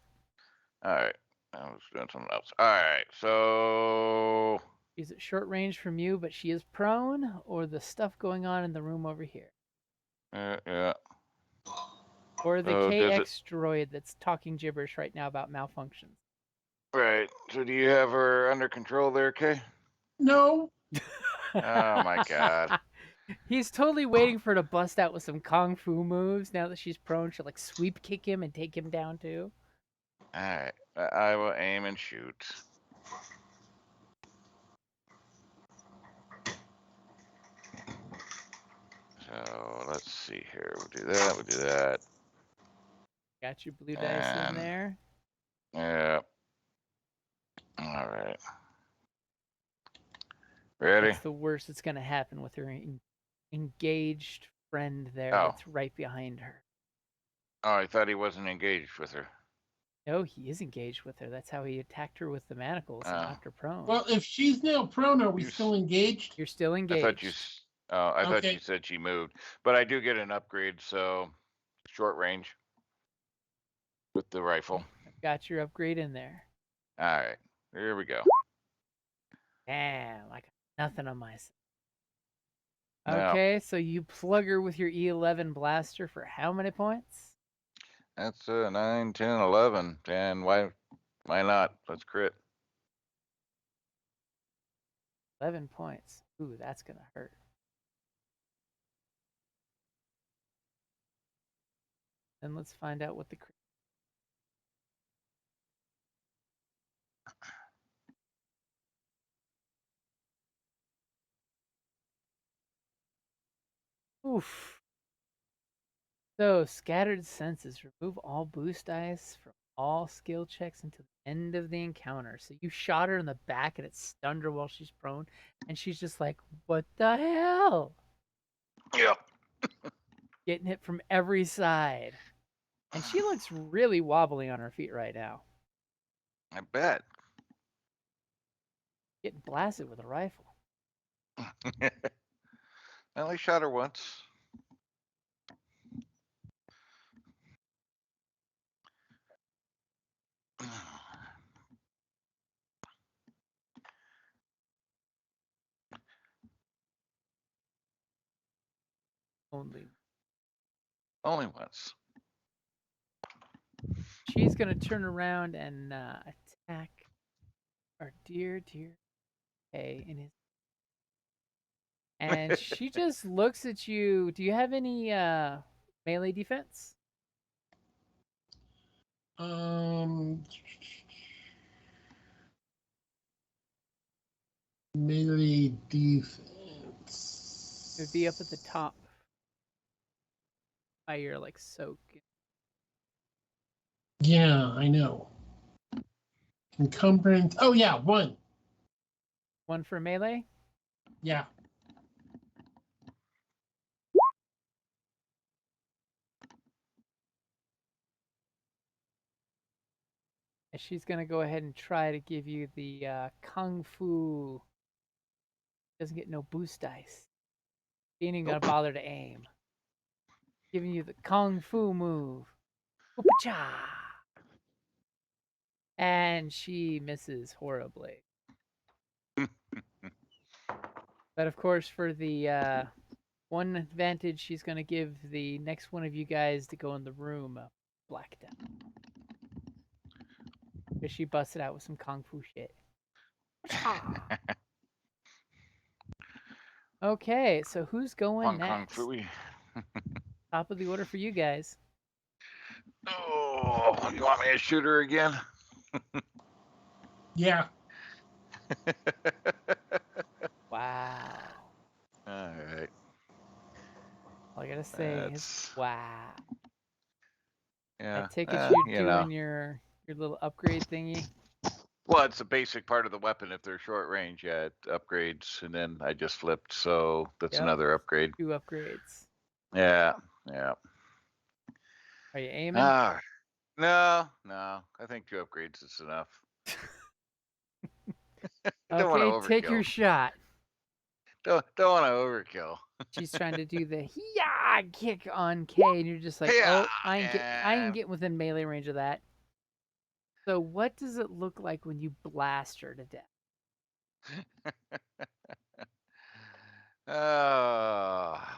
All right. I was doing something else. All right. So. She's at short range from you, but she is prone, or the stuff going on in the room over here. Yeah. Or the Oh, does it- KX droid that's talking gibberish right now about malfunctions. Right. So do you have her under control there, Kay? No. Oh my God. He's totally waiting for her to bust out with some kung fu moves. Now that she's prone, she'll like sweep kick him and take him down too. All right. I will aim and shoot. So let's see here. We'll do that. We'll do that. Got your blue dice in And- there. Yeah. All right. Ready? That's the worst that's gonna happen with her engaged friend there Oh. that's right behind her. Oh, I thought he wasn't engaged with her. No, he is engaged with her. That's how he attacked her with the manacles and Oh. knocked her prone. Well, if she's now prone, are we You still engaged? You're still engaged. I thought you. I thought Okay. you said she moved, but I do get an upgrade, so short range with the rifle. Got your upgrade in there. All right, here we go. Damn, I got nothing on my side. No. Okay, so you plug her with your E11 blaster for how many points? That's 9, 10, 11, and why not? Let's crit. 11 points. Ooh, that's gonna hurt. Then let's find out what the crit. Oof. So, scattered senses. Remove all boost dice from all skill checks until the end of the encounter. So you shot her in the back and it stunned her while she's prone, and she's just like, "What the hell?" Yep. Getting hit from every side, and she looks really wobbly on her feet right now. I bet. Getting blasted with a rifle. I only shot her once. Only. Only once. She's gonna turn around and attack our dear Kay in his. And she just looks at you. Do you have any melee defense? Melee defense. It would be up at the top by your like soak. Yeah, I know. Encumbrance. Oh yeah, 1. One for melee. Yeah. And she's gonna go ahead and try to give you the kung fu. Doesn't get no boost dice. She ain't even gonna bother to aim. Giving you the kung fu move. Oopa-cha! And she misses horribly. But of course, for the one advantage, she's gonna give the next one of you guys to go in the room blacked out. Because she busted out with some kung fu shit. Okay, so who's going Hong next? Kong Fooey. Top of the order for you guys. Oh, you want me to shoot her again? Yeah. Wow. All right. All I gotta say is That's wow. yeah. I take it you're you know. doing your little upgrade thingy. Well, it's a basic part of the weapon. If they're short range, yeah, it upgrades, and then I just flipped, so that's Yep. another upgrade. 2 upgrades. Yeah, yeah. Are you aiming? No. I think 2 upgrades is enough. Don't want to Okay, take your overkill. shot. Don't want to overkill. She's trying to do the yeah kick on K, and you're just like, Yeah, oh, I ain't get within melee range of that. So what does it look like when you blast her to death?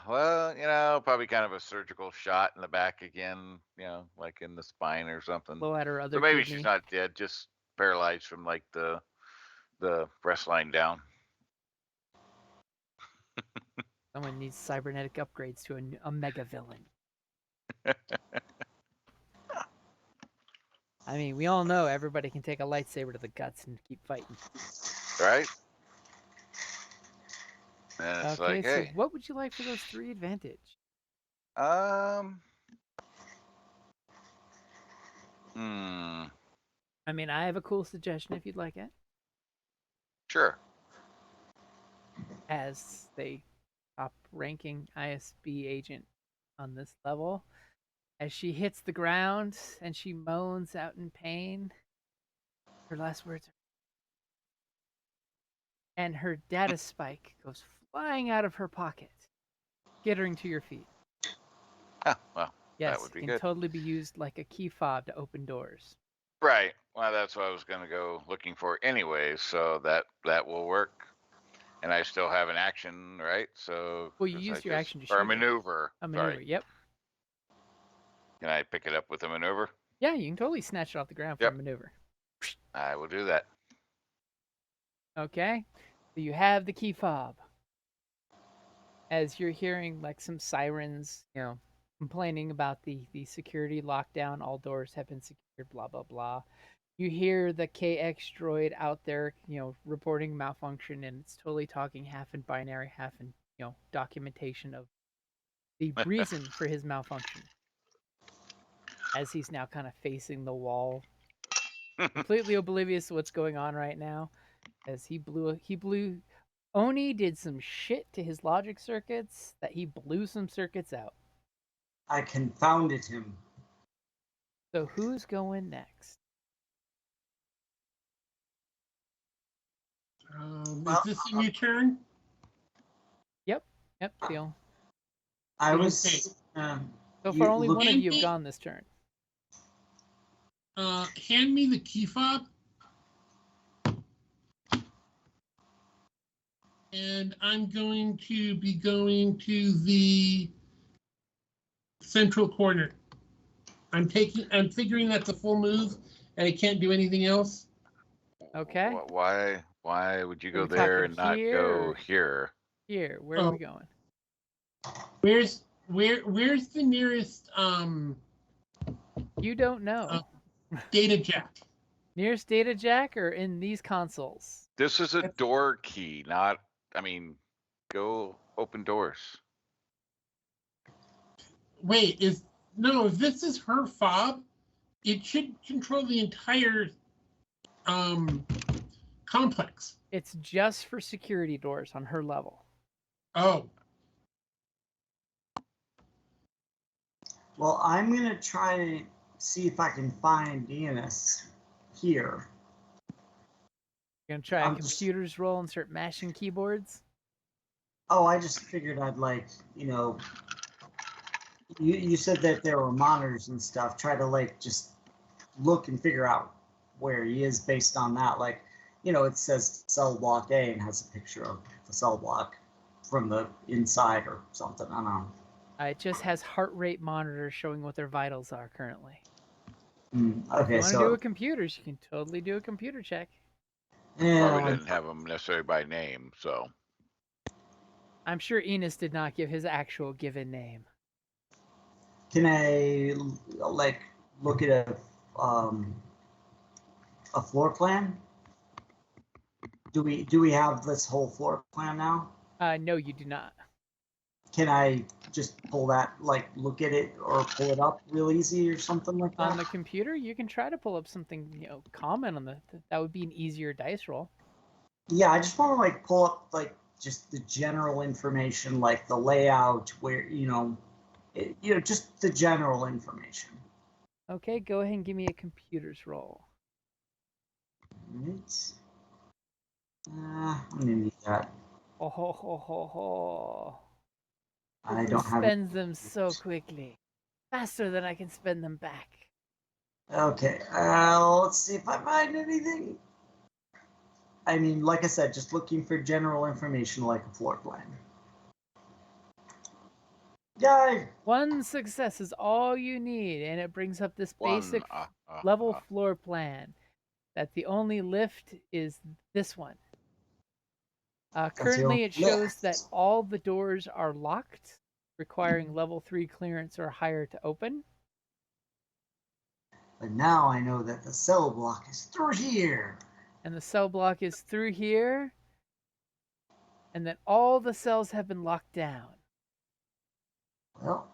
Well, probably kind of a surgical shot in the back again, like in the spine or something. Blow at her other So maybe kidney. she's not dead, just paralyzed from like the breast line down. Someone needs cybernetic upgrades to a mega villain. I mean, we all know everybody can take a lightsaber to the guts and keep fighting. Right? And it's Okay, like, so hey, what would you like for those 3 advantage? I mean, I have a cool suggestion if you'd like it. Sure. As the top ranking ISB agent on this level, as she hits the ground and she moans out in pain, her last words are, and her data spike goes flying out of her pocket, skittering to your feet. Well, Yes, that would be it can good. totally be used like a key fob to open doors. Right. Well, that's what I was going to go looking for anyway, so that will work. And I still have an action, right? So Well, you 'cause used I your just- action to or a shoot her. maneuver. A maneuver, Sorry. yep. Can I pick it up with a maneuver? Yeah, you can totally snatch it off the ground for Yep. a maneuver. I will do that. Okay, so you have the key fob. As you're hearing like some sirens, complaining about the security lockdown, all doors have been secured, blah blah blah. You hear the KX droid out there, reporting malfunction, and it's totally talking half in binary, half in documentation of the reason for his malfunction. As he's now kind of facing the wall, completely oblivious to what's going on right now, as he blew. Oni did some shit to his logic circuits that he blew some circuits out. I confounded him. So who's going next? Is this a new turn? Yep, Theo. I was. So far, only one of you have looking- gone this turn. Hand me the key fob. And I'm going to be going to the central corner. I'm figuring that's a full move and I can't do anything else. Okay. Why would you Are go we there talking and not here go or- here? Here, where are we going? Where's the nearest You don't know. data jack? Nearest data jack or in these consoles? This is a door key, not. I mean, go open doors. Wait, if this is her fob, it should control the entire complex. It's just for security doors on her level. Oh. Well, I'm going to try to see if I can find Enos here. You're going to try a I'm computer's roll and start mashing keyboards? Oh, I just figured I'd you said that there were monitors and stuff. Try to just look and figure out where he is based on that. It says cell block A and has a picture of the cell block from the inside or something. I don't know. It just has heart rate monitors showing what their vitals are currently. Okay, If you want to so do a computers, you can totally do a computer check. Well, we yeah, didn't have them necessarily by name, so. I'm sure Enos did not give his actual given name. can I look at a floor plan? Do we have this whole floor plan now? No, you do not. Can I just pull that, like look at it or pull it up real easy or something like that? On the computer, you can try to pull up something, common on that would be an easier dice roll. Yeah, I just want to like pull up like just the general information, like the layout, where just the general information. Okay, go ahead and give me a computer's roll. Right. I'm gonna need that. Oh ho ho ho ho! I Who don't have it. spends them so quickly, faster than I can spend them back. Okay, let's see if I find anything. I mean, like I said, just looking for general information like a floor plan. Yay! One success is all you need, and it brings up this basic level floor plan. That the only lift is this one. Currently, it shows that all the doors are locked, requiring level 3 clearance or higher to open. But now I know that the cell block is through here. And the cell block is through here. And that all the cells have been locked down. Well.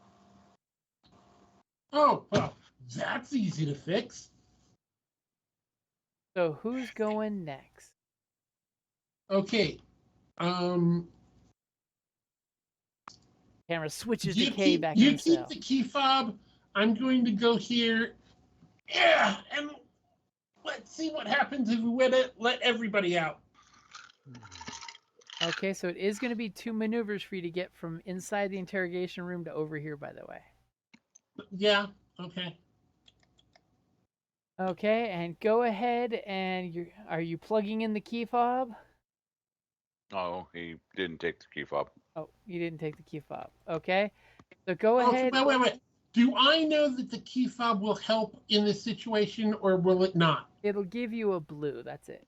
Oh, well, that's easy to fix. So who's going next? Okay. Camera switches to K back in the cell. You keep the key fob. I'm going to go here. Yeah, and let's see what happens if we let everybody out. Okay, so it is going to be 2 maneuvers for you to get from inside the interrogation room to over here, by the way. Yeah, okay. Okay, and go ahead and are you plugging in the key fob? Oh, he didn't take the key fob. Oh, you didn't take the key fob. Okay, so go ahead. Wait. Do I know that the key fob will help in this situation, or will it not? It'll give you a blue, that's it.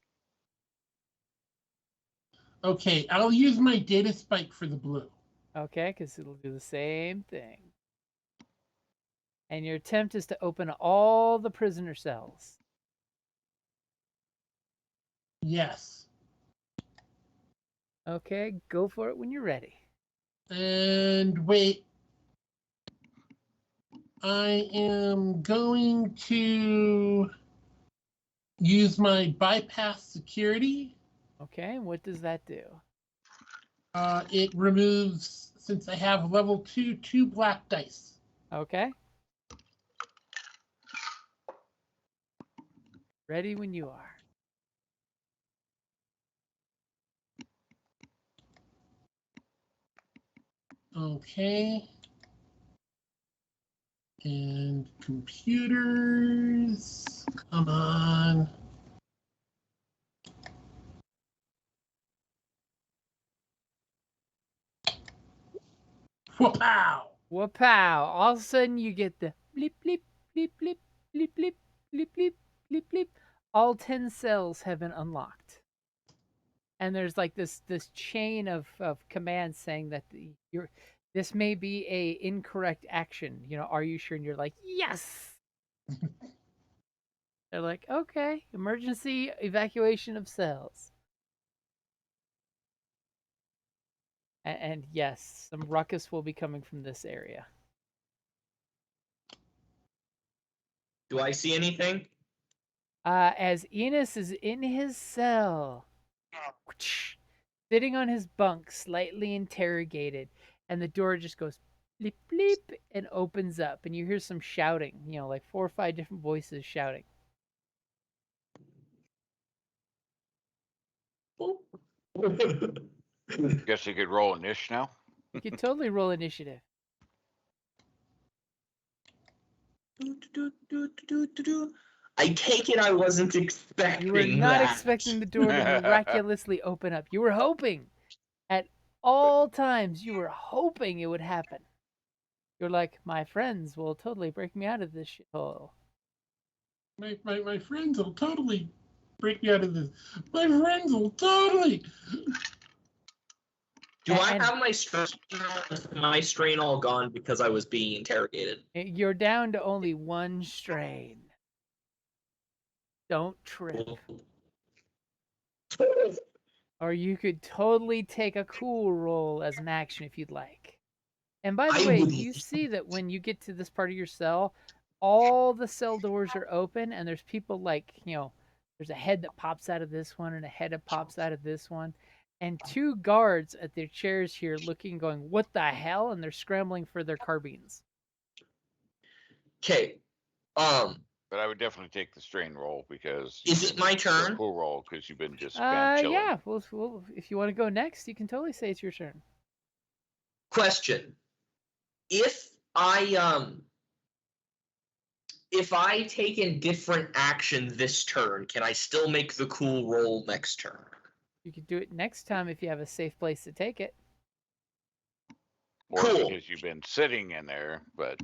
Okay, I'll use my data spike for the blue. Okay, because it'll do the same thing. And your attempt is to open all the prisoner cells. Yes. Okay, go for it when you're ready. And wait. I am going to use my bypass security. Okay, what does that do? It removes, since I have level 2 black dice. Okay. Ready when you are. Okay. And computers, come on. Whoop-pow! Whoop-pow! All of a sudden you get the bleep, bleep, bleep, bleep, bleep, bleep, bleep, bleep, bleep, bleep. All 10 cells have been unlocked. And there's like this chain of commands saying that this may be a incorrect action. Are you sure? And you're like, yes! They're like, okay, emergency evacuation of cells. And yes, some ruckus will be coming from this area. Do I see anything? As Enos is in his cell, sitting on his bunk, slightly interrogated, and the door just goes bleep bleep and opens up, and you hear some shouting, like 4 or 5 different voices shouting. Guess you could roll an ish now. You could totally roll initiative. I take it I wasn't expecting You were not that. expecting the door to miraculously open up. You were hoping. At all times, you were hoping it would happen. You're like, my friends will totally break me out of this shithole. My friends will totally break me out of this. My friends will totally. Do I And- have my strain? My strain all gone because I was being interrogated. You're down to only 1 strain. Don't trip. Or you could totally take a cool roll as an action if you'd like. And by the I way, would- you see that when you get to this part of your cell, all the cell doors are open, and there's people like, there's a head that pops out of this one and a head that pops out of this one. And 2 guards at their chairs here looking, going, what the hell? And they're scrambling for their carbines. Okay. But I would definitely take the strain roll because. Is it my turn? Cool roll because you've been just been chilling. Yeah. Well, if you want to go next, you can totally say it's your turn. Question. If I take a different action this turn, can I still make the cool roll next turn? You could do it next time if you have a safe place to take it. Or Cool. because you've been sitting in there, but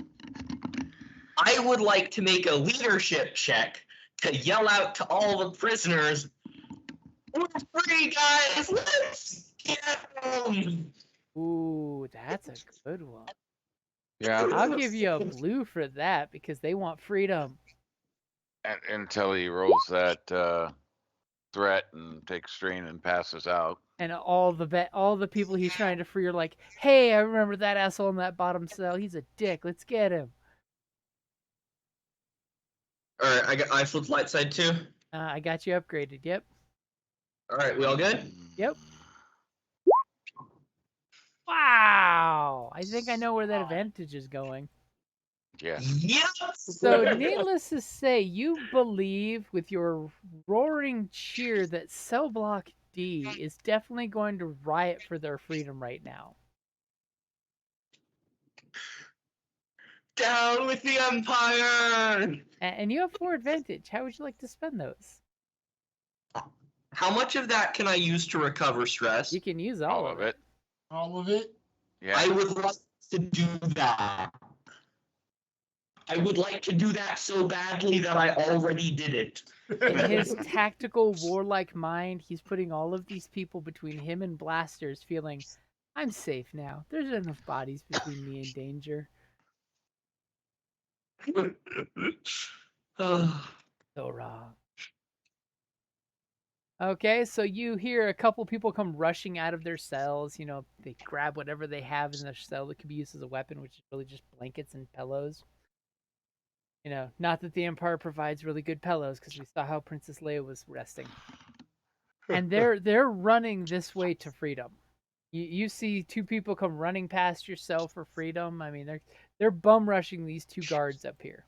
I would like to make a leadership check to yell out to all the prisoners, "We're free, guys! Let's get them!" Ooh, that's a good one. yeah. I'll give you a blue for that because they want freedom. Until he rolls that threat and takes strain and passes out. And all the people he's trying to free are like, hey, I remember that asshole in that bottom cell. He's a dick. Let's get him. All right, I flipped light side too. I got you upgraded. Yep. All right, we all good? Yep. Wow. I think I know where that advantage is going. Yeah. Yep. So, needless to say, you believe with your roaring cheer that Cell Block D is definitely going to riot for their freedom right now. Down with the Empire! And you have 4 advantage. How would you like to spend those? How much of that can I use to recover stress? You can use All of it. All of it? Yeah. I would like to do that. I would like to do that so badly that I already did it. In his tactical, warlike mind, he's putting all of these people between him and blasters, feeling, I'm safe now. There's enough bodies between me and danger. Ugh. So wrong. Okay, so you hear a couple people come rushing out of their cells. They grab whatever they have in their cell that could be used as a weapon, which is really just blankets and pillows. Not that the Empire provides really good pillows, because we saw how Princess Leia was resting. And they're running this way to freedom. You see 2 people come running past your cell for freedom. I mean, they're bum rushing these 2 guards up here.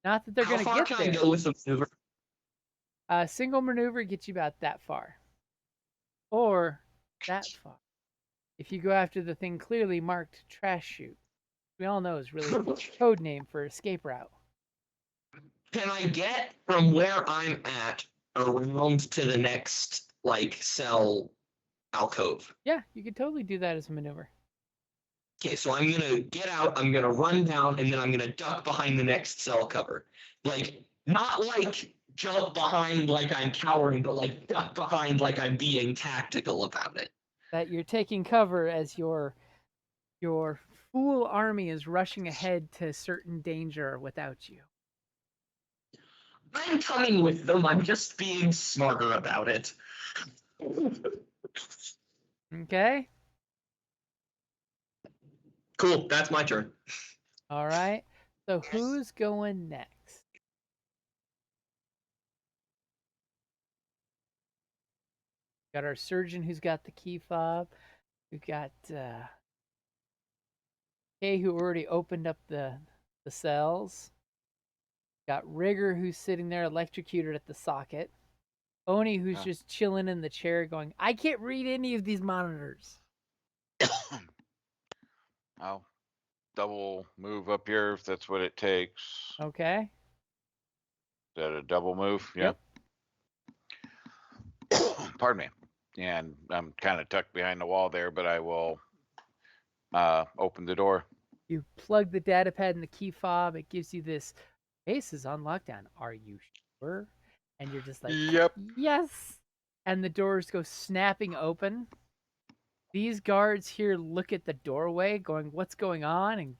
Not that they're How going to far get can there. I go with the maneuver? A single maneuver gets you about that far. Or that far. If you go after the thing clearly marked trash chute. We all know is really code name for escape route. Can I get from where I'm at around to the next cell alcove? Yeah, you could totally do that as a maneuver. Okay, so I'm gonna get out, I'm gonna run down, and then I'm gonna duck behind the next cell cover. Not jump behind like I'm cowering, but duck behind like I'm being tactical about it. That you're taking cover as your fool army is rushing ahead to certain danger without you. I'm coming with them, I'm just being smarter about it. Okay? Cool, that's my turn. All right. So who's going next? Got our surgeon who's got the key fob. We've got Kay who already opened up the cells. Got Rigger who's sitting there electrocuted at the socket. Oni who's just chilling in the chair going, I can't read any of these monitors. I'll double move up here if that's what it takes. Okay. Is that a double move? Yep. Pardon me. And I'm kind of tucked behind the wall there, but I will open the door. You plug the data pad in the key fob. It gives you this base is on lockdown. Are you sure? And you're just like, Yep. yes. And the doors go snapping open. These guards here look at the doorway, going, "What's going on?" and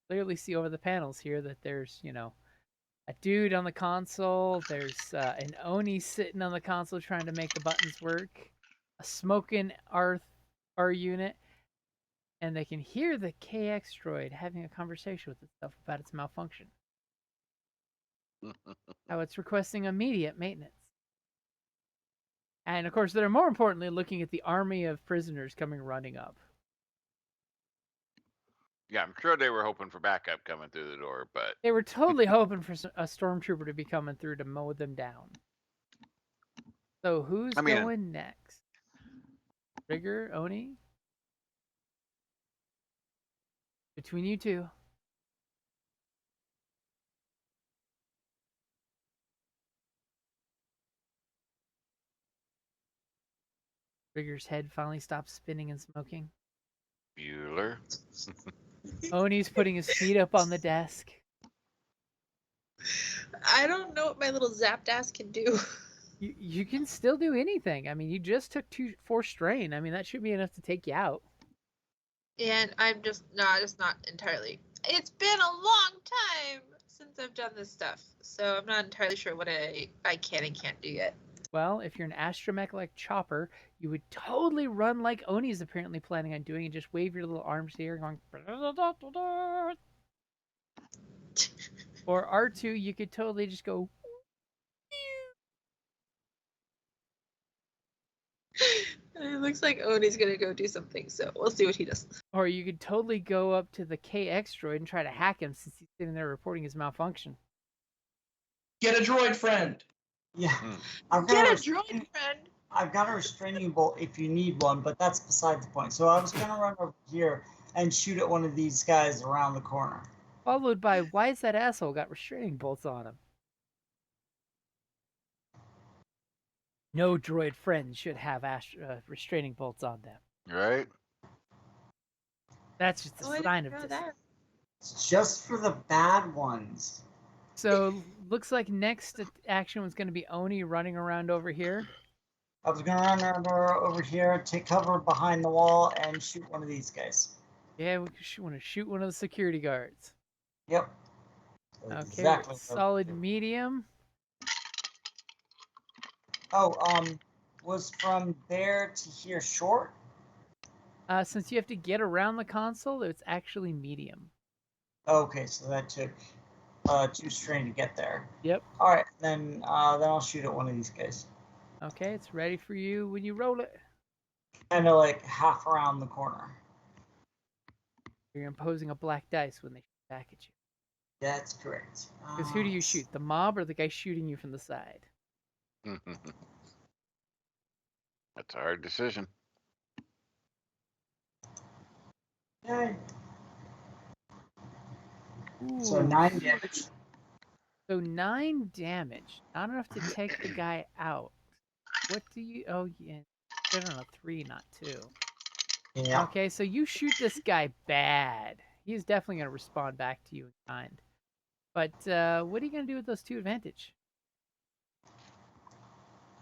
clearly see over the panels here that there's, a dude on the console. There's an Oni sitting on the console trying to make the buttons work. A smoking R unit, and they can hear the KX droid having a conversation with itself about its malfunction. How it's requesting immediate maintenance. And of course, they're more importantly looking at the army of prisoners coming running up. Yeah, I'm sure they were hoping for backup coming through the door, but They were totally hoping for a stormtrooper to be coming through to mow them down. So who's going next? Rigger, Oni? Between you two. Rigger's head finally stops spinning and smoking. Bueller. Oni's putting his feet up on the desk. I don't know what my little zapped ass can do. You can still do anything. I mean, you just took 4 strain. I mean, that should be enough to take you out. And I'm just not entirely. It's been a long time since I've done this stuff, so I'm not entirely sure what I can and can't do yet. Well, if you're an astromech like Chopper, you would totally run like Oni's apparently planning on doing and just wave your little arms here going. Or R2, you could totally just go. It looks like Oni's gonna go do something, so we'll see what he does. Or you could totally go up to the KX droid and try to hack him since he's sitting there reporting his malfunction. Get a droid friend. Yeah. Get a droid friend. I've got a restraining bolt if you need one, but that's beside the point. So I was going to run over here and shoot at one of these guys around the corner. Followed by, why is that asshole got restraining bolts on him? No droid friends should have restraining bolts on them. Right? That's just a sign of this. It's just for the bad ones. So, looks like next action was going to be Oni running around over here. I was going to run over here, take cover behind the wall, and shoot one of these guys. Yeah, we want to shoot one of the security guards. Yep. Okay, Exactly. solid medium. Oh, was from there to here short? Since you have to get around the console, it's actually medium. Okay, so that took 2 strain to get there. Yep. All right, then I'll shoot at one of these guys. Okay, it's ready for you when you roll it. Kind of like half around the corner. You're imposing a black dice when they shoot back at you. That's correct. Because who do you shoot? The mob or the guy shooting you from the side? That's a hard decision. Okay. So Ooh. 9 damage. So 9 damage. Not enough to take the guy out. What do you... Oh, yeah. They're on a 3, not 2. Yeah. Okay, so you shoot this guy bad. He's definitely going to respond back to you in kind. But what are you going to do with those 2 advantage?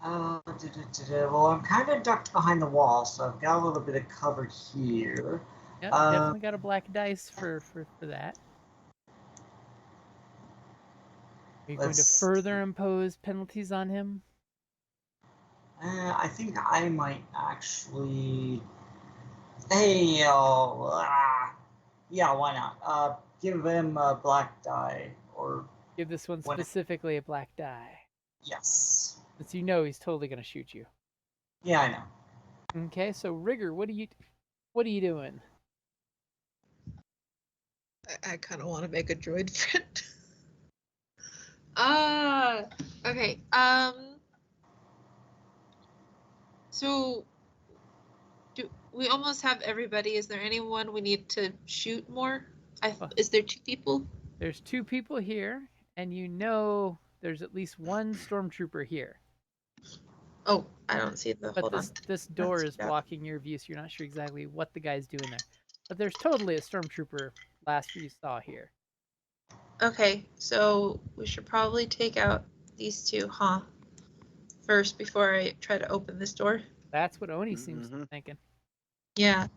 Well, I'm kind of ducked behind the wall, so I've got a little bit of cover here. Yep, definitely got a black dice for that. Are you going to further impose penalties on him? I think I might actually... Hey, yeah, why not? Give him a black die, or... Give this one specifically a black die. Yes. Since you know he's totally going to shoot you. Yeah, I know. Okay, so Rigger, what are you doing? I kind of want to make a droid friend. Okay. So, do we almost have everybody? Is there anyone we need to shoot more? Is there 2 people? There's 2 people here, and you know there's at least 1 stormtrooper here. Oh, I don't see the. But this door is blocking your view, so you're not sure exactly what the guy's doing there. But there's totally a stormtrooper last you saw here. Okay, so we should probably take out these 2, huh? First, before I try to open this door. That's what Oni seems to be thinking. Yeah.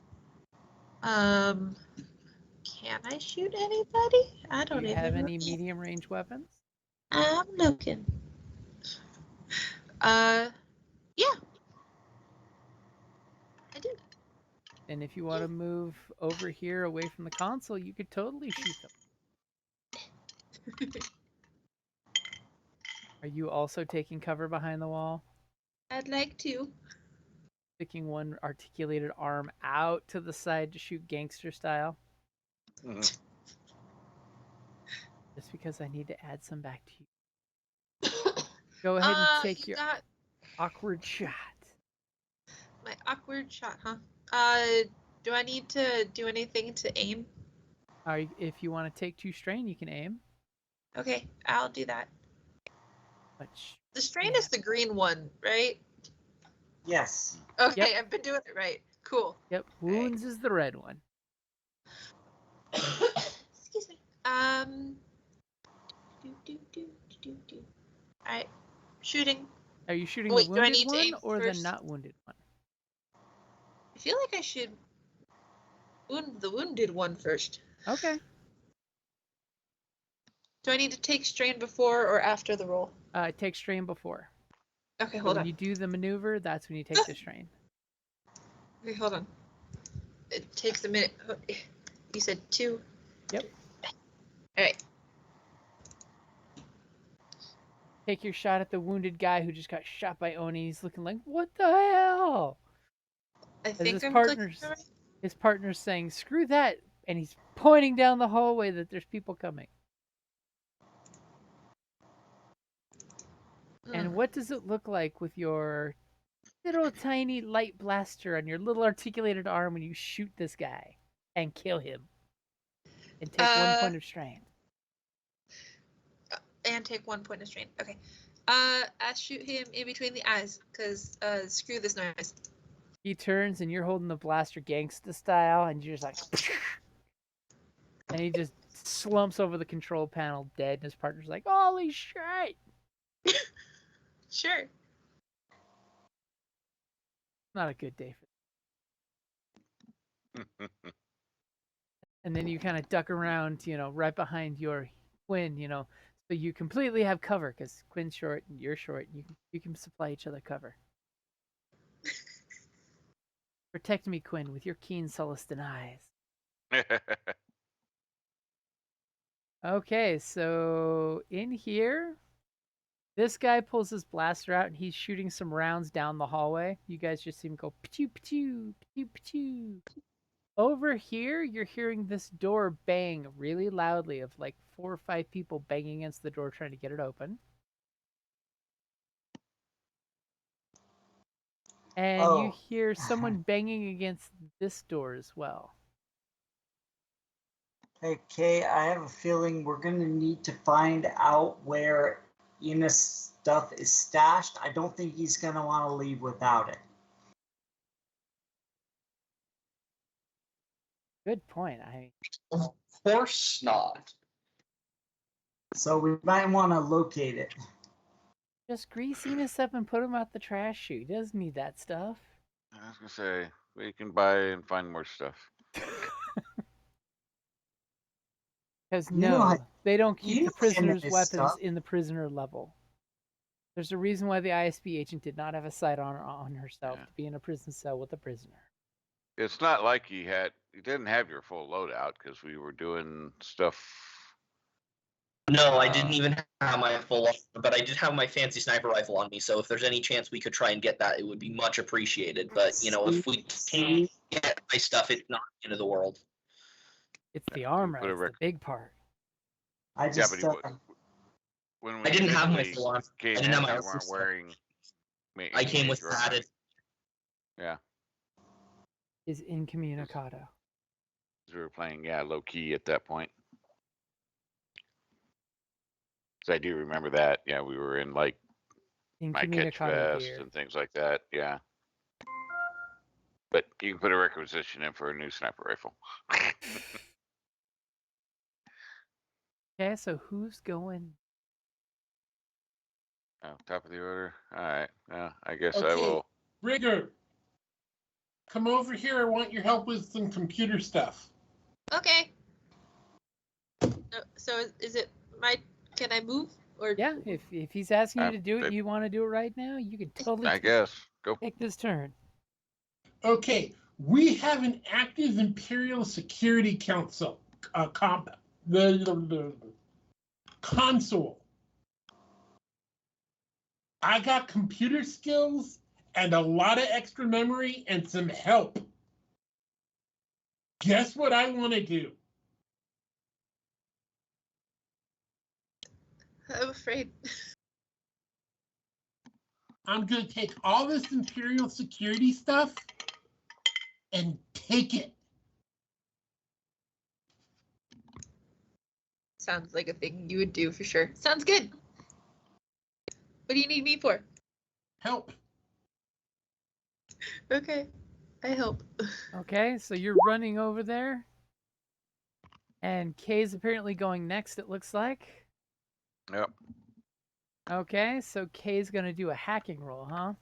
Can I shoot anybody? I Do don't you even have know. any medium range weapons? I'm looking. Yeah. I do. And if you want to move over here away from the console, you could totally shoot them. Are you also taking cover behind the wall? I'd like to. Sticking one articulated arm out to the side to shoot gangster style? Mhm. Just because I need to add some back to you. Go ahead and take You your got awkward shot. my awkward shot, huh? Do I need to do anything to aim? If you want to take 2 strain, you can aim. Okay, I'll do that. But The strain yeah. is the green one, right? Yes. Okay, Yep. I've been doing it right. Cool. Yep, wounds is the red one. Excuse me. Alright, shooting. Are you shooting Wait, the do I wounded need to one aim or the first? not wounded one? I feel like I should wound the wounded one first. Okay. Do I need to take strain before or after the roll? Take strain before. Okay, So hold when on. you do the maneuver, that's when you take the strain. Okay, hold on. It takes a minute. You said 2? Yep. Alright. Take your shot at the wounded guy who just got shot by Oni. He's looking like, what the hell? I As think his I'm partner's, clicking alright. his partner's saying, screw that. And he's pointing down the hallway that there's people coming. And what does it look like with your little tiny light blaster on your little articulated arm when you shoot this guy and kill him? And take 1 point of strain. And take 1 point of strain. Okay. I shoot him in between the eyes, because screw this noise. He turns and you're holding the blaster gangsta style and you're just like and he just slumps over the control panel dead and his partner's like, holy shit. Sure. Not a good day for and then you kind of duck around, right behind your Quinn, so you completely have cover because Quinn's short and you're short and you can supply each other cover. Protect me, Quinn, with your keen Celestin eyes. Okay, so in here, this guy pulls his blaster out and he's shooting some rounds down the hallway. You guys just see him go pachoo, pachoo, pachoo, pachoo. Over here, you're hearing this door bang really loudly of like 4 or 5 people banging against the door trying to get it open. And you hear someone banging against this door as well. Hey, Kay, I have a feeling we're going to need to find out where Enos' stuff is stashed. I don't think he's going to want to leave without it. Good point. Of course not. So we might want to locate it. Just grease Enos up and put him out the trash chute. He doesn't need that stuff. I was gonna say we can buy and find more stuff. Because You know how- they don't keep you the know him and prisoner's his weapons stuff. in the prisoner level. There's a reason why the ISB agent did not have a sight on herself Yeah. to be in a prison cell with a prisoner. It's not like he didn't have your full loadout because we were doing stuff. No, I didn't even have my full, but I did have my fancy sniper rifle on me. So if there's any chance we could try and get that, it would be much appreciated. But if we can't get my stuff, it's not the end of the world. It's the armor. put a That's the big part. I Yeah, just, but when we I didn't have my initially full armor. came I didn't have in, my you full weren't stuff. wearing. I came with major armor. padded. Yeah, Is incommunicado. we were playing low key at that point. So I do remember that. Yeah, we were in like my catch Incommunicado vest gear. and things like that. Yeah. But you can put a requisition in for a new sniper rifle. Okay, so who's going? Oh, top of the order. All right. Yeah, I guess I Okay. will. Rigger, come over here. I want your help with some computer stuff. Okay. So is it my? Can I move or? Yeah, if he's asking you Uh, to do it but- and you want to do it right now, you can totally I guess. Go. take this turn. Okay, we have an active Imperial Security Council the console. I got computer skills and a lot of extra memory and some help. Guess what I want to do? I'm afraid. I'm going to take all this Imperial security stuff and take it. Sounds like a thing you would do for sure. Sounds good. What do you need me for? Help. Okay, I help. Okay, so you're running over there. And Kay's apparently going next, it looks like. Yep. Okay, so Kay's going to do a hacking roll, huh?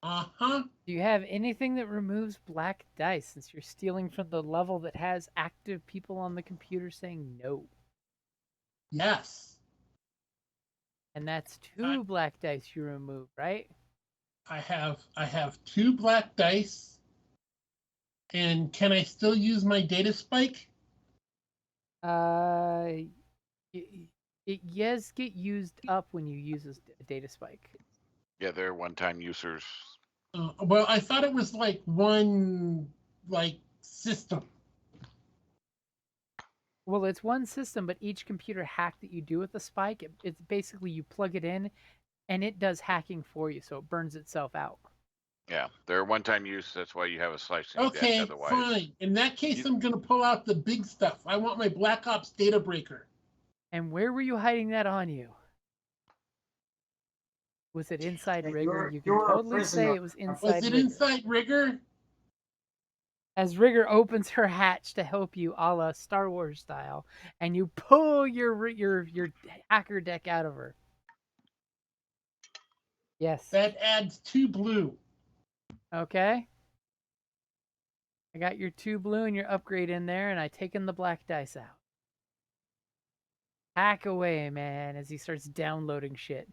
Uh-huh. Do you have anything that removes black dice since you're stealing from the level that has active people on the computer saying no? Yes. And that's 2 black dice you remove, right? I have 2 black dice. And can I still use my data spike? It yes get used up when you use a data spike. Yeah, they're one-time users. Well, I thought it was like one system. Well, it's one system, but each computer hack that you do with the spike, it's basically you plug it in, and it does hacking for you, so it burns itself out. Yeah, they're one-time use. That's why you have a slicing Okay, deck. Otherwise, fine. In that case, I'm going to pull out the big stuff. I want my Black Ops data breaker. And where were you hiding that on you? Was it inside Yeah, Rigger? You you're can a totally say prisoner. it was inside Was it Rigger. inside Rigger? As Rigger opens her hatch to help you, a la Star Wars style, and you pull your hacker deck out of her. Yes. That adds 2 blue. Okay. I got your 2 blue and your upgrade in there, and I taken the black dice out. Hack away, man, as he starts downloading shit.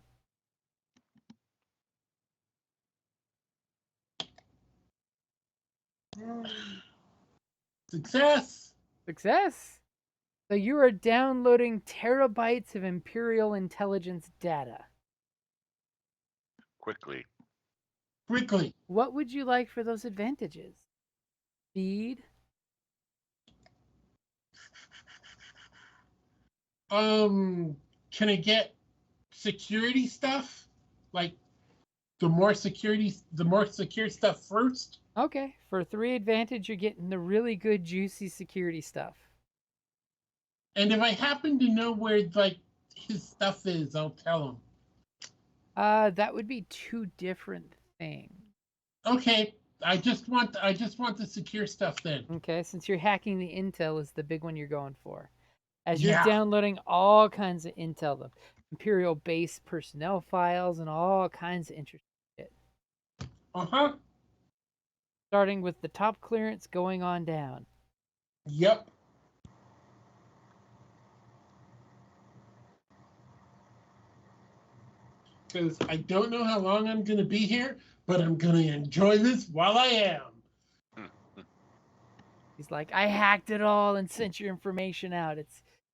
Success. Success! So you are downloading terabytes of Imperial intelligence data. quickly. Quickly. What would you like for those advantages? Speed? Can I get security stuff? Like the more secure stuff first? Okay, for 3 advantage, you're getting the really good, juicy security stuff. And if I happen to know where his stuff is, I'll tell him. That would be 2 different things. Okay, I just want the secure stuff then. Okay, since you're hacking the intel is the big one you're going for. As you're Yeah. downloading all kinds of intel, the Imperial base personnel files and all kinds of interesting shit. Uh-huh. Starting with the top clearance going on down. Yep. Because I don't know how long I'm going to be here, but I'm going to enjoy this while I am. He's like, I hacked it all and sent your information out.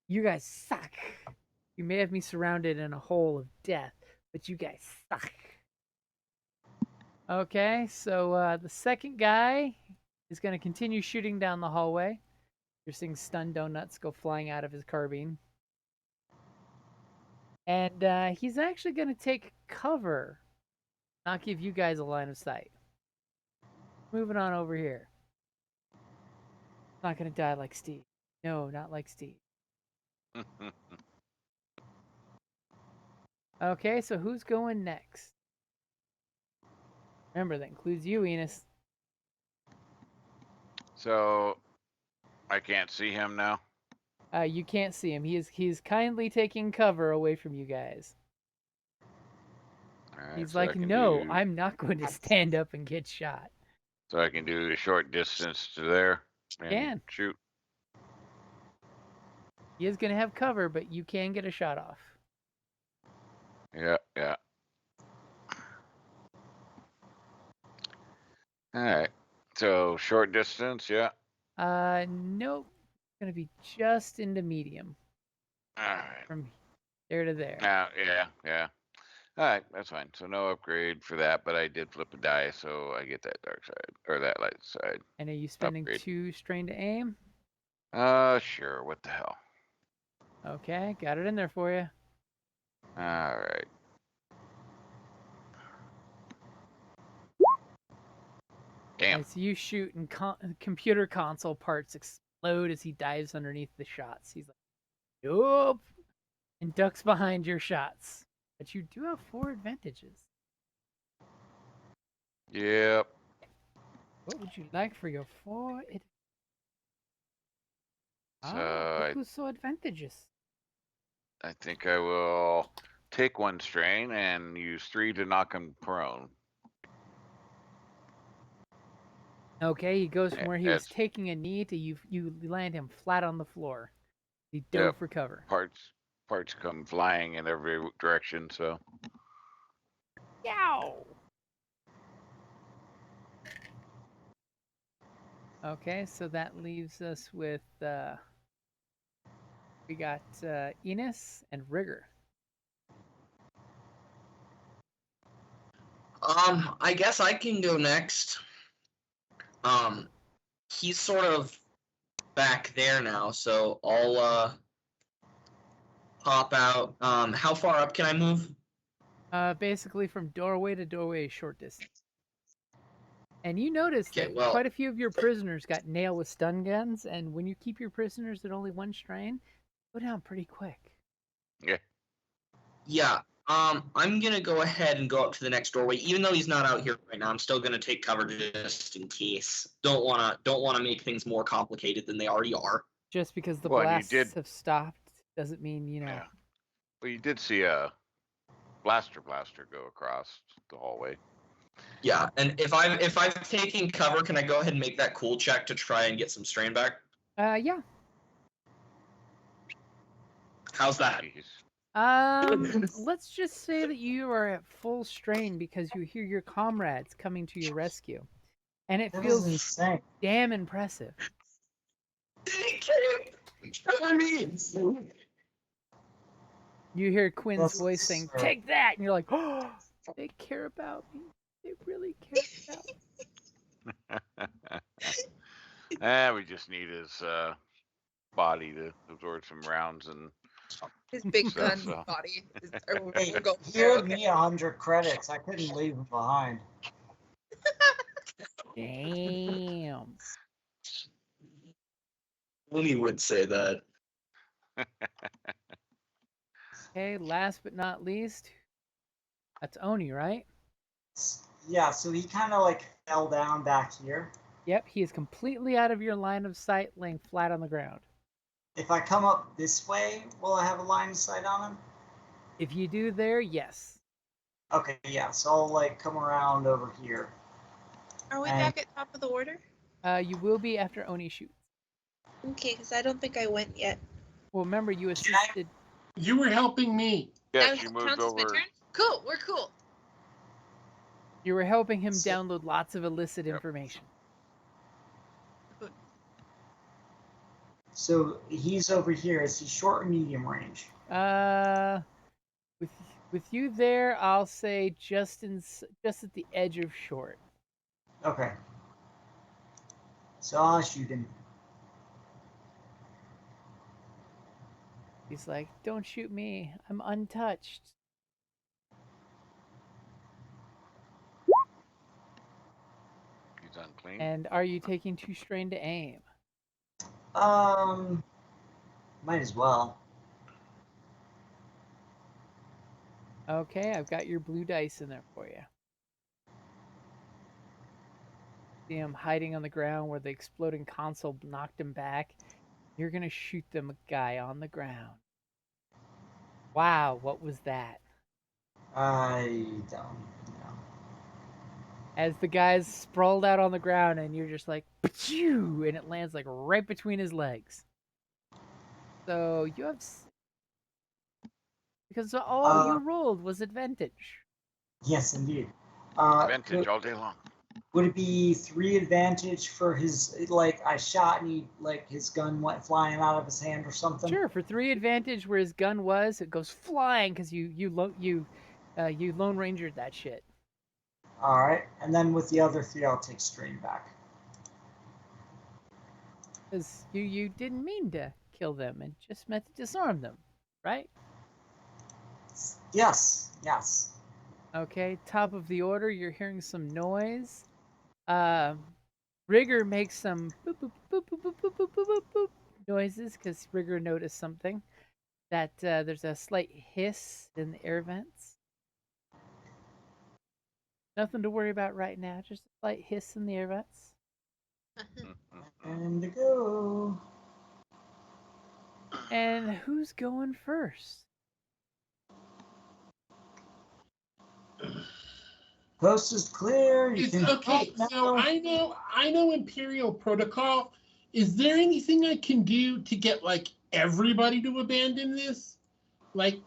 You guys suck. You may have me surrounded in a hole of death, but you guys suck. Okay, so the second guy is going to continue shooting down the hallway. You're seeing stun donuts go flying out of his carbine. And he's actually going to take cover, not give you guys a line of sight. Moving on over here. Not going to die like Steve. No, not like Steve. Okay, so who's going next? Remember, that includes you, Enos. So I can't see him now. You can't see him. He's kindly taking cover away from you guys. All right, He's so I like, can no, do- I'm not going to stand up and get shot. So I can do a short distance to there and Can. shoot. He is going to have cover, but you can get a shot off. Yeah, yeah. All right. So short distance, yeah. Nope. Going to be just into medium All right. from there to there. Yeah, yeah. All right, that's fine. So no upgrade for that, but I did flip a die, so I get that dark side or that light side. And are you spending Upgrade. 2 strain to aim? Sure. What the hell? Okay, got it in there for you. All right. Damn. As you shoot and computer console parts explode as he dives underneath the shots. He's like, nope, and ducks behind your shots. But you do have 4 advantages. Yep. What would you like for your 4 So look who's so advantageous. I think I will take 1 strain and use 3 to knock him prone. Okay, he goes from where he was That's- taking a knee to you land him flat on the floor. He dove Yep. for cover. Parts come flying in every direction, so Yow! Okay, so that leaves us with we got Enos and Rigger. I guess I can go next. He's sort of back there now, so I'll pop out. How far up can I move? Basically from doorway to doorway, short distance. And you notice Okay, that well- quite a few of your prisoners got nailed with stun guns, and when you keep your prisoners at only 1 strain, go down pretty quick. Yeah. I'm gonna go ahead and go up to the next doorway, even though he's not out here right now. I'm still gonna take cover just in case. Don't wanna make things more complicated than they already are. Just because the Well, and you blasts did- have stopped doesn't mean, yeah. Well, you did see a blaster go across the hallway. Yeah, and if I'm taking cover, can I go ahead and make that cool check to try and get some strain back? Yeah. How's that? Jeez. Let's just say that you are at full strain because you hear your comrades coming to your rescue. And it That feels is insane. damn impressive. You hear Quinn's That's voice saying, absurd. "Take that!" And you're like, "Oh, they care about me. They really care about me." We just need his body to absorb some rounds and His big So- gun so. body. Hey, We're going he there, owed okay. me 100 credits. I couldn't leave him behind. Damn. Looney would say that. Okay, last but not least, that's Oni, right? Yeah, so he kind of like fell down back here. Yep, he is completely out of your line of sight, laying flat on the ground. If I come up this way, will I have a line of sight on him? If you do there, yes. Okay, yeah, so I'll like come around over here. Are we And- back at top of the order? You will be after Oni shoots. Okay, because I don't think I went yet. Well, remember, you Can I- assisted. You were helping me. yeah, Now she it moved counts as my over. turn? Cool, we're cool. You were helping him So- download lots of illicit Yep. information. So he's over here. Is he short or medium range? With you there, I'll say just at the edge of short. Okay. So I'll shoot him. He's like, "Don't shoot me. I'm untouched." He's unclean. And are you taking 2 strain to aim? Might as well. Okay, I've got your blue dice in there for you. See him hiding on the ground where the exploding console knocked him back. You're gonna shoot the guy on the ground. Wow, what was that? I don't know. as the guy's sprawled out on the ground, and you're just like, "Pachoo!" and it lands like right between his legs. So you have because all you rolled was advantage. Yes, indeed. Advantage all day long. Would it be 3 advantage for his, like, I shot and he, like, his gun went flying out of his hand or something? Sure, for 3 advantage where his gun was, it goes flying because you Lone Rangered that shit. All right, and then with the other 3, I'll take strain back. Because you didn't mean to kill them and just meant to disarm them, right? Yes, yes. Okay, top of the order, you're hearing some noise. Rigger makes some boop boop boop boop boop boop boop boop boop, boop noises because Rigger noticed something. That there's a slight hiss in the air vents. Nothing to worry about right now, just a slight hiss in the air vents. And to go. And who's going first? Coast is clear. You can Okay, talk so now. I know Imperial Protocol. Is there anything I can do to get like everybody to abandon this? Like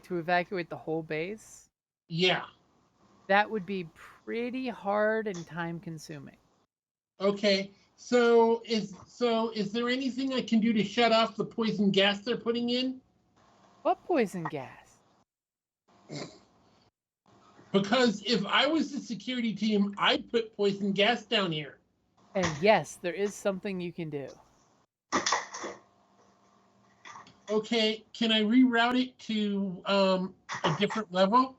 to evacuate the whole base? Yeah. That would be pretty hard and time consuming. Okay. So is there anything I can do to shut off the poison gas they're putting in? What poison gas? Because if I was the security team, I'd put poison gas down here. And yes, there is something you can do. Okay, can I reroute it to a different level?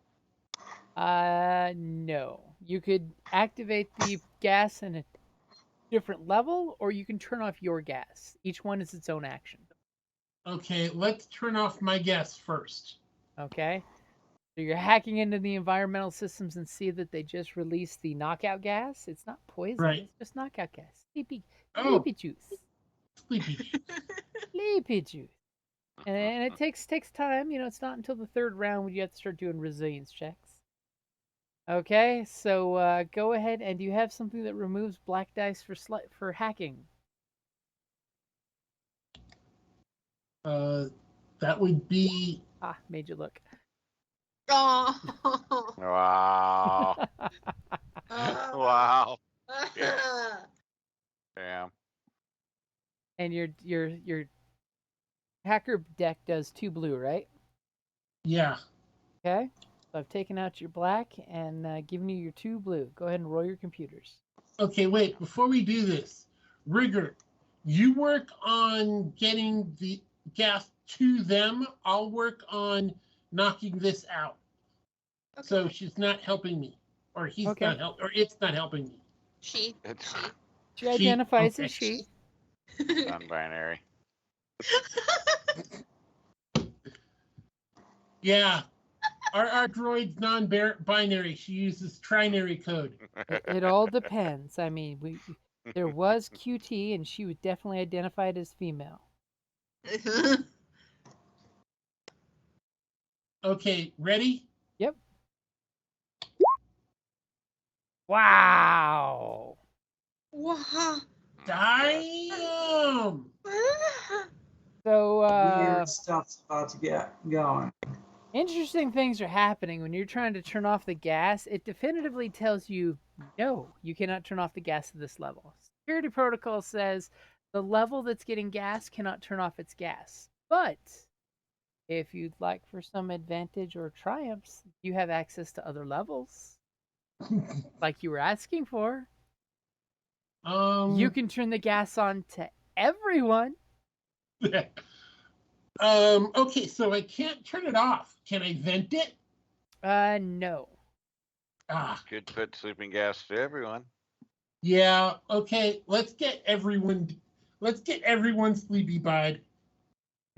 No. You could activate the gas in a different level, or you can turn off your gas. Each one is its own action. Okay, let's turn off my gas first. Okay? So you're hacking into the environmental systems and see that they just released the knockout gas. It's not poison, Right. It's just knockout gas. Sleepy juice. Sleepy. Sleepy juice. And it takes time. It's not until the 3rd round when you have to start doing resilience checks. Okay, so go ahead, and do you have something that removes black dice for hacking? That would be... Made you look. Oh. Wow. Wow. Damn. And your hacker deck does 2 blue, right? Yeah. Okay. So I've taken out your black and given you your 2 blue. Go ahead and roll your computers. Okay, wait. Before we do this, Rigger, you work on getting the gas to them. I'll work on knocking this out. Okay. So she's not helping me, or he's Okay. not help, or it's not helping me. She. She identifies okay. as she. Non-binary. Yeah. Our droid's non-binary. She uses trinary code. It all depends. I mean, there was QT, and she was definitely identified as female. Okay, ready? Yep. Wow. Wow. Damn. So Weird stuff's about to get going. interesting things are happening when you're trying to turn off the gas. It definitively tells you, no, you cannot turn off the gas at this level. Security protocol says the level that's getting gas cannot turn off its gas. But if you'd like for some advantage or triumphs, you have access to other levels, like you were asking for. You can turn the gas on to everyone. Okay, so I can't turn it off. Can I vent it? No. Could put sleeping gas to everyone. Yeah, okay. Let's get everyone sleepy-eyed.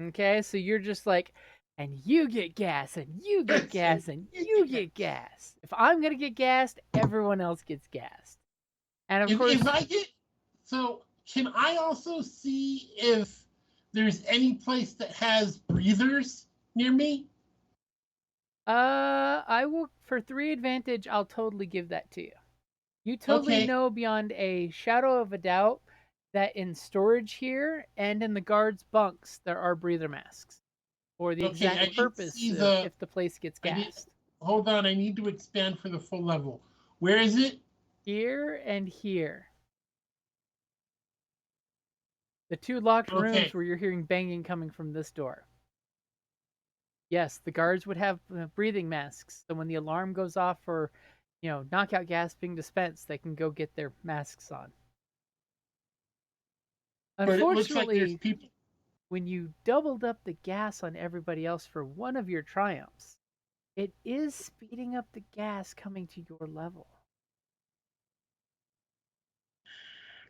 Okay, so you're just like, and you get gas, and you get gas, and you get gas. If I'm gonna get gassed, everyone else gets gassed. And of course, If I get, so can I also see if there's any place that has breathers near me? I will, for 3 advantage, I'll totally give that to you. You totally Okay. know beyond a shadow of a doubt that in storage here and in the guards' bunks there are breather masks for the Okay, I exact didn't purpose see of the. if the place gets I did. gassed. Hold on, I need to expand for the full level. Where is it? Here and here. The 2 locked rooms Okay. where you're hearing banging coming from this door. Yes, the guards would have breathing masks, so when the alarm goes off for, knockout gas being dispensed, they can go get their masks on. But it looks like there's Unfortunately, people. when you doubled up the gas on everybody else for one of your triumphs, it is speeding up the gas coming to your level.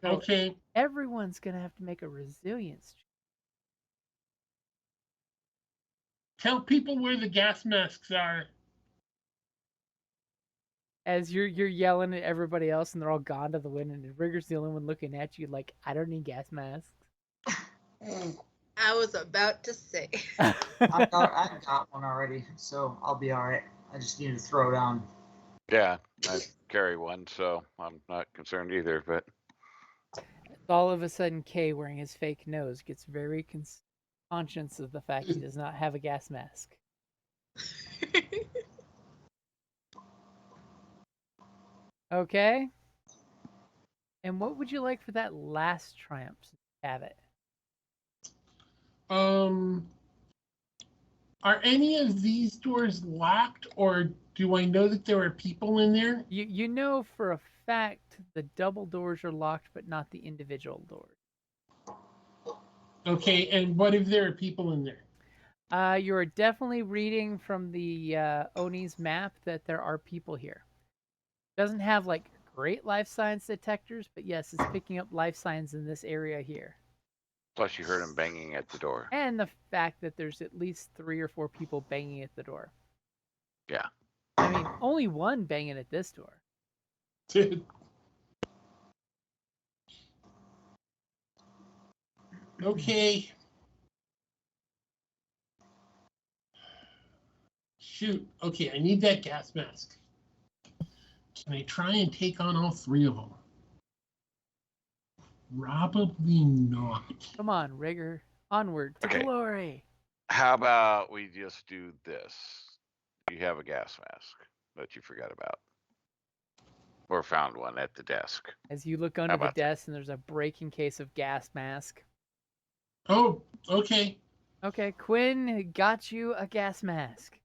So Okay. everyone's going to have to make a resilience check. Tell people where the gas masks are. As you're yelling at everybody else and they're all gone to the wind, and Rigger's the only one looking at you like, I don't need gas masks. I was about to say. I got one already, so I'll be all right. I just need to throw it on. Yeah, I carry one, so I'm not concerned either. But All of a sudden, Kay, wearing his fake nose, gets very conscious of the fact he does not have a gas mask. Okay. And what would you like for that last triumph? Since you have it. Are any of these doors locked, or do I know that there are people in there? You know for a fact the double doors are locked, but not the individual doors. Okay, and what if there are people in there? You are definitely reading from the Oni's map that there are people here. Doesn't have like great life science detectors, but yes, it's picking up life signs in this area here. plus, you heard him banging at the door. And the fact that there's at least 3 or 4 people banging at the door. Yeah. I mean, only one banging at this door. Okay. Shoot. Okay, I need that gas mask. Can I try and take on all 3 of them? Probably not. Come on, Rigger. Onward to Okay. glory. How about we just do this? You have a gas mask that you forgot about, or found one at the desk. As you look under the about that? desk and there's a breaking case of gas mask. Oh, okay. Okay, Quinn got you a gas mask.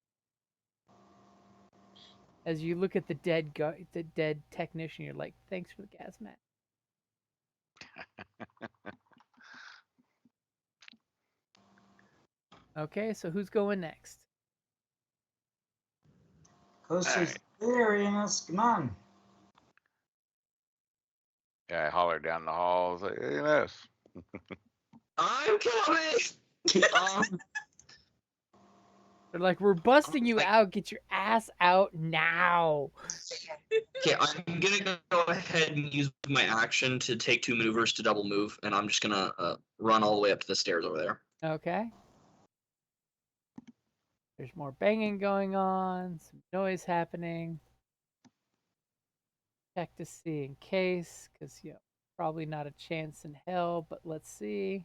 As you look at the dead technician, you're like, "Thanks for the gas mask." Okay, so who's going next? Coaster's Alright. there, Enos. Come on. Yeah, I hollered down the hall. I was like, "Hey, this." I'm coming. They're like, "We're busting you Like- out. Get your ass out now." Okay, I'm gonna go ahead and use my action to take 2 maneuvers to double move, and I'm just gonna run all the way up to the stairs over there. Okay. There's more banging going on, some noise happening. Check to see in case, because, probably not a chance in hell, but let's see.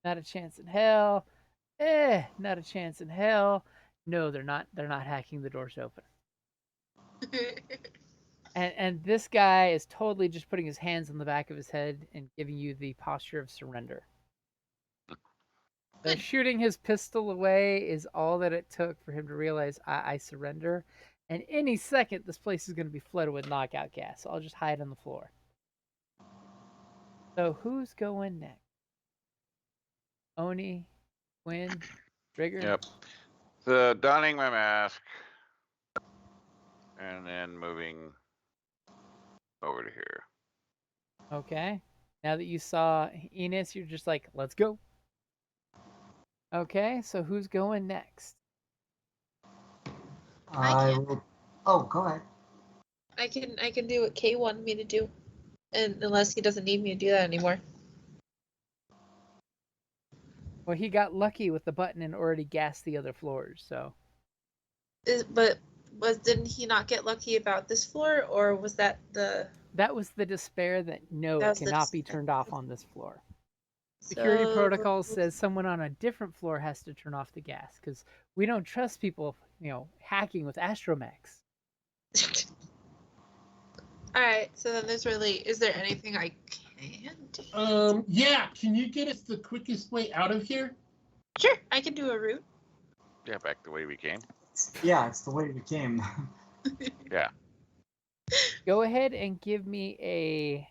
Not a chance in hell. Not a chance in hell. No, they're not hacking the doors open. And this guy is totally just putting his hands on the back of his head and giving you the posture of surrender. So shooting his pistol away is all that it took for him to realize I surrender. And any second, this place is going to be flooded with knockout gas. So I'll just hide on the floor. So who's going next? Oni, Quinn, Rigger? Yep. So donning my mask, and then moving over to here. Okay. Now that you saw Enos, you're just like, let's go. Okay, so who's going next? I can. will. Oh, go ahead. I can do what Kay wanted me to do, and unless he doesn't need me to do that anymore. Well, he got lucky with the button and already gassed the other floors, so. But didn't he not get lucky about this floor, or was that the That was the despair that no, That it was the cannot be despair. turned off on this floor. Security so protocol says someone on a different floor has to turn off the gas because we don't trust people, hacking with astromechs. All right, so then is there anything I can do? Yeah, can you get us the quickest way out of here? Sure, I can do a route. Yeah, back the way we came. Yeah, it's the way we came. Yeah. Go ahead and give me a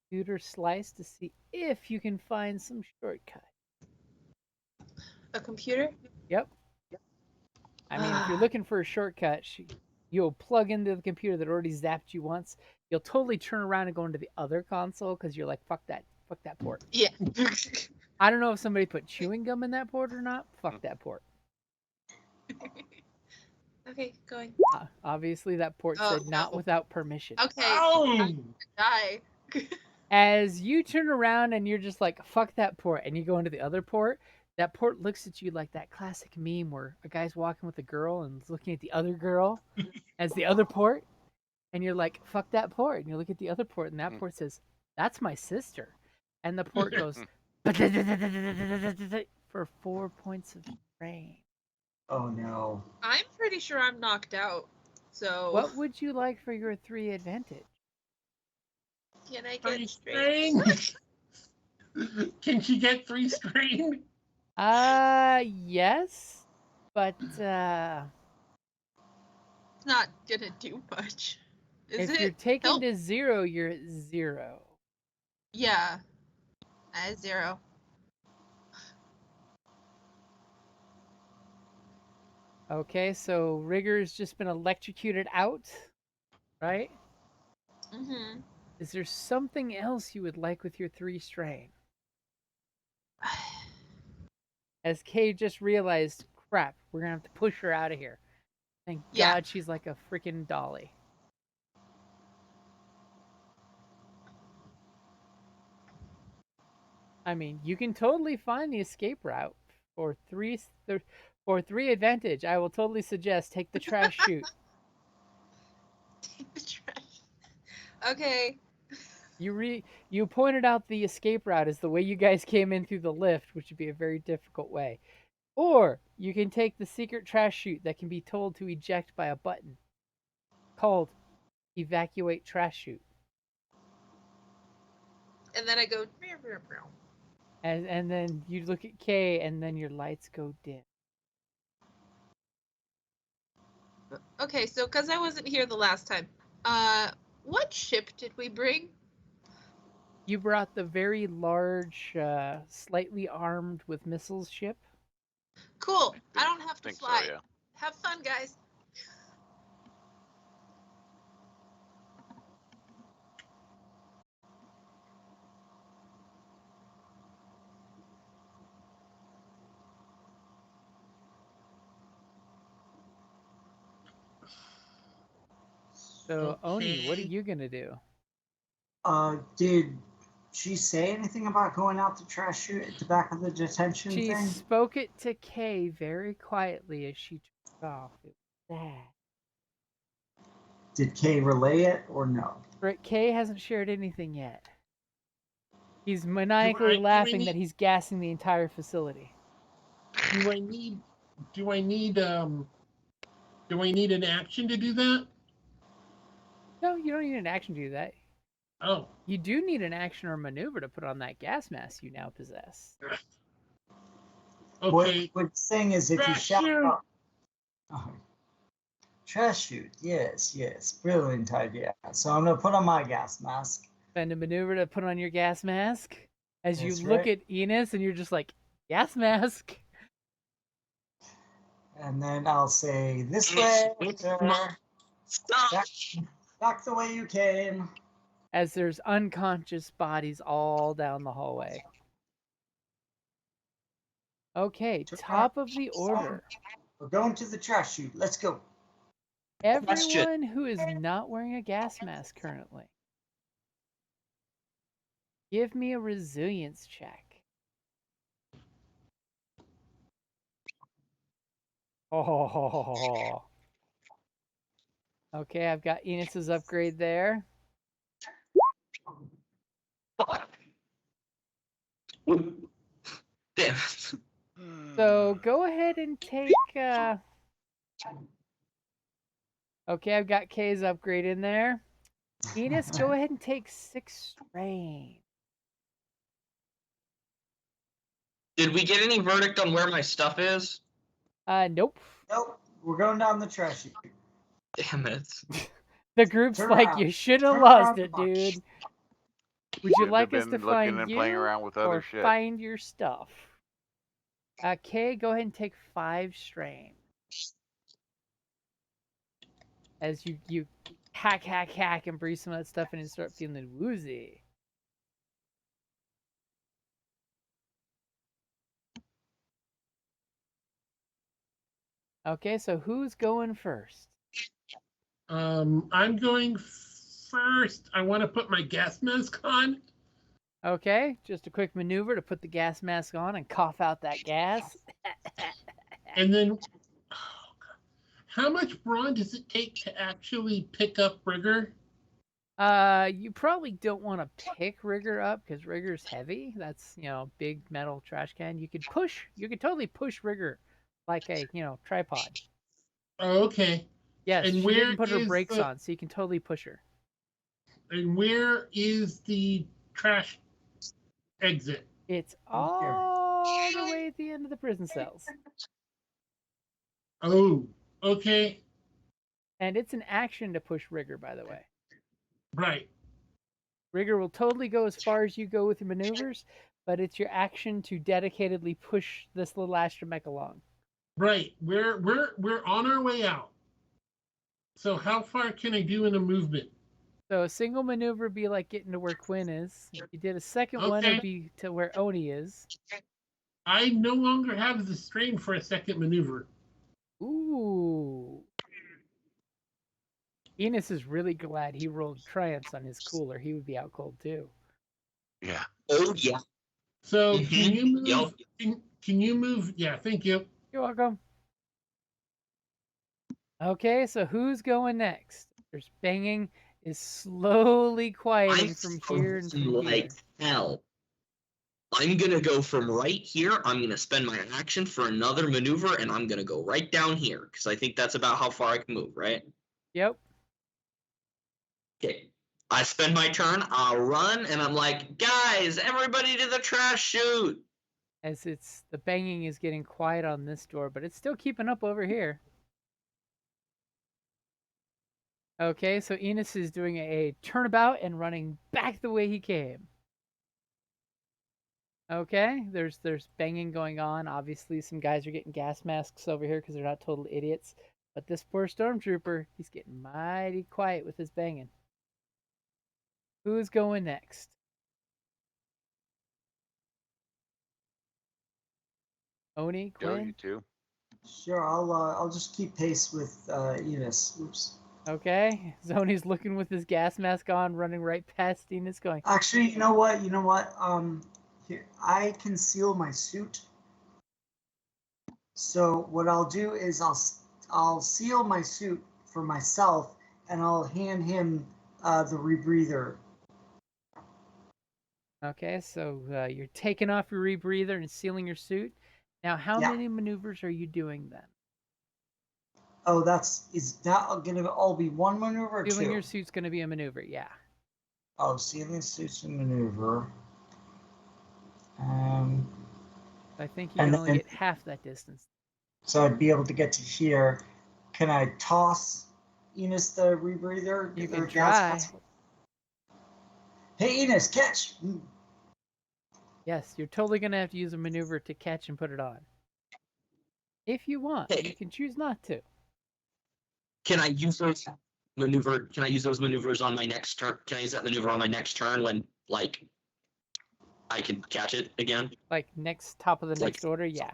computer slice to see if you can find some shortcut. A computer? Yep. I mean, if you're looking for a shortcut, you'll plug into the computer that already zapped you once. You'll totally turn around and go into the other console because you're like, fuck that port. Yeah. I don't know if somebody put chewing gum in that port or not. Fuck that port. Okay, going. Obviously, that port Oh, said not no. without permission. Okay. Oh! Die. As you turn around and you're just like, fuck that port, and you go into the other port, that port looks at you like that classic meme where a guy's walking with a girl and is looking at the other girl as the other port, and you're like, fuck that port, and you look at the other port, and that port says, that's my sister. And the port goes, for 4 points of strain. Oh no. I'm pretty sure I'm knocked out. So What would you like for your 3 advantage? can I Three get straight? strain? Can she get 3 strain? Yes, but It's not gonna do much. Is if you're it? taken Help. to 0, you're at 0. Yeah. 0. Okay, so Rigger's just been electrocuted out, right? Mm-hmm. Is there something else you would like with your 3 strain? As Kay just realized, crap, we're gonna have to push her out of here. Thank Yeah. God she's like a freaking dolly. I mean, you can totally find the escape route for 3 advantage. I will totally suggest take the trash chute. Take the trash. Okay. You pointed out the escape route as the way you guys came in through the lift, which would be a very difficult way. Or you can take the secret trash chute that can be told to eject by a button called evacuate trash chute. And then I go. And then you look at Kay and then your lights go dim. Okay, so because I wasn't here the last time, what ship did we bring? You brought the very large, slightly armed with missiles ship. Cool. I don't have to Think fly. so, yeah. Have fun, guys. So, Oni, what are Okay. you gonna do? Did she say anything about going out the trash chute at the back of the detention She thing? spoke it to Kay very quietly as she turned off. It was sad. Did Kay relay it or no? Kay hasn't shared anything yet. He's maniacally do I laughing need- that he's gassing the entire facility. Do I need an action to do that? No, you don't need an action to do that. Oh. You do need an action or maneuver to put on that gas mask you now possess. Okay. What it's saying is if you Trash shout chute. out. Oh. Trash chute, yes, brilliant idea. So I'm gonna put on my gas mask. Spend a maneuver to put on your gas mask. As you That's look right. at Enos and you're just like, gas mask. And then I'll say, this Yes, way, it's sir. not- Stop. Back the way you came. As there's unconscious bodies all down the hallway. Okay, top of the order. We're going to the trash chute. Let's go. Everyone who is not wearing a gas mask currently, give me a resilience check. Oh. Okay, I've got Enos's upgrade there. Damn. So go ahead and take. Okay, I've got K's upgrade in there. Enos, go ahead and take 6 strain. Did we get any verdict on where my stuff is? Nope. Nope, we're going down the trash heap. Damn it. The group's Turn like, around. you should have Turn lost around it, the box. dude. Would you Should've like us to been looking find and you playing around with other or shit. find your stuff? Kay, go ahead and take 5 strain. As you hack and breathe some of that stuff in and start feeling woozy. Okay, so who's going first? I'm going first. I want to put my gas mask on. Okay, just a quick maneuver to put the gas mask on and cough out that gas. And then, how much brawn does it take to actually pick up Rigger? You probably don't want to pick Rigger up because Rigger's heavy. That's, big metal trash can. You could totally push Rigger like a, tripod. Oh, okay. Yes, And she where didn't put her is brakes the- on, so you can totally push her. And where is the trash exit? It's Right here. all the way at the end of the prison cells. Oh, okay. And it's an action to push Rigger, by the way. Right. Rigger will totally go as far as you go with your maneuvers, but it's your action to dedicatedly push this little astromech along. Right. We're on our way out. So how far can I do in a movement? So a single maneuver would be like getting to where Quinn is. If you did a second one, it would be to where Oni is. I no longer have the strain for a second maneuver. Ooh. Enos is really glad he rolled triumphs on his cooler. He would be out cold too. Yeah. Oh, yeah. So Mhm. can you move? Yep. Can you move? Yeah, thank you. You're welcome. Okay, so who's going next? There's banging is slowly quieting from here and from like hell. I'm gonna go from right here. I'm gonna spend my action for another maneuver, and I'm gonna go right down here because I think that's about how far I can move. Right? Yep. Okay. I spend my turn. I'll run, and I'm like, guys, everybody to the trash chute. As the banging is getting quiet on this door, but it's still keeping up over here. Okay, so Enos is doing a turnabout and running back the way he came. Okay, there's banging going on. Obviously, some guys are getting gas masks over here because they're not total idiots. But this poor stormtrooper, he's getting mighty quiet with his banging. Who's going next? Oni, Joe, you Quinn? too. Sure, I'll just keep pace with Enos. Oops. Okay, Zoni's looking with his gas mask on, running right past Enos, going, Actually, you know what? Here, I conceal my suit. So what I'll do is I'll seal my suit for myself, and I'll hand him the rebreather. okay, so you're taking off your rebreather and sealing your suit. Now, how Yeah. many maneuvers are you doing then? Oh, is that gonna all be one maneuver or Sealing two? your suit's going to be a maneuver, yeah. Oh, sealing suit's a maneuver. I think you And can only then- get half that distance. So I'd be able to get to here. Can I toss Enos the rebreather? You or can gas try. mask? Hey, Enos, catch! Yes, you're totally going to have to use a maneuver to catch and put it on. If you want, Hey. you can choose not to. Can I use those Can I use those maneuvers on my next turn? Can I use that maneuver on my next turn when like I can catch it again? Like next top of the Like- next order, yeah.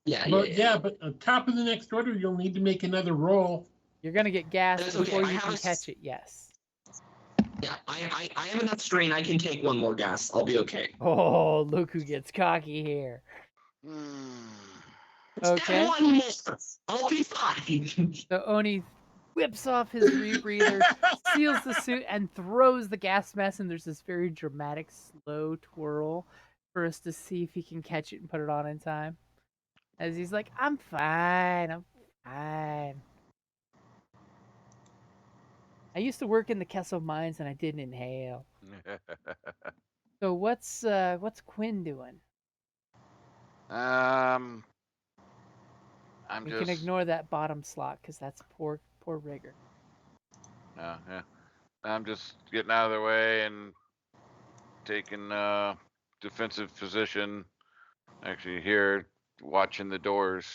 Yeah, But yeah, but on top of the next order, you'll need to make another roll. You're going to get gas That's okay, before I you have can a s- catch it, yes. Yeah, I have enough strain. I can take one more gas. I'll be okay. Oh, look who gets cocky here. Okay. One more. I'll be fine. So Oni whips off his rebreather, seals the suit, and throws the gas mask. And there's this very dramatic, slow twirl for us to see if he can catch it and put it on in time. As he's like, I'm fine. I'm fine. I used to work in the Kessel mines and I didn't inhale. So what's Quinn doing? I'm We just can ignore that bottom slot because that's poor rigor. yeah. I'm just getting out of their way and taking defensive position. Actually, here watching the doors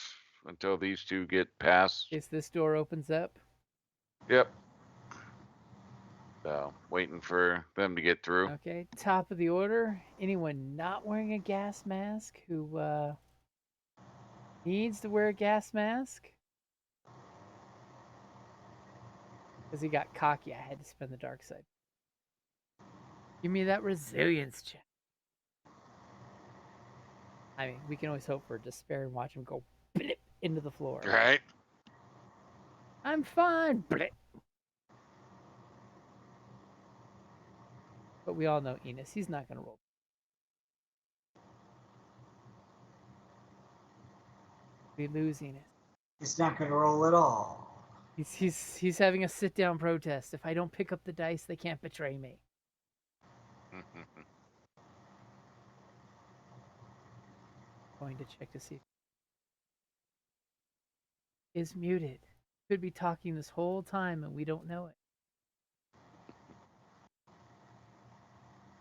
until these two get past. In case this door opens up. Yep. So waiting for them to get through. Okay, top of the order. Anyone not wearing a gas mask who needs to wear a gas mask? Because he got cocky, I had to spend the dark side. Give me that resilience check. I mean, we can always hope for despair and watch him go blip into the floor. Right. I'm fine. Blip. But we all know Enos. He's not going to roll. We lose Enos. He's not going to roll at all. He's having a sit down protest. If I don't pick up the dice, they can't betray me. Going to check to see. Is muted. Could be talking this whole time and we don't know it.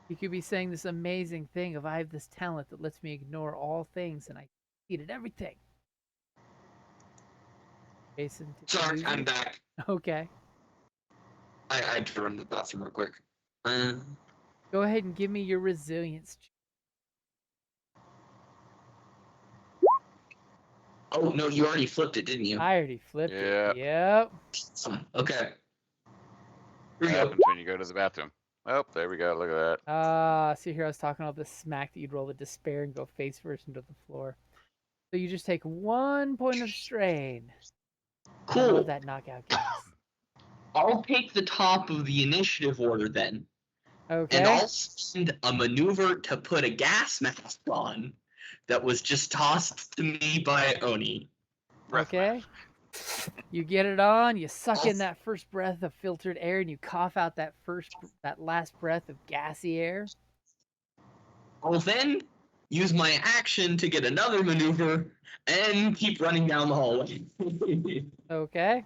He could be saying this amazing thing of I have this talent that lets me ignore all things and I succeed at everything. Jason. Sorry, I'm back. Okay. I had to run to the bathroom real quick. Go ahead and give me your resilience. Oh no, you already flipped it, didn't you? I already flipped Yeah. it. Yep. Okay. Here we What go. happens when you go to the bathroom? Oh, there we go. Look at that. See here I was talking all this smack that you'd roll the despair and go face first into the floor. So you just take 1 point of strain. Cool. Of that knockout gas. I'll take the top of the initiative order then. Okay. And I'll send a maneuver to put a gas mask on that was just tossed to me by Oni. Okay. You get it on, you suck in that first breath of filtered air, and you cough out that last breath of gassy air. I'll then use my action to get another maneuver and keep running down the hallway. Okay.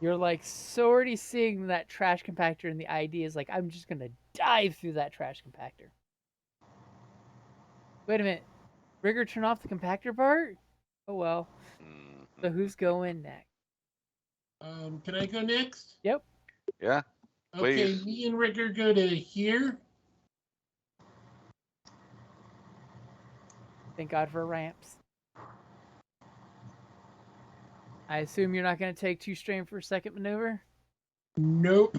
You're like so already seeing that trash compactor, and the idea is like, I'm just gonna dive through that trash compactor. Wait a minute. Rigger, turn off the compactor part? Oh well. So who's going next? Can I go next? Yep. Yeah. Okay, Please. me and Rigger go to here. Thank God for ramps. I assume you're not going to take 2 strain for a second maneuver? Nope.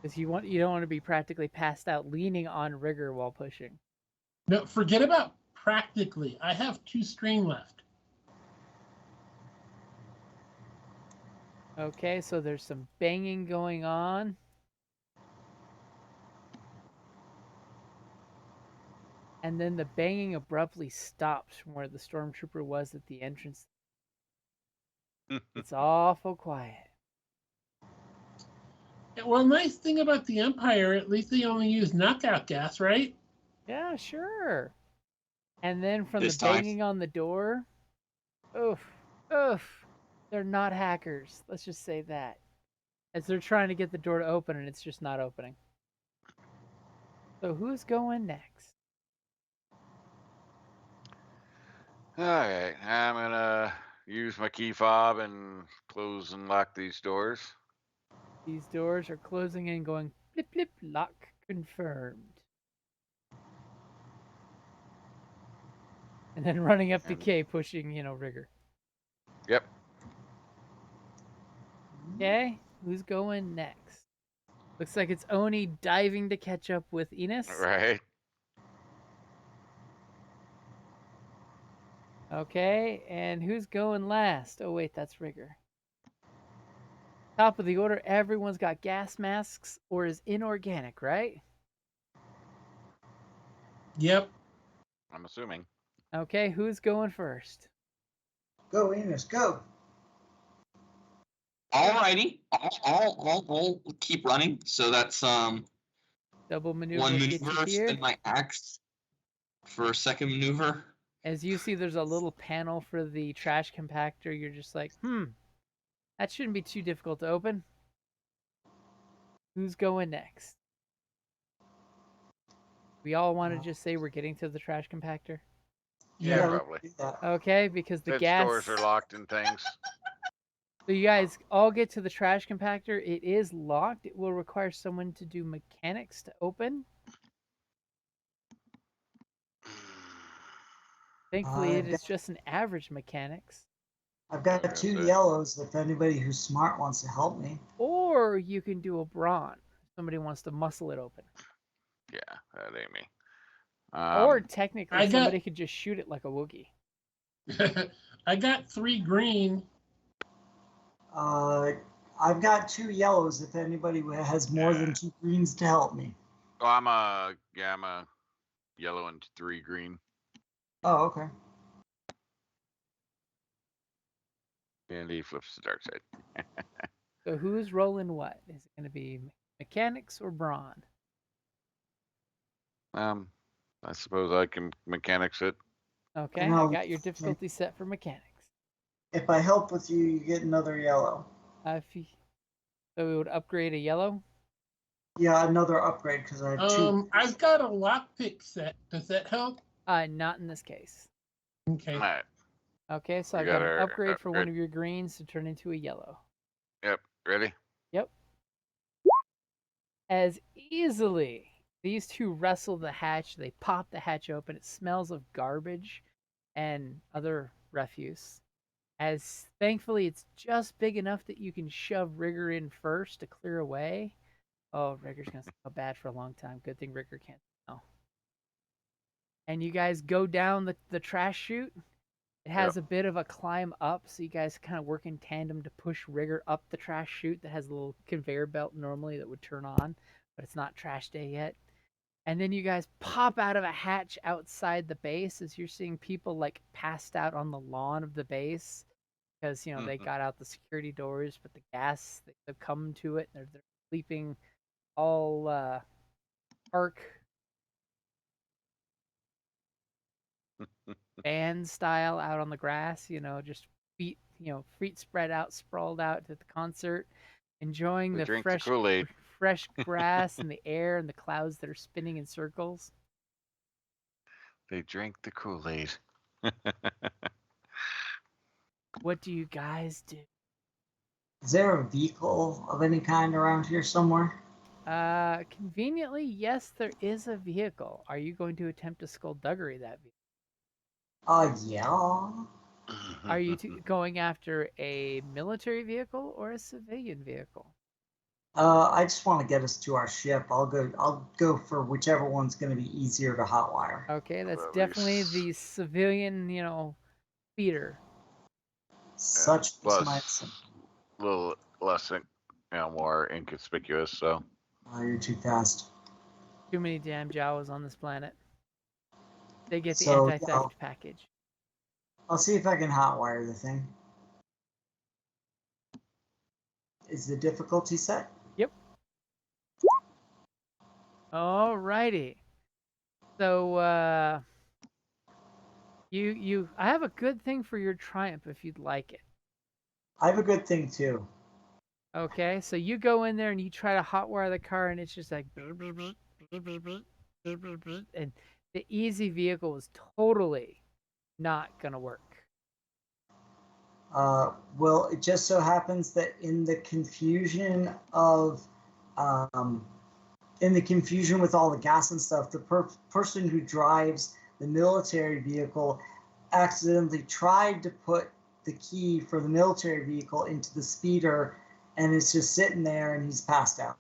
Because you don't want to be practically passed out leaning on Rigger while pushing. No, forget about practically. I have 2 strain left. Okay, so there's some banging going on. And then the banging abruptly stops from where the stormtrooper was at the entrance. It's awful quiet. Yeah, well, nice thing about the Empire, at least they only use knockout gas, right? Yeah, sure. And then from This the time. banging on the door, oof, they're not hackers. Let's just say that. As they're trying to get the door to open and it's just not opening. So who's going next? All right. I'm gonna use my key fob and close and lock these doors. These doors are closing and going blip blip lock confirmed. And then running up to And- K, pushing, Rigger. Yep. Okay, who's going next? Looks like it's Oni diving to catch up with Enos. Right. Okay, and who's going last? Oh wait, that's Rigger. Top of the order, everyone's got gas masks or is inorganic, right? Yep. I'm assuming. Okay, who's going first? Go, Enos, go. Alrighty, I'll keep running. So that's Double maneuver one will get you maneuver, here. spin my axe for a second maneuver. As you see, there's a little panel for the trash compactor. You're just like, that shouldn't be too difficult to open. Who's going next? We all want to just say we're getting to the trash compactor. Yeah, we probably. can do that. Okay, because the Since gas. doors are locked and things. So you guys all get to the trash compactor. It is locked. It will require someone to do mechanics to open. Thankfully, it is just an average mechanics. I've got Okay, 2 so- yellows if anybody who's smart wants to help me. Or you can do a brawn. If somebody wants to muscle it open. Yeah, that ain't me. Or technically, I got- somebody could just shoot it like a Wookiee. I got 3 green. I've got 2 yellows if anybody has more than 2 greens to help me. oh, I'm a yellow and 3 green. Oh, okay. And he flips the dark side. So who's rolling what? Is it going to be mechanics or brawn? I suppose I can mechanics it. Okay, I No, got your difficulty set for mechanics. If I help with you, you get another yellow. So we would upgrade a yellow. Yeah, another upgrade because I have 2. I've got a lockpick set. Does that help? Not in this case. Okay. All right. Okay, so We I've got an got our upgrade for one upgrade. of your greens to turn into a yellow. Yep. Ready? Yep. As easily, these two wrestle the hatch. They pop the hatch open. It smells of garbage and other refuse. As thankfully, it's just big enough that you can shove Rigger in first to clear away. Oh, Rigger's going to smell bad for a long time. Good thing Rigger can't smell. And you guys go down the trash chute. It has a bit of a climb up, so you guys kind of work in tandem to push Rigger up the trash chute that has a little conveyor belt normally that would turn on, but it's not trash day yet. And then you guys pop out of a hatch outside the base as you're seeing people like passed out on the lawn of the base because, they got out the security doors, but the gas, they've come to it, and they're sleeping all park band style out on the grass, just feet spread out, sprawled out to the concert, enjoying They the drink fresh the Kool-Aid. fresh grass and the air and the clouds that are spinning in circles. They drink the Kool-Aid. What do you guys do? Is there a vehicle of any kind around here somewhere? Conveniently, yes, there is a vehicle. Are you going to attempt to skullduggery that vehicle? Yeah. Are you going after a military vehicle or a civilian vehicle? I just want to get us to our ship. I'll go for whichever one's going to be easier to hotwire. Okay, that's Well, definitely the civilian, speeder. Such was Plus, my assumption. a little less, more inconspicuous. So Oh, you're too fast. Too many damn Jawas on this planet. They get the So, anti-theft package. I'll see if I can hotwire the thing. Is the difficulty set? Yep. Alrighty. So, I have a good thing for your triumph if you'd like it. I have a good thing too. Okay, so you go in there and you try to hotwire the car, and it's just like, and the easy vehicle is totally not gonna work. Well, it just so happens that in the confusion with all the gas and stuff, the person who drives the military vehicle accidentally tried to put the key for the military vehicle into the speeder, and it's just sitting there, and he's passed out.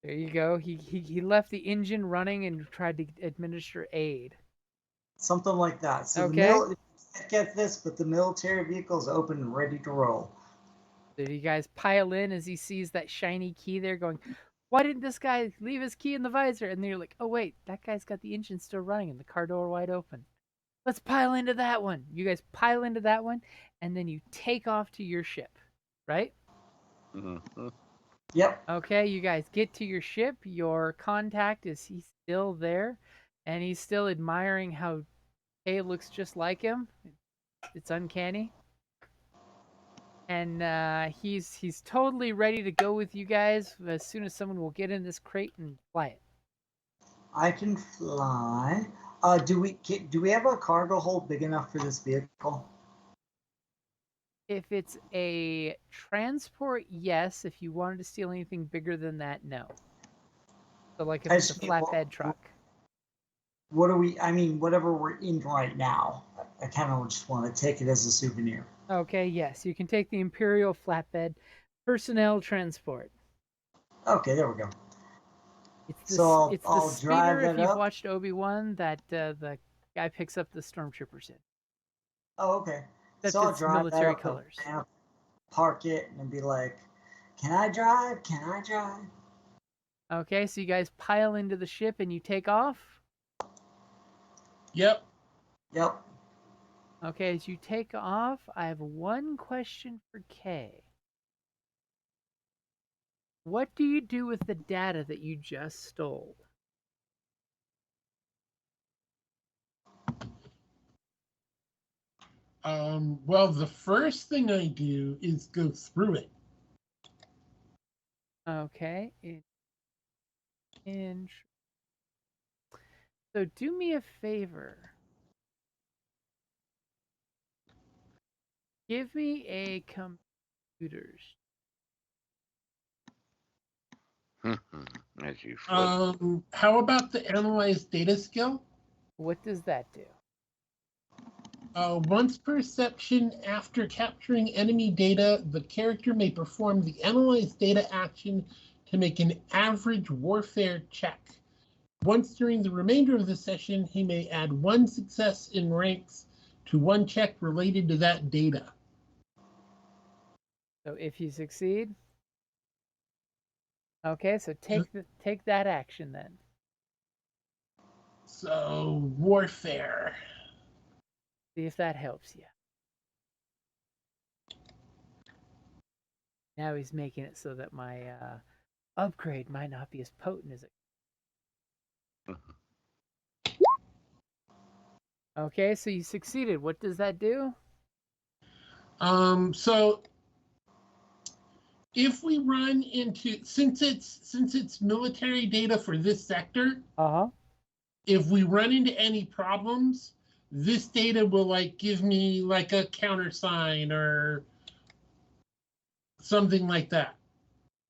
There you go. He left the engine running and tried to administer aid. Something like that. So Okay. get this, but the military vehicle is open and ready to roll. So you guys pile in as he sees that shiny key there going, why didn't this guy leave his key in the visor? And then you're like, oh, wait, that guy's got the engine still running and the car door wide open. Let's pile into that one. You guys pile into that one, and then you take off to your ship, right? Mhm. Yep. Okay, you guys get to your ship. Your contact, is he still there? And he's still admiring how Kay looks just like him. It's uncanny. And he's totally ready to go with you guys as soon as someone will get in this crate and fly it. I can fly. Do we have a cargo hold big enough for this vehicle? If it's a transport, yes. If you wanted to steal anything bigger than that, no. So like if I it's a just mean, flatbed truck. What are we? I mean, whatever we're in right now. I kind of just want to take it as a souvenir. Okay, yes, you can take the Imperial flatbed personnel transport. Okay, there we go. It's the, So it's the I'll drive speeder, if that you've up. watched Obi-Wan, that the guy picks up the stormtroopers in. Oh, okay. Except So I'll it's drive that military up the colors. ramp, park it, and be like, "Can I drive? Can I drive?" Okay, so you guys pile into the ship and you take off. Yep. Yep. Okay, as you take off, I have one question for Kay. What do you do with the data that you just stole? Well, the first thing I do is go through it. Okay. So do me a favor. Give me a computers. As you flip. How about the analyze data skill? What does that do? Once per session after capturing enemy data, the character may perform the analyze data action to make an average warfare check. Once during the remainder of the session, he may add one success in ranks to one check related to that data. So if you succeed, okay, so take that action then. So warfare. See if that helps you. Now he's making it so that my upgrade might not be as potent as it. Okay, so you succeeded. What does that do? So if we run into, since it's military data for this sector, if we run into any problems, this data will like give me like a countersign or something like that.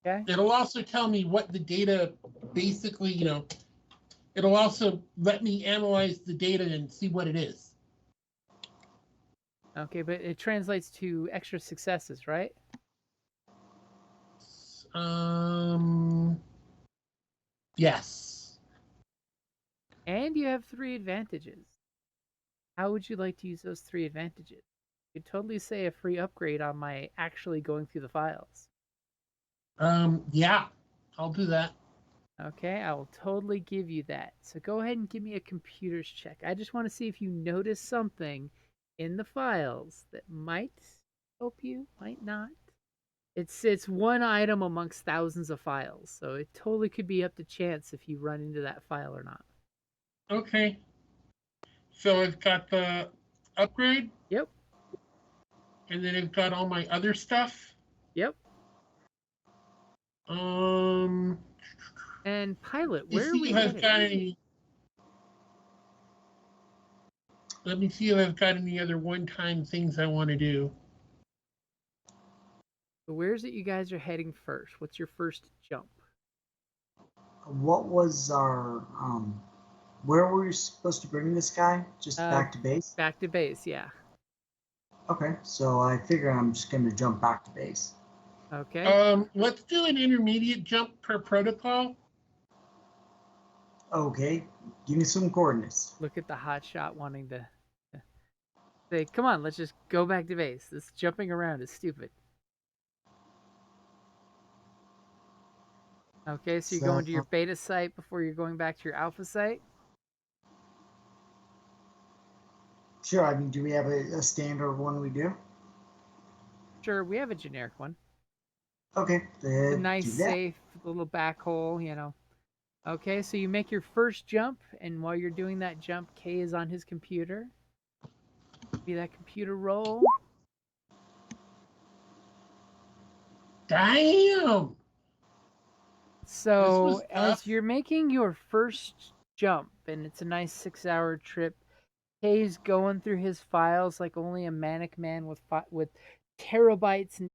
Okay. It'll also tell me what the data basically, it'll also let me analyze the data and see what it is. Okay, but it translates to extra successes, right? Yes. And you have 3 advantages. How would you like to use those 3 advantages? You could totally say a free upgrade on my actually going through the files. Yeah, I'll do that. Okay, I will totally give you that. So go ahead and give me a computers check. I just want to see if you notice something in the files that might help you, might not. It's one item amongst thousands of files, so it totally could be up to chance if you run into that file or not. Okay. So I've got the upgrade. Yep. And then I've got all my other stuff. Yep. And pilot, where are we headed? Let me see if I've got any other one-time things I want to do. So where's it you guys are heading first? What's your first jump? What was our where were we supposed to bring this guy? Just back to base? Back to base, yeah. Okay, so I figure I'm just gonna jump back to base. Okay. Let's do an intermediate jump per protocol. Okay, give me some coordinates. Look at the hot shot wanting to. Say, come on, let's just go back to base. This jumping around is stupid. Okay, so you're going to your beta site before you're going back to your alpha site? Sure. I mean, do we have a standard one we do? Sure, we have a generic one. Okay. It's a nice, do that. safe little back hole, you know. Okay, so you make your first jump, and while you're doing that jump, Kay is on his computer. Be that computer roll. Damn. So tough. as you're making your first jump, and it's a nice 6-hour trip, Kay's going through his files like only a manic man with terabytes and